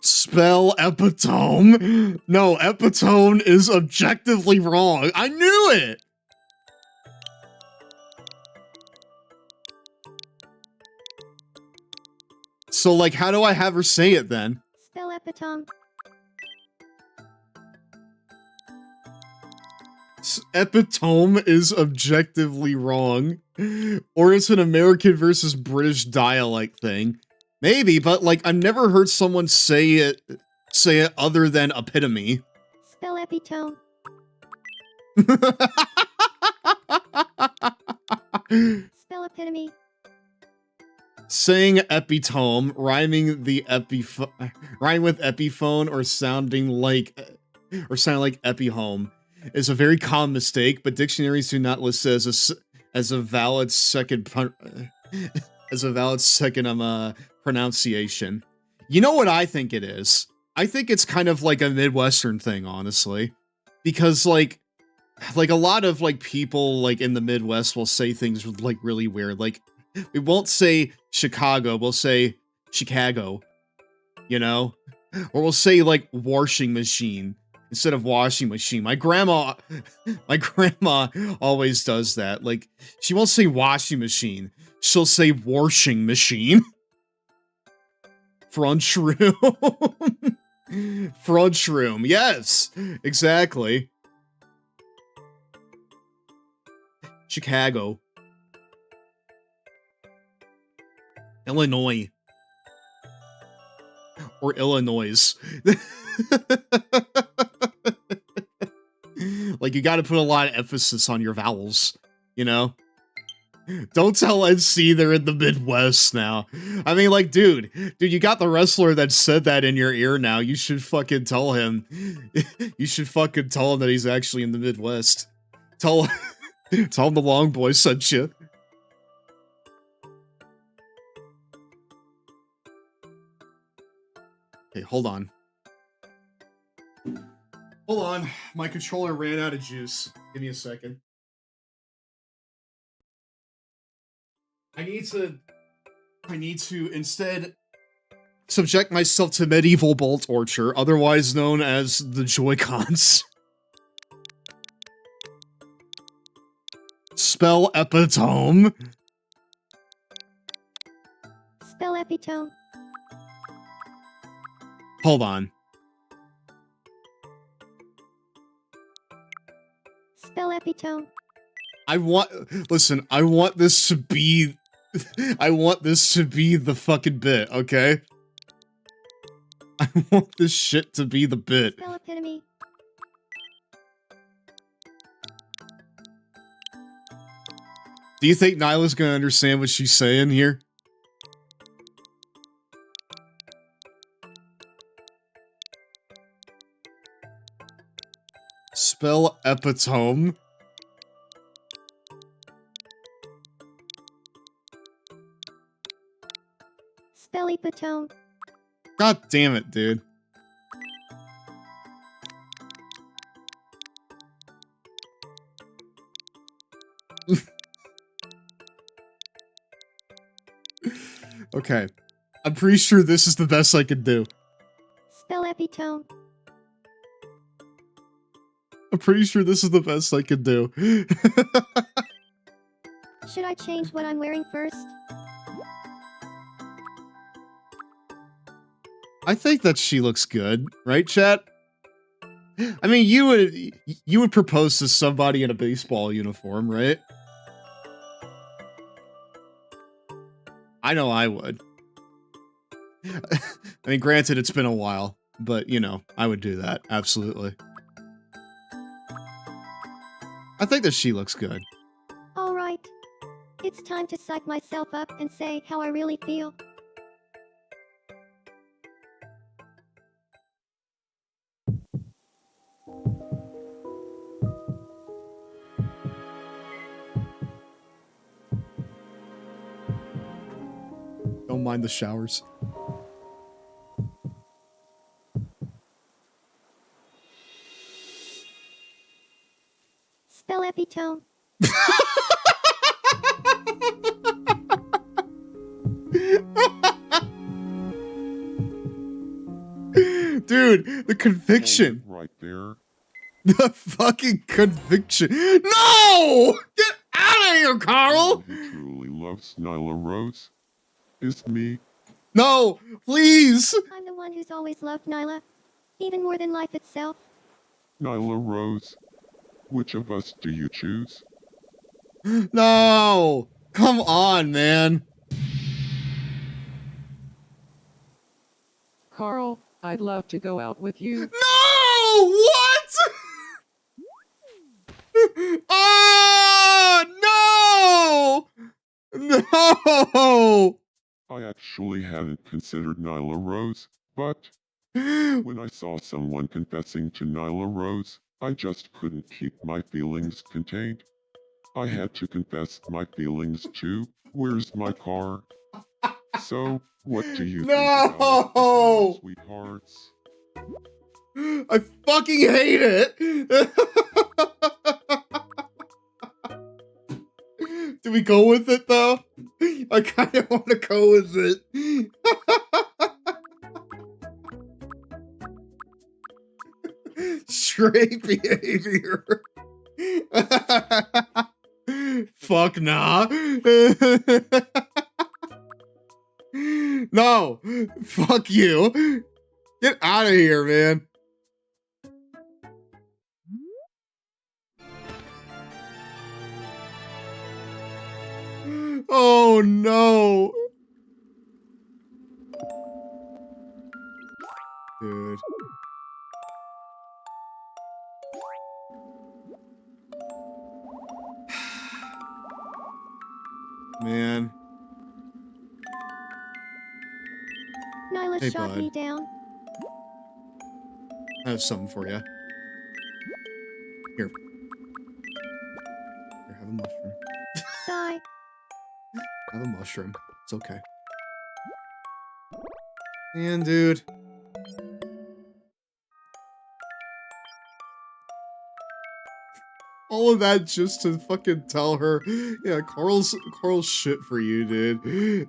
A: Spell epitome. No, epitome is objectively wrong. I knew it. So like, how do I have her say it then?
R: Spell epitome.
A: Epitome is objectively wrong. Or it's an American versus British dialect thing. Maybe, but like, I've never heard someone say it other than epitome.
R: Spell epitome. Spell epitome.
A: Saying epitome, rhyming with epiphone or sounding like epihome is a very common mistake, but dictionaries do not list it as a valid second pronunciation. You know what I think it is? I think it's kind of like a Midwestern thing, honestly, because like a lot of like people like in the Midwest will say things like really weird. Like, we won't say Chicago, we'll say Chicago, you know? Or we'll say like washing machine instead of washing machine. My grandma always does that. Like, she won't say washing machine, she'll say washing machine. Front room. Front room, yes, exactly. Chicago. Illinois. Or Illinois. Like, you gotta put a lot of emphasis on your vowels, you know? Don't tell NC they're in the Midwest now. I mean, like, dude, you got the wrestler that said that in your ear now. You should fucking tell him. You should fucking tell him that he's actually in the Midwest. Tell him the long boy sent you. Okay, hold on. Hold on. My controller ran out of juice. Give me a second. I need to instead subject myself to medieval ball torture, otherwise known as the Joy-Cons. Spell epitome.
R: Spell epitome.
A: Hold on.
R: Spell epitome.
A: I want this to be the fucking bit, okay? I want this shit to be the bit.
R: Spell epitome.
A: Do you think Nyla's gonna understand what she's saying here? Spell epitome.
R: Spell epitome.
A: God damn it, dude. Okay. I'm pretty sure this is the best I can do.
R: Spell epitome.
A: I'm pretty sure this is the best I can do.
R: Should I change what I'm wearing first?
A: I think that she looks good, right, chat? I mean, you would propose to somebody in a baseball uniform, right? I know I would. I mean, granted, it's been a while, but, you know, I would do that, absolutely. I think that she looks good.
R: Alright. It's time to psych myself up and say how I really feel.
A: Don't mind the showers.
R: Spell epitome.
A: Dude, the conviction.
H: Right there.
A: The fucking conviction. No! Get out of here, Carl!
H: Who truly loves Nyla Rose is me.
A: No, please!
R: I'm the one who's always loved Nyla. Even more than life itself.
H: Nyla Rose. Which of us do you choose?
A: No! Come on, man.
K: Carl, I'd love to go out with you.
A: No! What? Oh, no! No!
H: I actually hadn't considered Nyla Rose, but when I saw someone confessing to Nyla Rose, I just couldn't keep my feelings contained. I had to confess my feelings too. Where's my car? So, what do you think about it, sweethearts?
A: I fucking hate it! Do we go with it, though? I kind of want to go with it. Straight behavior. Fuck nah. No. Fuck you. Get out of here, man. Oh no. Dude. Man.
R: Nyla
A: Hey,
R: shot
A: bud.
R: me down.
A: I have something for you. Here. Here, have a mushroom.
R: Sigh.
A: Have a mushroom. It's okay. And dude. All of that just to fucking tell her, yeah, Carl's shit for you, dude.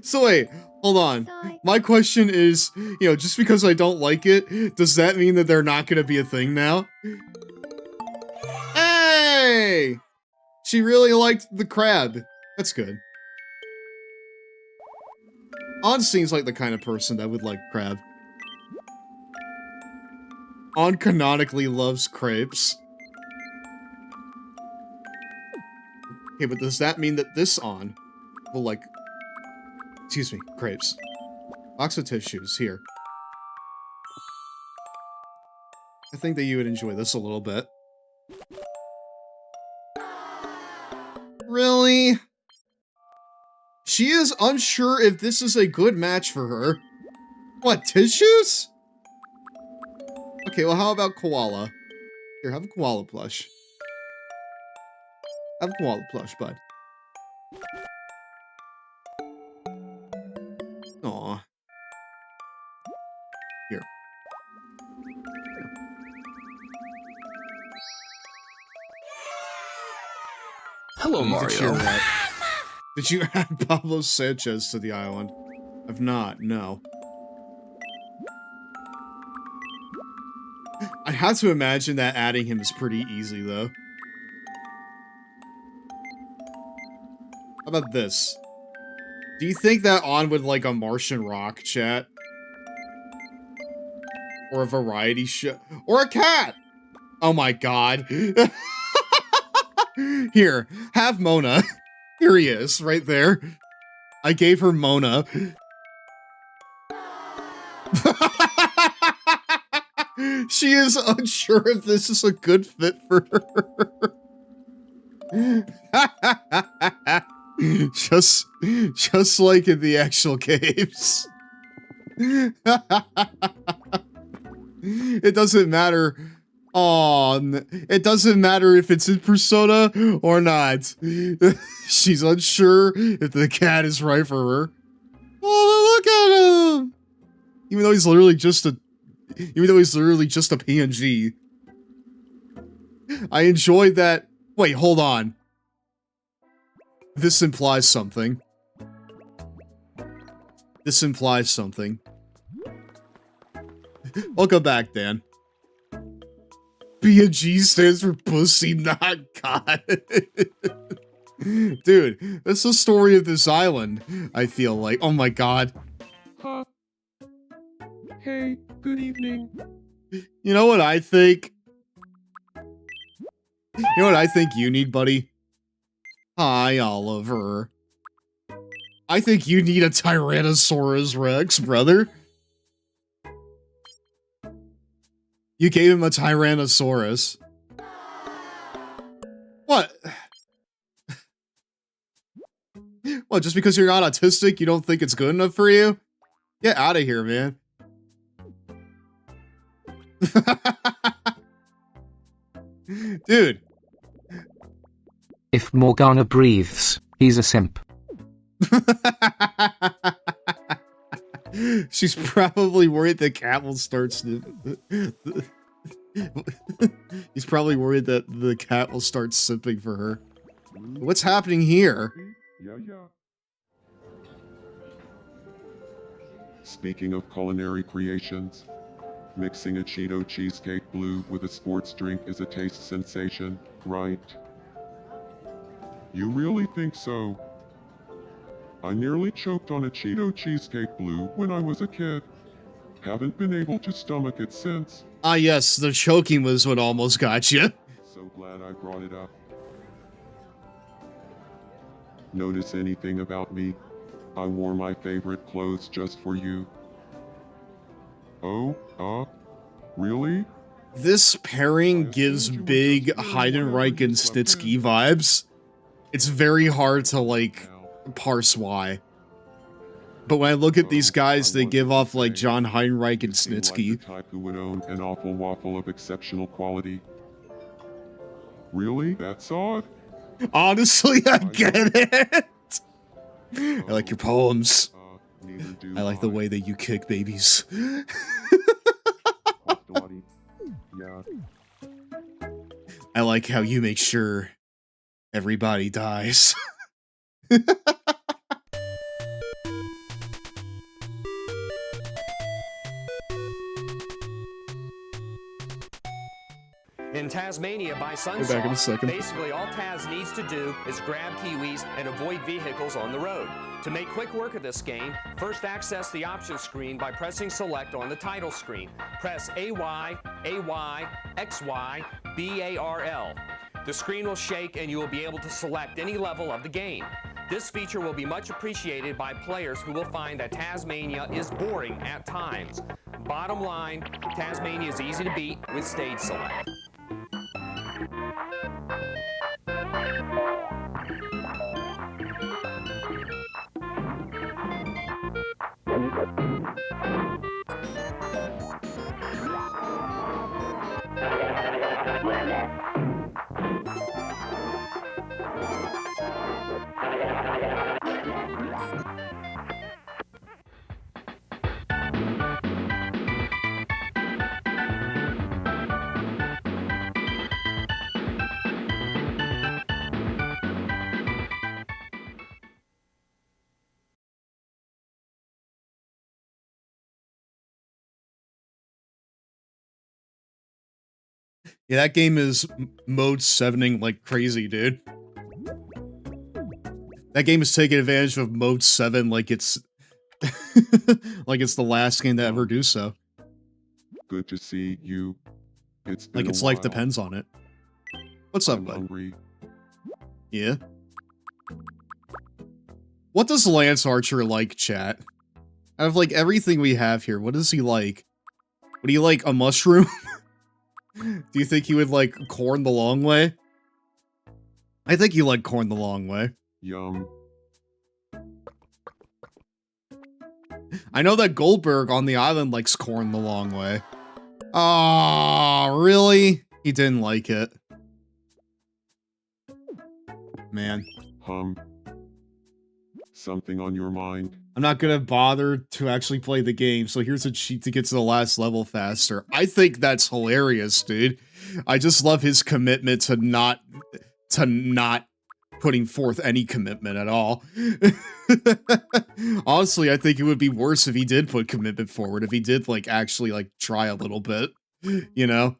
A: So wait, hold on. My question is, just because I don't like it, does that mean that they're not gonna be a thing now? Hey! She really liked the crab. That's good. On seems like the kind of person that would like crab. On canonically loves crepes. Okay, but does that mean that this on will like... Excuse me, crepes. Box of tissues, here. I think that you would enjoy this a little bit. Really? She is unsure if this is a good match for her. What, tissues? Okay, well, how about koala? Here, have a koala plush. Have a koala plush, bud. Aw. Here.
I: Hello, Mario.
A: Did you add Pablo Sanchez to the island? I've not, no. I have to imagine that adding him is pretty easy, though. How about this? Do you think that on with, like, a Martian rock, chat? Or a variety show? Or a cat! Oh my god. Here, have Mona. Here he is, right there. I gave her Mona. She is unsure if this is a good fit for her. just like in the actual caves. It doesn't matter Oh, it doesn't matter if it's in Persona or not. She's unsure if the cat is right for her. Oh, look at him! Even though he's literally just a PNG. I enjoyed that. Wait, hold on. This implies something. This implies something. Welcome back, Dan. PNG stands for pussy, not God. Dude, that's the story of this island, I feel like. Oh my god.
H: Huh. Hey, good evening.
A: You know what I think? You know what I think you need, buddy? Hi, Oliver. I think you need a Tyrannosaurus Rex, brother. You gave him a Tyrannosaurus. What? What, just because you're not autistic, you don't think it's good enough for you? Get out of here, man. Dude.
C: If Morgana breathes, he's a simp.
A: She's probably worried the cat will start He's probably worried that the cat will start simping for her. What's happening here?
H: Yeah. Speaking of culinary creations, mixing a Cheeto cheesecake blue with a sports drink is a taste sensation, right? You really think so? I nearly choked on a Cheeto cheesecake blue when I was a kid. Haven't been able to stomach it since.
A: Ah yes, the choking was what almost got you.
H: So glad I brought it up. Notice anything about me? I wore my favorite clothes just for you. Oh, really?
A: This pairing gives big Heidenreich and Snitsky vibes. It's very hard to, like, parse why. But when I look at these guys, they give off, like, John Heidenreich and Snitsky.
H: Like the type who would own an awful waffle of exceptional quality. Really? That's odd?
A: Honestly, I get it! I like your poems. I like the way that you kick babies. I like how you make sure everybody dies.
S: In Tasmania by
A: Be back in a
S: Sunsoft,
A: second.
S: basically all Taz needs to do is grab kiwis and avoid vehicles on the road. To make quick work of this game, first access the options screen by pressing select on the title screen. Press AY, AY, XY, BARL. The screen will shake and you will be able to select any level of the game. This feature will be much appreciated by players who will find that Tasmania is boring at times. Bottom line, Tasmania is easy to beat with stage select.
A: Yeah, that game is mode 7ing like crazy, dude. That game is taking advantage of mode 7 like it's like it's the last game to ever do so.
H: Good to see you. It's been
A: Like its
H: a
A: life
H: while.
A: depends on it. What's up,
H: I'm
A: bud?
H: hungry.
A: Yeah? What does Lance Archer like, chat? Out of like everything we have here, what does he like? Would he like a mushroom? Do you think he would like corn the long way? I think he like corn the long way.
H: Yum.
A: I know that Goldberg on the island likes corn the long way. Oh, really? He didn't like it. Man.
H: Something on your mind?
A: I'm not gonna bother to actually play the game, so here's a cheat to get to the last level faster. I think that's hilarious, dude. I just love his commitment to not putting forth any commitment at all. Honestly, I think it would be worse if he did put commitment forward, if he did, like, actually, like, try a little bit, you know?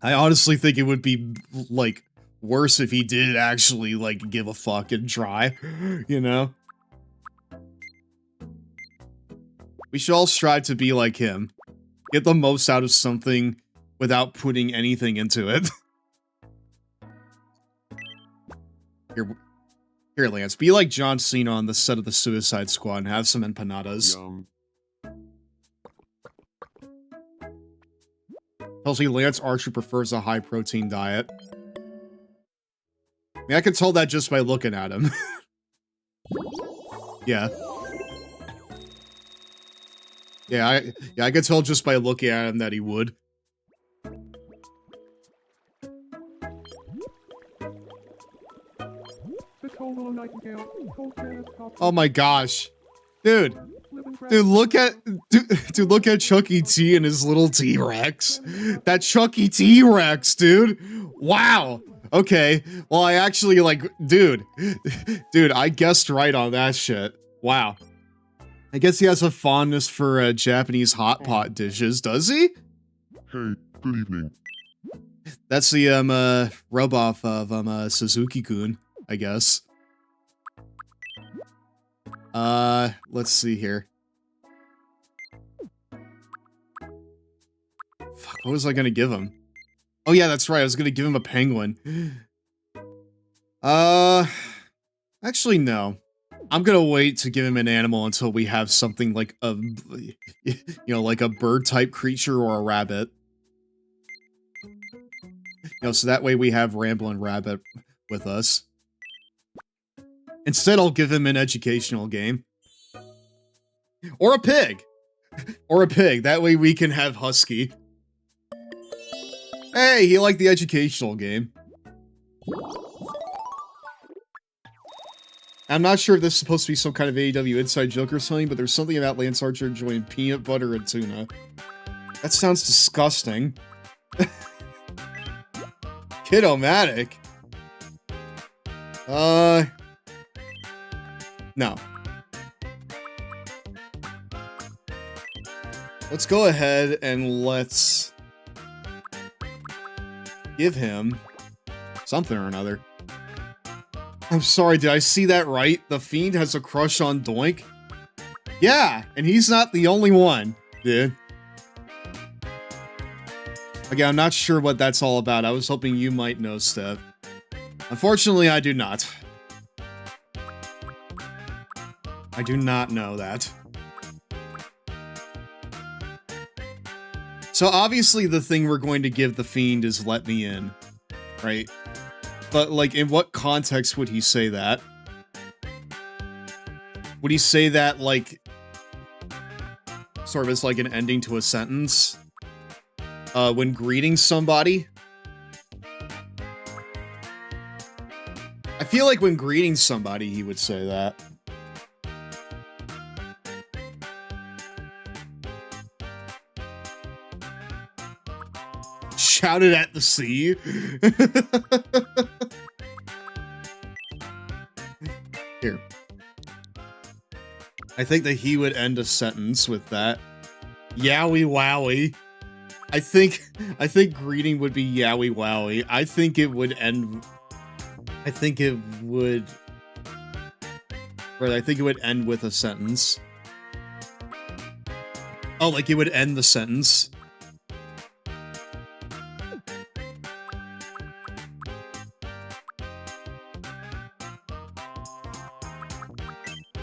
A: I honestly think it would be, like, worse if he did actually, like, give a fuck and try, you know? We should all strive to be like him. Get the most out of something without putting anything into it. Here, Lance, be like John Cena on the set of the Suicide Squad and have some empanadas.
H: Yum.
A: Tells me Lance Archer prefers a high-protein diet. I mean, I can tell that just by looking at him. Yeah. Yeah, I could tell just by looking at him that he would. Oh my gosh. Dude, look at Chuck E. T. and his little T-Rex. That Chuck E. T-Rex, dude. Wow. Okay. Well, I actually, like, dude, I guessed right on that shit. Wow. I guess he has a fondness for Japanese hot pot dishes, does he?
H: Hey, good evening.
A: That's the rub-off of Suzuki-kun, I guess. Let's see here. Fuck, what was I gonna give him? Oh yeah, that's right, I was gonna give him a penguin. Actually no. I'm gonna wait to give him an animal until we have something like a, you know, like a bird-type creature or a rabbit. You know, so that way we have Ramblin' Rabbit with us. Instead, I'll give him an educational game. Or a pig! Or a pig, that way we can have Husky. Hey, he liked the educational game. I'm not sure if this is supposed to be some kind of AEW inside joke or something, but there's something about Lance Archer enjoying peanut butter and tuna. That sounds disgusting. Kid-O-Matic. No. Let's go ahead and let's give him something or another. I'm sorry, did I see that right? The Fiend has a crush on Doink? Yeah, and he's not the only one, dude. Again, I'm not sure what that's all about. I was hoping you might know, Stev. Unfortunately, I do not. I do not know that. So obviously the thing we're going to give the Fiend is let me in, right? But, like, in what context would he say that? Would he say that, like, sort of as, like, an ending to a sentence? When greeting somebody? I feel like when greeting somebody, he would say that. Shouted at the sea? Here. I think that he would end a sentence with that. Yowie wowie. I think greeting would be yowie wowie. I think it would end with a sentence. Oh, like it would end the sentence.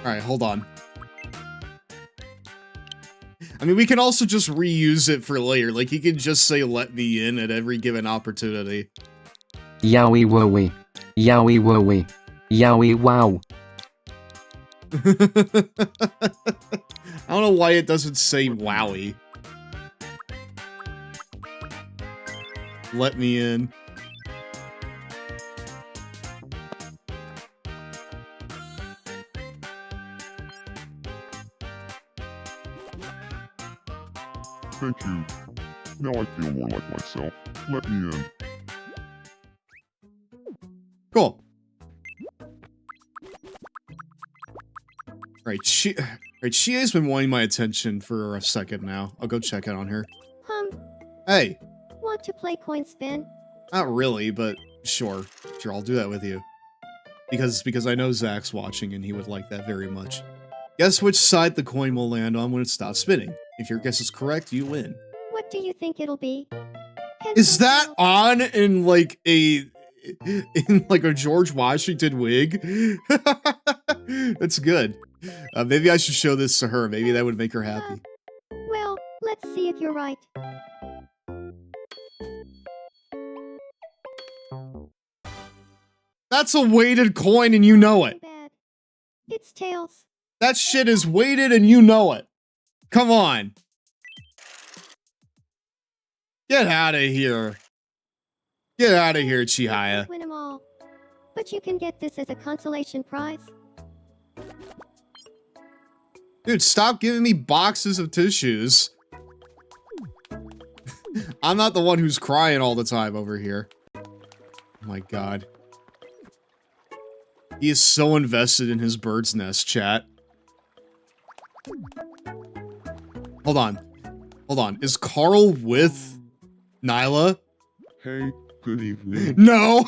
A: Alright, hold on. I mean, we can also just reuse it for later. Like, he could just say, let me in at every given opportunity.
C: Yowie wowie. Yowie wowie. Yowie wow.
A: I don't know why it doesn't say wowie. Let me in.
H: Thank you. Now I feel more like myself. Let me in.
A: Cool. Right, Chie's been wanting my attention for a second now. I'll go check in on her. Hey.
R: Want to play coin spin?
A: Not really, but sure. Sure, I'll do that with you. Because I know Zach's watching and he would like that very much. Guess which side the coin will land on when it stops spinning. If your guess is correct, you win.
R: What do you think it'll be?
A: Is that on in like a George Washington wig? That's good. Maybe I should show this to her. Maybe that would make her happy.
R: Well, let's see if you're right.
A: That's a weighted coin and you know it.
R: It's tails.
A: That shit is weighted and you know it. Come on. Get out of here. Get out of here, Chihaya.
R: Win them all. But you can get this as a consolation prize.
A: Dude, stop giving me boxes of tissues. I'm not the one who's crying all the time over here. Oh my god. He is so invested in his bird's nest, chat. Hold on. Hold on. Is Carl with Nyla?
H: Hey, good evening.
A: No!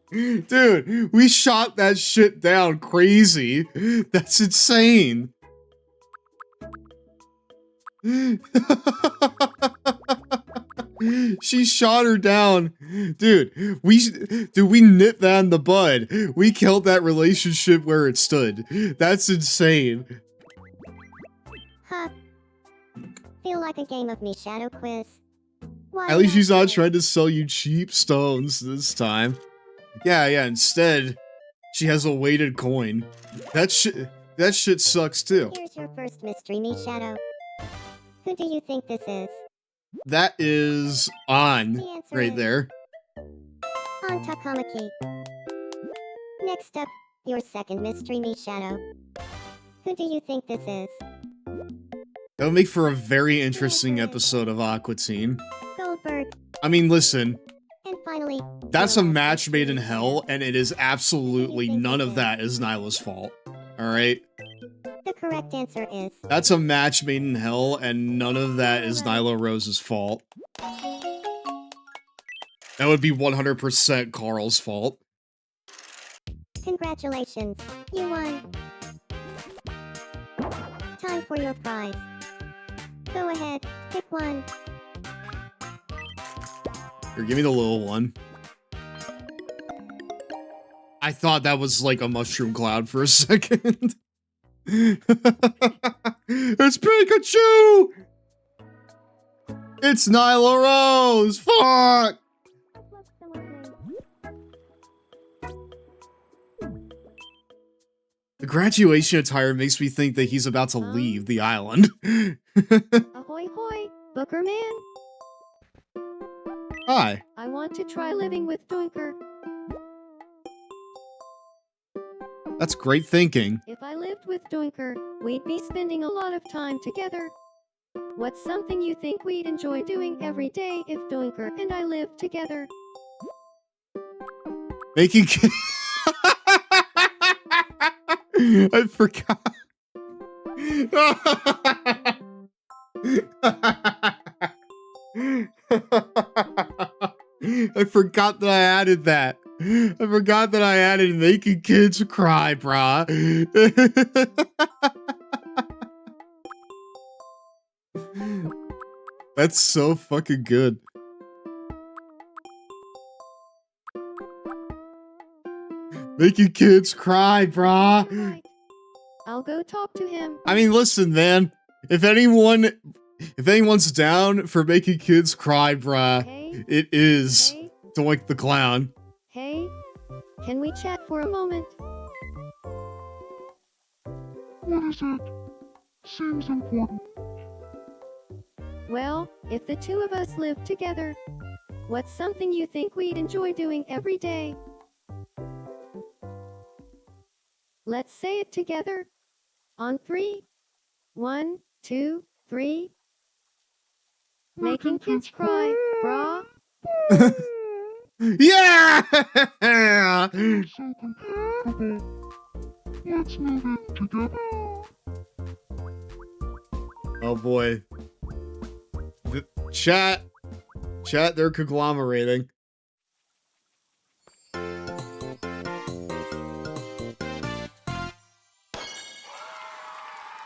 A: Dude, we shot that shit down crazy. That's insane. She shot her down. Dude, we nipped that in the bud. We killed that relationship where it stood. That's insane.
J: Huh. Feel like a game of me shadow quiz. Why
A: At least she's not
J: not?
A: trying to sell you cheap stones this time. Yeah, instead, she has a weighted coin. That shit sucks too.
J: Here's your first mystery me shadow. Who do you think this is?
A: That is on
J: The answer
A: right
J: is-
A: there.
J: On Takamaki. Next up, your second mystery me shadow. Who do you think this is?
A: That would make for a very interesting episode of Aqua Teen.
J: Goldberg.
A: I mean, listen,
J: And finally,
A: that's a match made in hell, and it is absolutely none of that is Nyla's fault. Alright?
J: the correct answer is
A: That's a match made in hell, and none of that is Nyla Rose's fault. That would be 100% Carl's fault.
J: congratulations. You won. Time for your prize. Go ahead, pick one.
A: Here, give me the little one. I thought that was like a mushroom cloud for a second. It's Pikachu! It's Nyla Rose! Fuck! The graduation attire makes me think that he's about to leave the island.
R: Ahoy hoy, Booker Man.
A: Hi.
R: I want to try living with Dunker.
A: That's great thinking.
R: If I lived with Dunker, we'd be spending a lot of time together. What's something you think we'd enjoy doing every day if Dunker and I lived together?
A: Making I forgot. I forgot that I added that. I forgot that I added making kids cry, brah. That's so fucking good. Making kids cry, brah.
R: I'll go talk to him.
A: I mean, listen, man. If anyone's down for making kids cry, brah, it is Doink the Clown.
R: Hey, can we chat for a moment?
N: What is it? Seems important.
R: Well, if the two of us lived together, what's something you think we'd enjoy doing every day? Let's say it together. On 3. 1, 2, 3. Making kids cry, brah.
A: Yeah!
N: So compatible. Let's move in together.
A: Oh boy. Chat, they're conglomerating.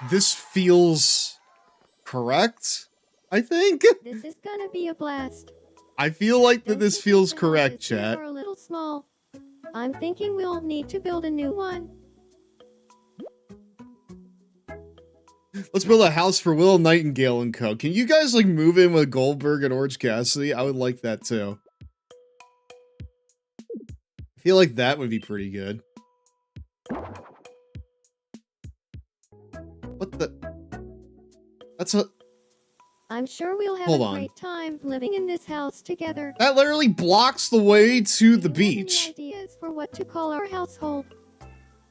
A: This feels correct, I think.
R: This is gonna be a blast.
A: I feel like that this feels correct,
R: They
A: chat.
R: are a little small. I'm thinking we'll need to build a new one.
A: Let's build a house for Will Nightingale and Co. Can you guys like move in with Goldberg and Orange Cassidy? I would like that too. I feel like that would be pretty good. What the? That's a...
R: I'm sure we'll have
A: Hold
R: a
A: on.
R: great time living in this house together.
A: That literally blocks the way to the
R: Any
A: beach.
R: ideas for what to call our household?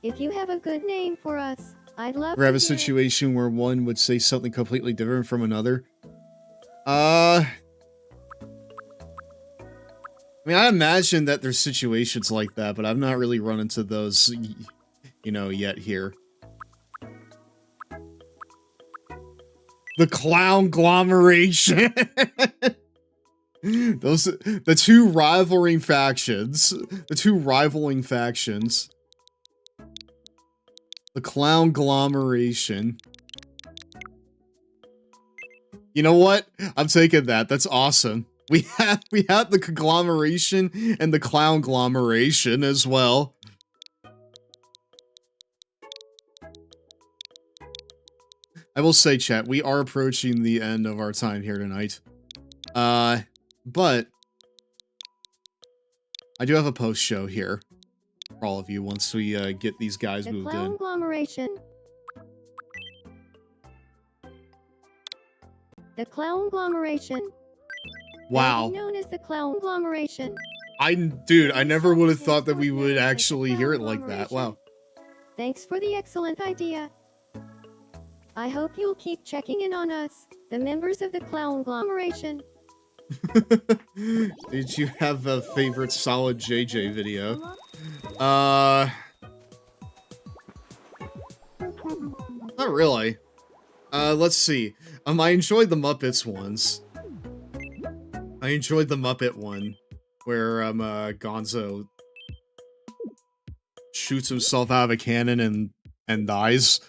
R: If you have a good name for us, I'd love
A: We have
R: to
A: a
R: hear it.
A: situation where one would say something completely different from another. I mean, I imagine that there's situations like that, but I've not really run into those, you know, yet here. The clown agglomeration. Those, the two rivaling factions. The two rivaling factions. The clown agglomeration. You know what? I'm taking that. That's awesome. We have the conglomeration and the clown agglomeration as well. I will say, chat, we are approaching the end of our time here tonight. But I do have a post show here for all of you once we get these guys
R: The
A: moved
R: clown
A: in.
R: agglomeration. The clown agglomeration.
A: Wow.
R: Known as the clown agglomeration.
A: Dude, I never would have thought that we would actually hear it like that. Wow.
R: Thanks for the excellent idea. I hope you'll keep checking in on us, the members of the clown agglomeration.
A: Did you have a favorite solid JJ video? Not really. Let's see. I enjoyed the Muppets ones. I enjoyed the Muppet one, where, Gonzo shoots himself out of a cannon and dies.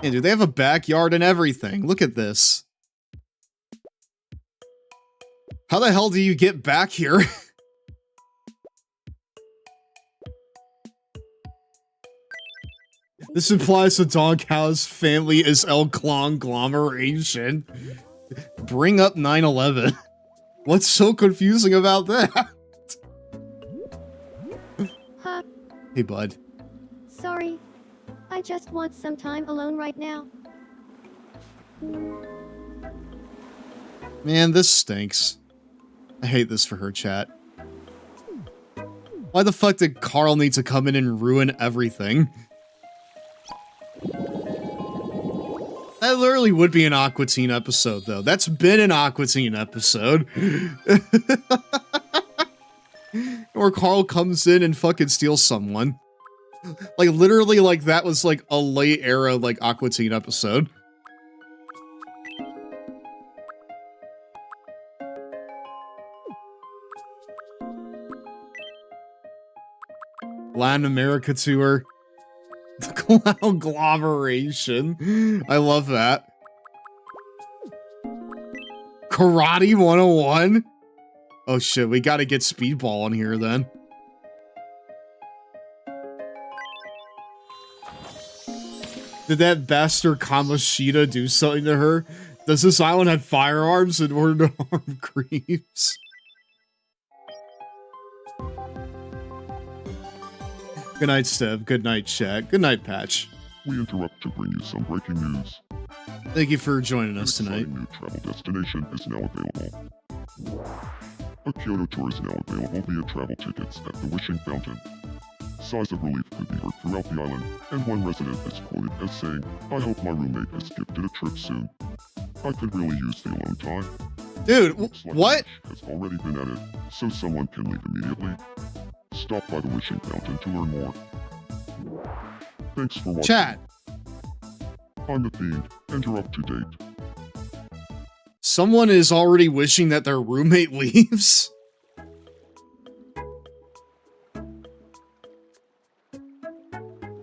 A: Yeah, dude, they have a backyard and everything. Look at this. How the hell do you get back here? This implies the Doghouse family is El Conglomeration. Bring up 9/11. What's so confusing about that?
R: Huh,
A: Hey, bud.
R: sorry. I just want some time alone right now.
A: Man, this stinks. I hate this for her, chat. Why the fuck did Carl need to come in and ruin everything? That literally would be an Aqua Teen episode, though. That's been an Aqua Teen episode. Or Carl comes in and fucking steals someone. Like, literally, like, that was, like, a late era, like, Aqua Teen episode. Latin America tour. The clown agglomeration. I love that. Karate 101? Oh shit, we gotta get Speedball on here then. Did that bastard Kamoshida do something to her? Does this island have firearms in order to harm creeps? Good night, Stev. Good night, chat. Good night, Patch.
H: We interrupt to bring you some breaking news.
A: Thank you for joining us tonight.
H: An exciting new travel destination is now available. A Kyoto tour is now available via travel tickets at the Wishing Fountain. Sighs of relief could be heard throughout the island, and one resident is quoted as saying, "I hope my roommate is gifted a trip soon. I could really use the alone time."
A: Dude,
H: Looks like
A: what?
H: Wish has already been added, so someone can leave immediately. Stop by the Wishing Fountain to learn more. Thanks for watching.
A: Chat.
H: I'm the Fiend, and you're up to date.
A: Someone is already wishing that their roommate leaves?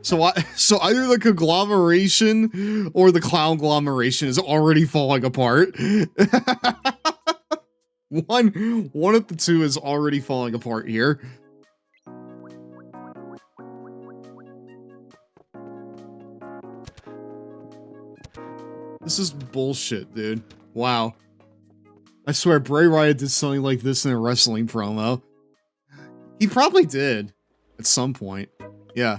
A: So either the conglomeration or the clown agglomeration is already falling apart. One of the two is already falling apart here. This is bullshit, dude. Wow. I swear Bray Wyatt did something like this in a wrestling promo. He probably did. At some point. Yeah.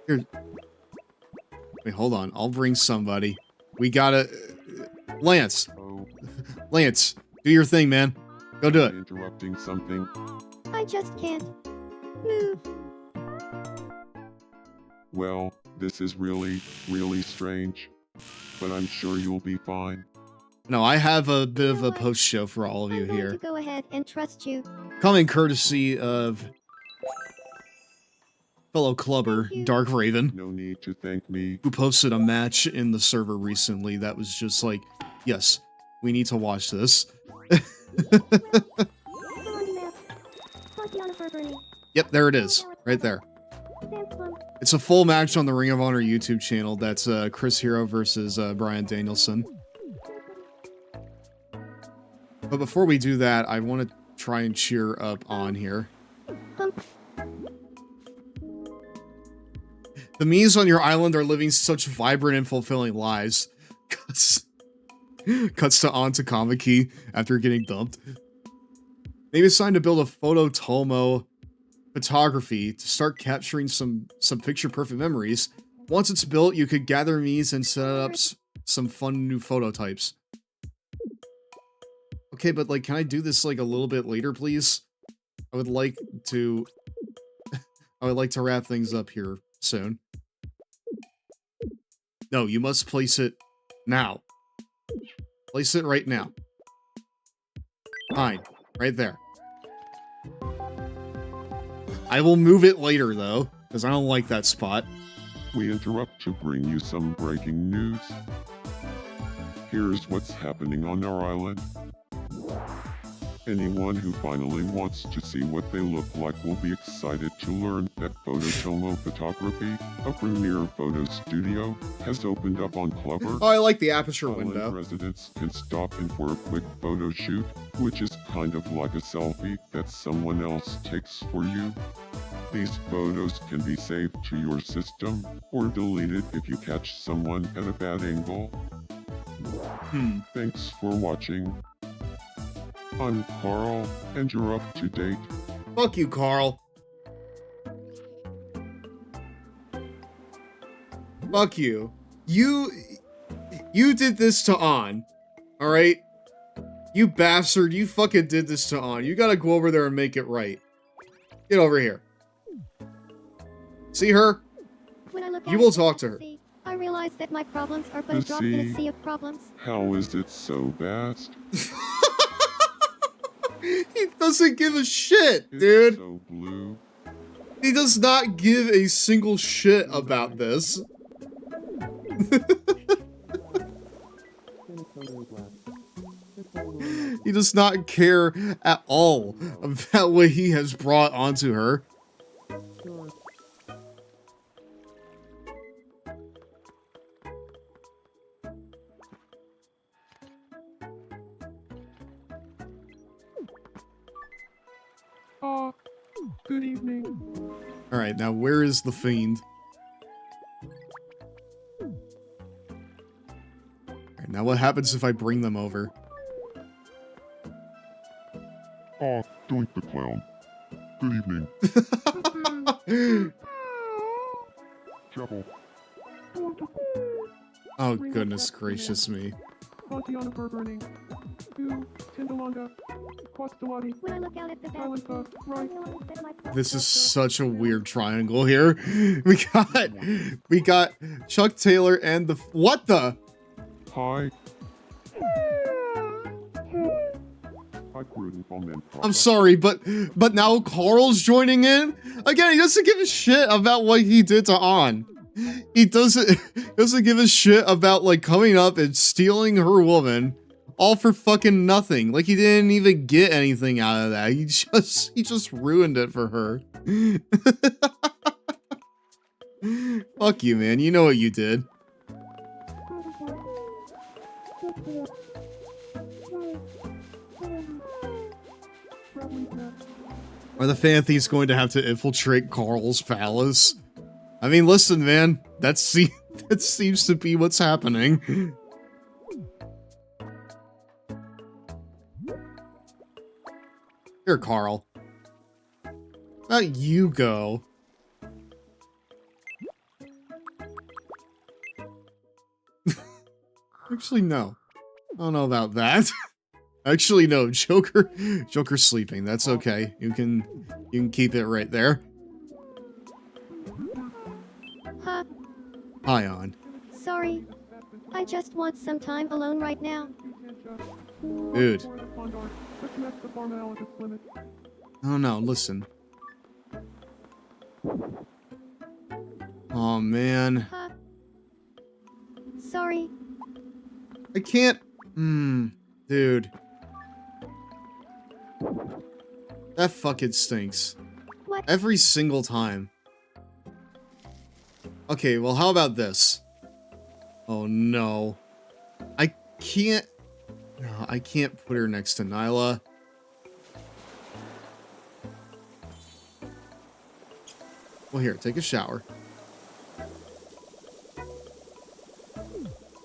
A: Here. Wait, hold on. I'll bring somebody. We gotta... Lance. Lance, do your thing, man. Go do it.
H: Interrupting something.
R: I just can't move.
H: Well, this is really, really strange. But I'm sure you'll be fine.
A: No, I have a bit of a post-show for all of you here.
R: To go ahead and trust you.
A: Coming courtesy of fellow clubber, Dark Raven.
H: No need to thank me.
A: Who posted a match in the server recently that was just like, yes, we need to watch this. Yep, there it is. Right there. It's a full match on the Ring of Honor YouTube channel. That's Chris Hero versus Bryan Danielson. But before we do that, I want to try and cheer up on here. The Miis on your island are living such vibrant and fulfilling lives. Cuts to on to Kamiki after getting dumped. Maybe it's time to build a phototomo photography to start capturing some picture-perfect memories. Once it's built, you could gather Miis and set up some fun new photo types. Okay, but like, can I do this like a little bit later, please? I would like to wrap things up here soon. No, you must place it now. Place it right now. Fine. Right there. I will move it later, though, because I don't like that spot.
H: We interrupt to bring you some breaking news. Here's what's happening on our island. Anyone who finally wants to see what they look like will be excited to learn that Phototomo Photography, a premier photo studio, has opened up on Clover.
A: Oh, I like the aperture
H: Island
A: window.
H: Residents can stop in for a quick photo shoot, which is kind of like a selfie that someone else takes for you. These photos can be saved to your system, or deleted if you catch someone at a bad angle. Thanks for watching. I'm Carl, and you're up to date.
A: Fuck you, Carl. Fuck you. You did this to On. Alright? You bastard, you fucking did this to On. You gotta go over there and make it right. Get over here. See her?
R: When I look
A: You
R: at
A: will
R: it,
A: talk to her.
R: I realize that my problems are but a drop in a sea of problems.
H: How is it so vast?
A: He doesn't give a shit, dude.
H: So blue.
A: He does not give a single shit about this. He does not care at all about what he has brought onto her.
H: Good evening.
A: Alright, now where is the Fiend? Alright, now what happens if I bring them over?
H: Doink the clown. Good evening. Trouble.
A: Oh, goodness gracious me.
N: Tatiana burning. Tindalonga. Quastawati.
D: When I look out at the
N: Silent right.
A: This is such a weird triangle here. We got Chuck Taylor and the what the?
H: Hi. Hi, Gruden from
A: I'm sorry, but now Carl's joining in again. He doesn't give a shit about what he did to An. He doesn't give a shit about like coming up and stealing her woman, all for fucking nothing. Like he didn't even get anything out of that. He just ruined it for her. Fuck you, man. You know what you did. Are the Phanthees going to have to infiltrate Carl's palace? I mean, listen, man. That seems to be what's happening. Here, Carl. Not you go. Actually, no. I don't know about that. Actually, no. Joker's sleeping. That's okay. You can keep it right there.
R: Huh?
A: Hi, On.
R: Sorry. I just want some time alone right now.
A: Dude. Oh no, listen. Oh man.
R: Huh? Sorry.
A: I can't. Dude. That fucking stinks.
R: What?
A: Every single time. Okay, well, how about this? Oh no. I can't. No, I can't put her next to Nyla. Well, here, take a shower.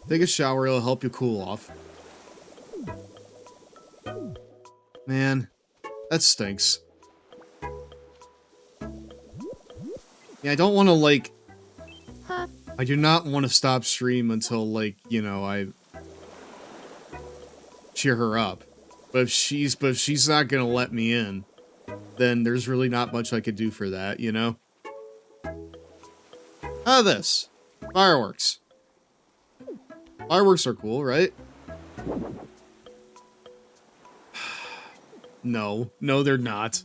A: Take a shower, it'll help you cool off. Man, that stinks. Yeah, I don't want to, like...
R: Huh?
A: I do not want to stop stream until, like, you know, I... cheer her up. But if she's not gonna let me in, then there's really not much I could do for that, you know? How this? Fireworks. Fireworks are cool, right? No, they're not.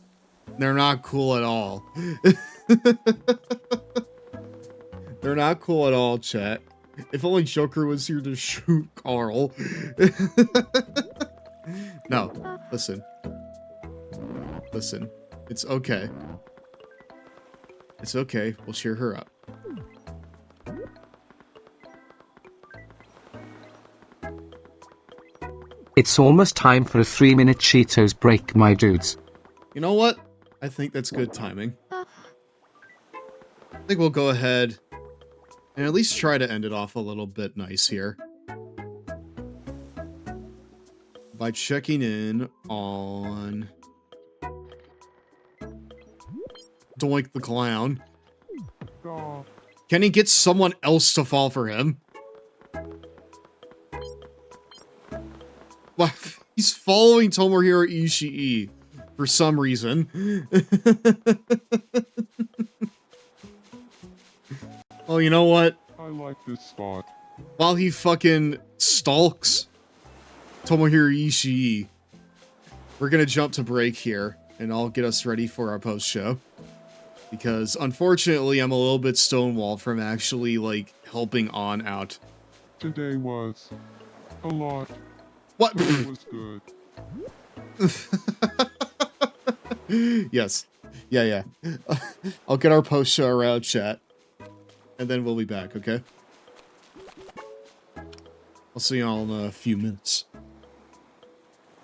A: They're not cool at all. They're not cool at all, chat. If only Joker was here to shoot Carl. No, listen. Listen. It's okay. It's okay. We'll cheer her up.
C: It's almost time for a 3-minute Cheetos break, my dudes.
A: You know what? I think that's good timing. I think we'll go ahead and at least try to end it off a little bit nice here. By checking in on... Doink the Clown. Can he get someone else to fall for him? Well, he's following Tomohiro Ishii for some reason. Oh, you know what?
H: I like this spot.
A: While he fucking stalks Tomohiro Ishii, we're gonna jump to break here, and I'll get us ready for our post-show. Because, unfortunately, I'm a little bit stonewalled from actually, like, helping On out.
H: Today was a lot.
A: What?
H: But it was good.
A: Yes. Yeah. I'll get our post-show around, chat. And then we'll be back, okay? I'll see y'all in a few minutes.